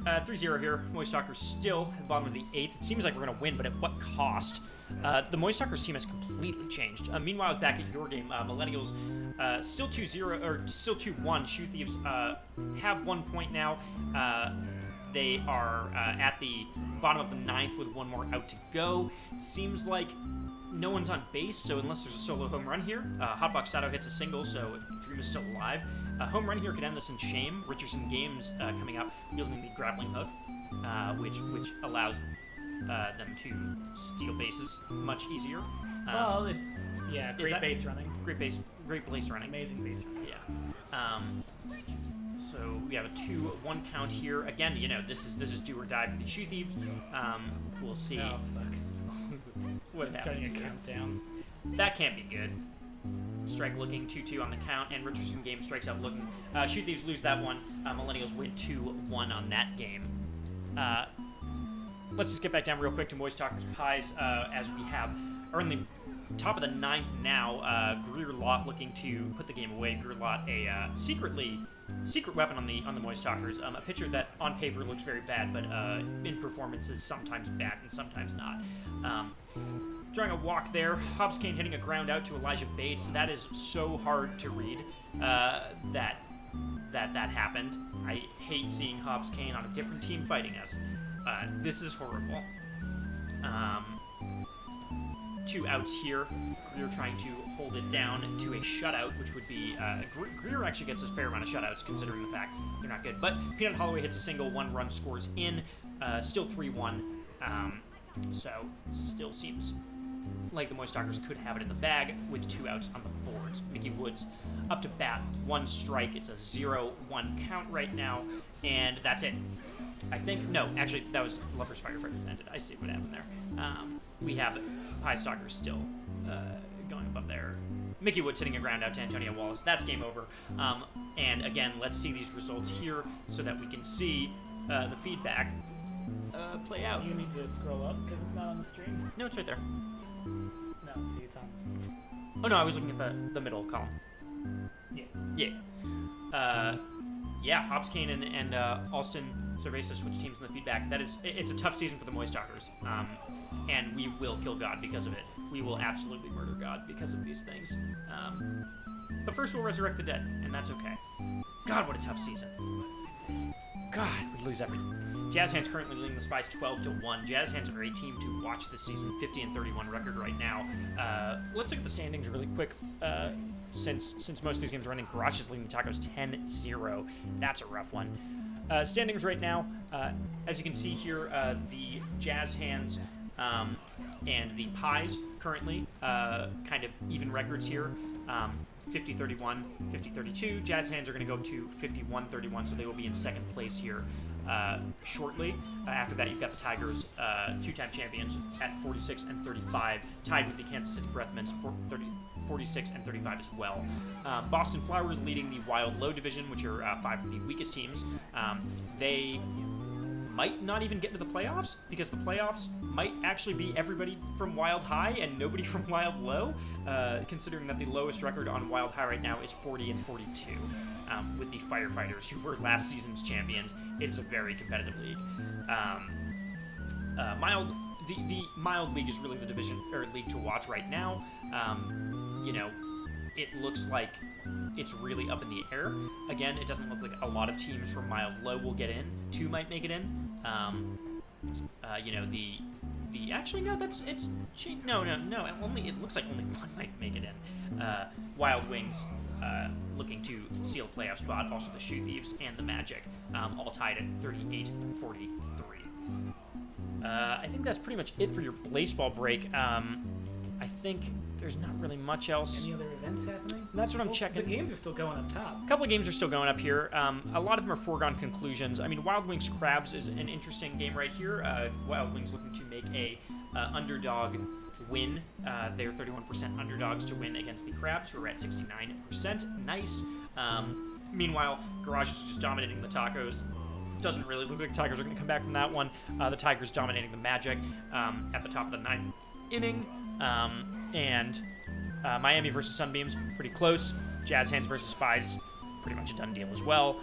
3-0 here. Moist Stalkers still at the bottom of the 8th. It seems like we're going to win, but at what cost? The Moist Stalkers team has completely changed. Meanwhile, I was back at your game. Millennials still 2-0, or still 2-1. Shoe Thieves have 1 point now. They are at the bottom of the 9th with 1 more out to go. Seems like no one's on base, so unless there's a solo home run here, Hotbox Sato hits a single, so Dream is still alive. A home run here could end this in shame. Richardson Games coming up, wielding the grappling hook, which allows them to steal bases much easier. Great base running. Great base running. Amazing base running. Yeah. So we have a 2-1 count here. Again, this is do or die for the Shoe Thieves. We'll see. Oh fuck. What starting a happens here. countdown. That can't be good. Strike looking 2-2 on the count, and Richardson Game strikes out looking. Shoe Thieves lose that one. Millennials win 2-1 on that game. Let's just get back down real quick to Moist Talkers Pies, as we are in the top of the 9th now. Greer Lot looking to put the game away. Greer Lot, a secret weapon on the Moist Talkers. A pitcher that on paper looks very bad, but in performance is sometimes bad and sometimes not. Drawing a walk there. Hobbs Kane hitting a ground out to Elijah Bates. That is so hard to read. That happened. I hate seeing Hobbs Kane on a different team fighting us. This is horrible. 2 outs here. Greer trying to hold it down to a shutout, which would be... Greer actually gets a fair amount of shutouts, considering the fact they're not good. But Peanut Holloway hits a single, 1 run scores in. Still 3-1. So, still seems like the Moist Stalkers could have it in the bag with 2 outs on the boards. Mickey Woods up to bat, 1 strike. It's a 0-1 count right now, and that's it. I think, no, actually, that was Lover's Firefighters ended. I see what happened there. We have Pie Stalkers still going above there. Mickey Woods hitting a ground out to Antonio Wallace. That's game over. And again, let's see these results here so that we can see the feedback play out. You need to scroll up because it's not on the stream. No, it's right there. No, see, it's on. Oh no, I was looking at the middle column. Yeah. Yeah, Hobbs Kane and Alston Cerveza switch teams in the feedback. It's a tough season for the Moist Stalkers. And we will kill God because of it. We will absolutely murder God because of these things. But first we'll resurrect the dead, and that's okay. God, what a tough season. God, we lose everything. Jazz Hands currently leading the Spies 12-1. Jazz Hands are a team to watch this season, 50-31 record right now. Let's look at the standings really quick. Since most of these games are running, Garage is leading the Tacos 10-0. That's a rough one. Standings right now, as you can see here, the Jazz Hands and the Pies currently kind of even records here. 50-31, 50-32. Jazz Hands are going to go to 51-31, so they will be in second place here shortly. After that, you've got the Tigers, 2-time champions, at 46-35, tied with the Kansas City Breathmans, 46-35 as well. Boston Flowers leading the Wild Low division, which are 5 of the weakest teams. They might not even get into the playoffs, because the playoffs might actually be everybody from Wild High and nobody from Wild Low, considering that the lowest record on Wild High right now is 40-42, with the Firefighters, who were last season's champions. It's a very competitive league. The Mild League is really the division or league to watch right now. It looks like it's really up in the air. Again, it doesn't look like a lot of teams from Mild Low will get in. 2 might make it in. Actually no, it looks like only 1 might make it in. Wild Wings looking to seal a playoff spot. Also the Shoe Thieves and the Magic, all tied at 38-43. I think that's pretty much it for your baseball break. I think there's not really much else. Any other events happening? That's what I'm checking. The games are still going up top. A couple of games are still going up here. A lot of them are foregone conclusions. I mean, Wild Wings Crabs is an interesting game right here. Wild Wings looking to make a underdog win. They're 31% underdogs to win against the Crabs, who are at 69%. Nice. Meanwhile, Garage is just dominating the Tacos. Doesn't really look like the Tigers are going to come back from that one. The Tigers dominating the Magic at the top of the 9th inning. And Miami versus Sunbeams, pretty close. Jazz Hands versus Spies, pretty much a done deal as well.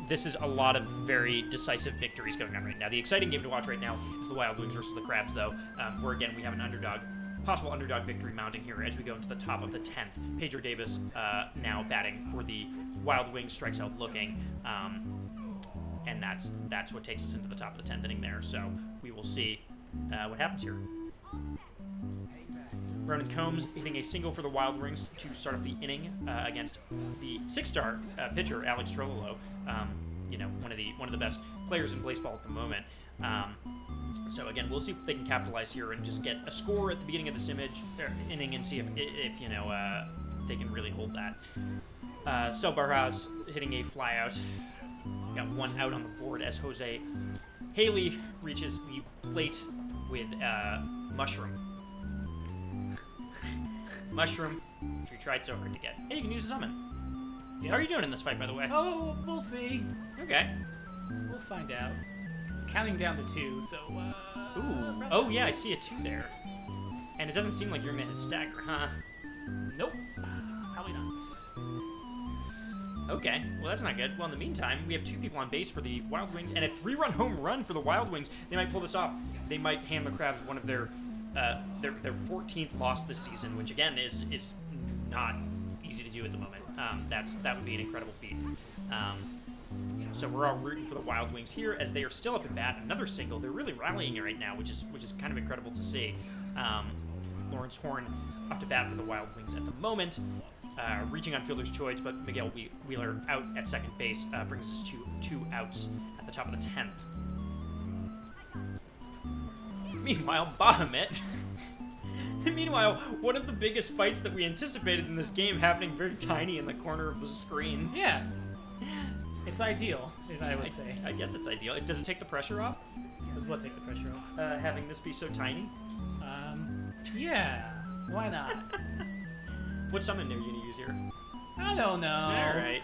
this is a lot of very decisive victories going on right now. The exciting game to watch right now is the Wild Wings versus the Crabs, though, where again we have an possible underdog victory mounting here as we go into the top of the 10th. Pedro Davis now batting for the Wild Wings, strikes out looking, and that's what takes us into the top of the 10th inning there. So we will see what happens here. Ronan Combs hitting a single for the Wild Wings to start off the inning against the 6-star pitcher Alex Trololo. One of the best players in baseball at the moment. So again, we'll see if they can capitalize here and just get a score at the beginning of this inning and see if they can really hold that. Sel Barras hitting a flyout. Got one out on the board as Jose Haley reaches the plate with Mushroom. Mushroom, which we tried so hard to get. Hey, you can use a summon. Yep. How are you doing in this fight, by the way? Oh, we'll see. Okay. We'll find out. It's counting down to 2, so, Ooh. Oh, yeah, I see a 2 there. And it doesn't seem like you're going to hit a stagger, huh? Nope. Probably not. Okay, well, that's not good. Well, in the meantime, we have 2 people on base for the Wild Wings, and a 3-run home run for the Wild Wings. They might pull this off. They might hand the Crabs one of their 14th loss this season, which again is not easy to do at the moment. That would be an incredible feat. So we're all rooting for the Wild Wings here as they are still up at bat. Another single. They're really rallying right now, which is kind of incredible to see. Lawrence Horn up to bat for the Wild Wings at the moment, reaching on fielder's choice, but Miguel Wheeler out at second base brings us to 2 outs at the top of the 10th. Meanwhile, Bahamut. Meanwhile, one of the biggest fights that we anticipated in this game happening very tiny in the corner of the screen. Yeah. It's ideal, I would say. I guess it's ideal. Does it take the pressure off? Does what take the pressure off? Having this be so tiny? Yeah. Why not? What summon are you going to use here? I don't know. Alright.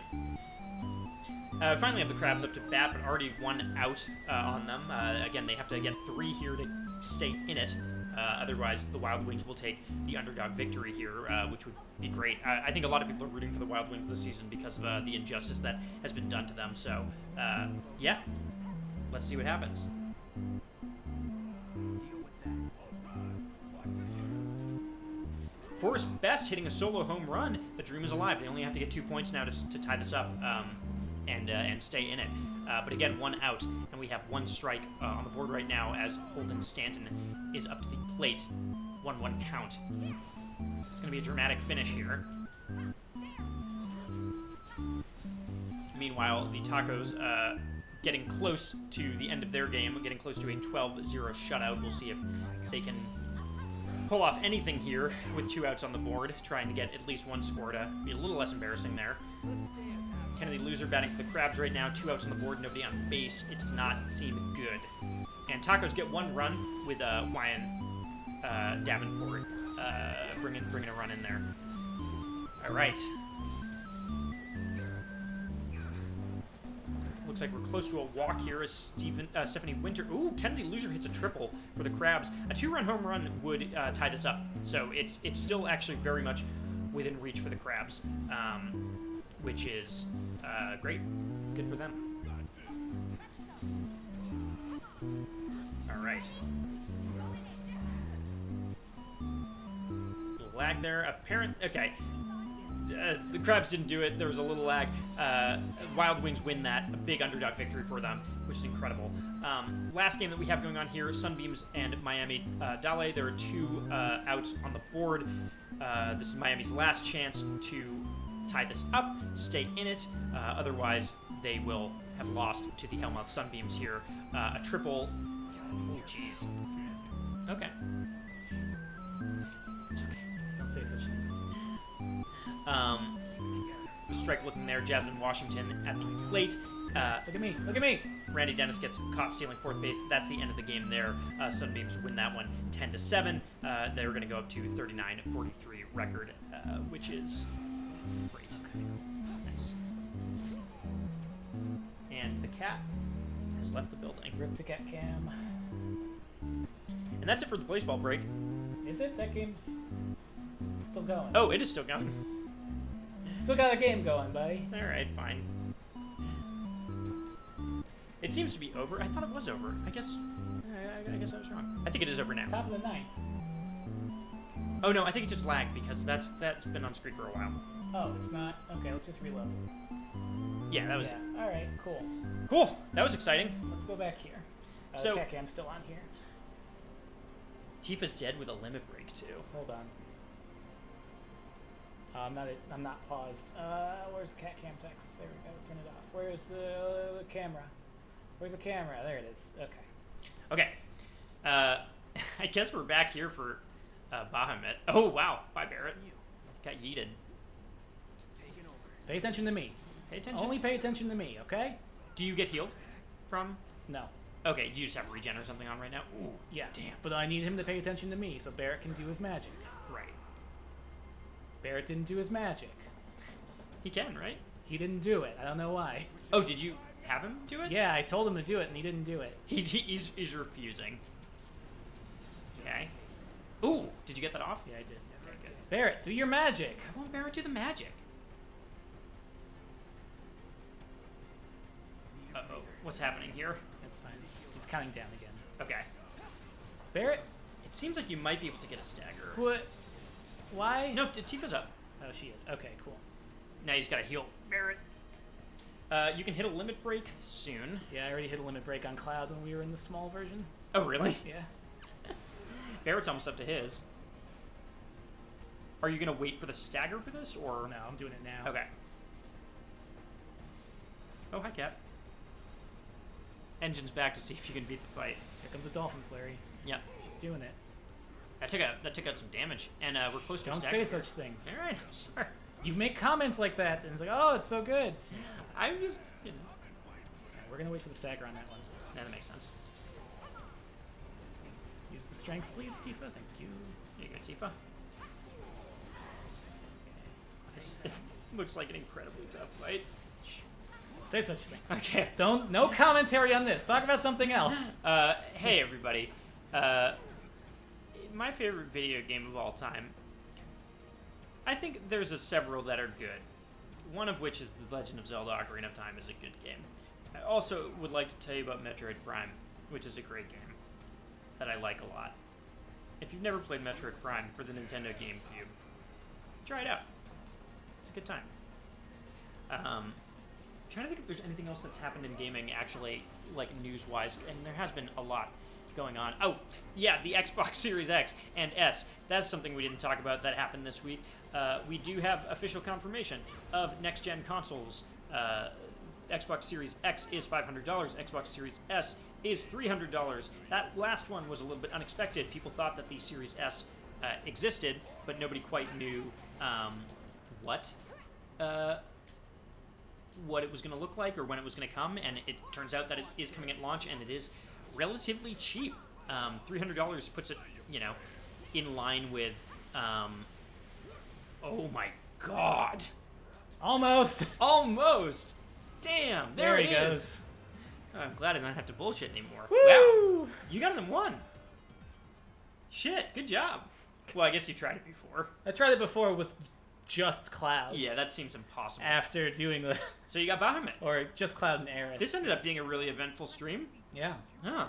Finally have the Crabs up to bat, but already 1 out on them. Again, they have to get 3 here to stay in it. Otherwise, the Wild Wings will take the underdog victory here, which would be great. I think a lot of people are rooting for the Wild Wings this season because of the injustice that has been done to them. So, yeah, let's see what happens. Forrest Best hitting a solo home run. The dream is alive. They only have to get 2 points now to tie this up and stay in it. But again, 1 out, and we have 1 strike on the board right now as Holden Stanton is up to the plate. 1-1 count. It's going to be a dramatic finish here. Meanwhile, the Tacos getting close to the end of their game, getting close to a 12-0 shutout. We'll see if they can pull off anything here with 2 outs on the board, trying to get at least 1 score to be a little less embarrassing there. Kennedy Loser batting for the Crabs right now, 2 outs on the board, nobody on base. It does not seem good. And Tacos get 1 run with Wyan Davenport bringing a run in there. All right. Looks like we're close to a walk here as Stephanie Winter. Ooh, Kennedy Loser hits a triple for the Crabs. A 2-run home run would tie this up. So it's still actually very much within reach for the Crabs, which is great. Good for them. All right. Little lag there. Okay. The Crabs didn't do it. There was a little lag. Wild Wings win that. A big underdog victory for them, which is incredible. Last game that we have going on here, Sunbeams and Miami Dale. There are 2 outs on the board. This is Miami's last chance to tie this up, stay in it. Otherwise, they will have lost to the Hellmouth Sunbeams here. A triple. Oh, jeez. Okay. It's okay. Don't say such things. The strike looking there, Jasmine Washington at the plate. Look at me, look at me! Randy Dennis gets caught stealing 4th base. That's the end of the game there. Sunbeams win that one 10-7. They're going to go up to 39-43 record, which is great. Nice. And the cat has left the building. Rip to Cat Cam. And that's it for the baseball break. Is it? That game's still going. Oh, it is still going. Still got a game going, buddy. All right, fine. It seems to be over. I thought it was over. I guess I guess I was wrong. I think it is over now. It's top of the ninth. Oh no, I think it just lagged because that's been on screen for a while. Oh, it's not? Okay, let's just reload. Yeah, that was Yeah, alright, cool. cool. That was exciting. Let's go back here. So- Cat cam's still on here. Tifa's dead with a limit break too. Hold on. I'm not paused. Where's the cat cam text? There we go. Turn it off. Where's the camera? Where's the camera? There it is. Okay. Okay. I guess we're back here for Bahamut. Oh wow, bye Barrett. Got yeeted. Pay attention to me. Pay attention. Only pay attention to me, okay? Do you get healed from? No. Okay, do you just have regen or something on right now? Ooh, Yeah. Damn. But I need him to pay attention to me so Barrett can do his magic. right. Barrett didn't do his magic. He can, right? He didn't do it. I don't know why. Oh, did you have him do it? Yeah, I told him to do it and he didn't do it. He's refusing. Okay. Ooh, did you get that off? Yeah, I did. Okay, good. Barrett, do your magic. Come on, Barrett, do the magic. Uh-oh, what's happening here? That's fine. He's counting down again. Okay. Barrett, It seems like you might be able to get a stagger. what? Why? No, Tifa's up. Oh, she is. Okay, cool. Now he's got to heal Barrett. You can hit a limit break soon. Yeah, I already hit a limit break on Cloud when we were in the small version. Oh, really? Yeah. Barrett's almost up to his. Are you going to wait for the stagger for this, or...? No, I'm doing it now. Okay. Oh, hi, Cat. Engine's back to see if you can beat the fight. Here comes a Dolphin Flurry. Yeah. She's doing it. That took out some damage, and we're close to a Don't stagger say here. such things. All right, I'm sorry. You make comments like that, and it's like, oh, it's so good. I'm just, you know. Alright, we're gonna wait for the stagger on that one. That makes sense. Use the strength, please, Tifa. Thank you. Here you go, Tifa. This looks like an incredibly tough fight. Don't say such things. Okay. Don't. No commentary on this. Talk about something else. Hey, everybody. My favorite video game of all time. I think there's several that are good. One of which is The Legend of Zelda Ocarina of Time is a good game. I also would like to tell you about Metroid Prime, which is a great game that I like a lot. If you've never played Metroid Prime for the Nintendo GameCube, try it out. It's a good time. Trying to think if there's anything else that's happened in gaming, actually, like news-wise, and there has been a lot going on. Oh, yeah, the Xbox Series X and S. That's something we didn't talk about that happened this week. We do have official confirmation of next-gen consoles. Xbox Series X is $500. Xbox Series S is $300. That last one was a little bit unexpected. People thought that the Series S existed, but nobody quite knew what it was going to look like or when it was going to come, and it turns out that it is coming at launch, and it is relatively cheap. $300 puts it, in line with, oh my god. Almost. Almost. Damn, there he it goes. is. Oh, I'm glad I don't have to bullshit anymore. Woo! Wow, you got it in one. Shit, good job. Well, I guess you tried it before. I tried it before with just Cloud. Yeah, that seems impossible. After doing the... So you got Bahamut. Or just Cloud and Aerith. This ended up being a really eventful stream. Yeah. Huh.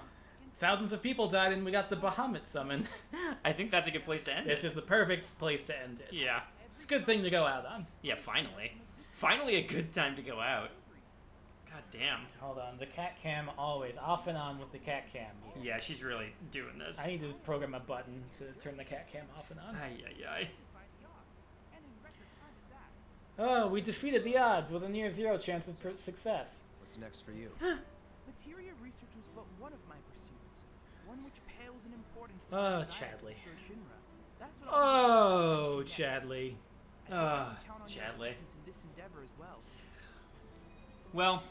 Thousands of people died and we got the Bahamut summoned. I think that's a good place to end it. This is the perfect place to end it. Yeah. It's a good thing to go out on. Yeah, finally. Finally a good time to go out. God damn. Hold on. The cat cam always off and on with the cat cam. Yeah, she's really doing this. I need to program a button to turn the cat cam off and on. Ay. Oh, we defeated the odds with a near zero chance of success. What's next for you? Materia research was but one of my pursuits. One which pales in importance to Oh, my desire to Chadley. destroy Shinra. That's what I'll Oh, do next. Chadley. I hope I Ah, can count on your Chadley. assistance in this endeavor as well. Well,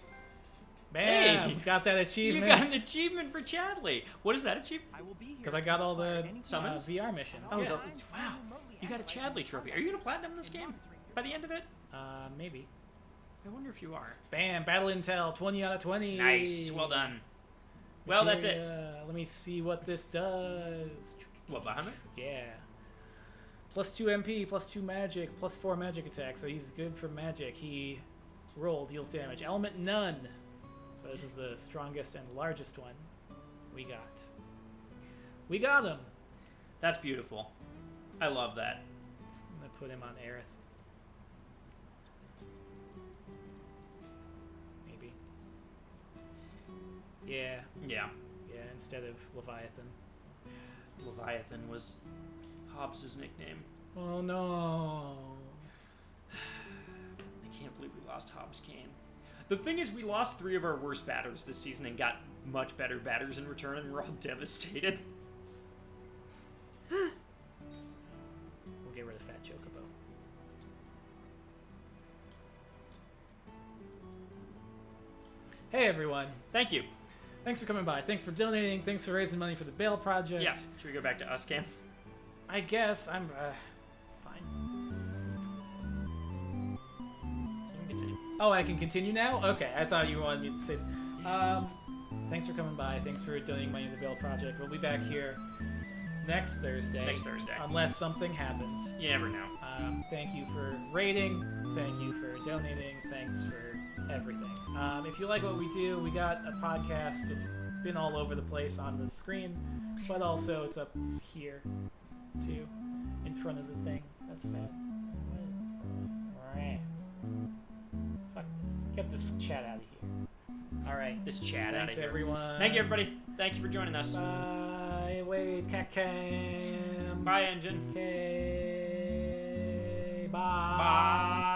Bam! Hey! Got that you achievement. got an achievement for Chadley. What is that achievement? I will be here Because I got all the Summons? VR missions. Oh, yeah. wow. You got a Chadley trophy. Are you going to platinum this game by the end of it? Maybe. I wonder if you are. Bam! Battle Intel, 20 out of 20. Nice. Well done. Well, that's it. Let me see what this does. What, Bahamut? Yeah. Plus 2 MP, plus 2 magic, plus 4 magic attack, so he's good for magic. He roll, deals damage. Element none. So this is the strongest and largest one we got. We got him. That's beautiful. I love that. I'm gonna put him on Aerith. Maybe. Yeah. Yeah. Yeah, instead of Leviathan. Leviathan was Hobbs's nickname. Oh no. I can't believe we lost Hobbs Kane. The thing is, we lost 3 of our worst batters this season and got much better batters in return, and we're all devastated. We'll get rid of Fat Chocobo. Hey everyone. Thank you. Thanks for coming by. Thanks for donating. Thanks for raising money for the Bail Project. Yeah. Should we go back to us, Cam? I guess I'm fine. You can continue. Oh, I can continue now? Okay, I thought you wanted me to say. Thanks for coming by. Thanks for donating money to the Bail Project. We'll be back here next Thursday. Next Thursday. Unless something happens. You never know. Thank you for rating. Thank you for donating. Thanks for everything. If you like what we do, we got a podcast. It's been all over the place on the screen, but also it's up here, too, in front of the thing. That's bad. What is... Fuck this. Get this chat out of here. All right. This chat out of Thanks, here. everyone. Thank you, everybody. Thank you for joining us. Bye. Wait, Cam. Bye, Engine. Okay. Bye. Bye.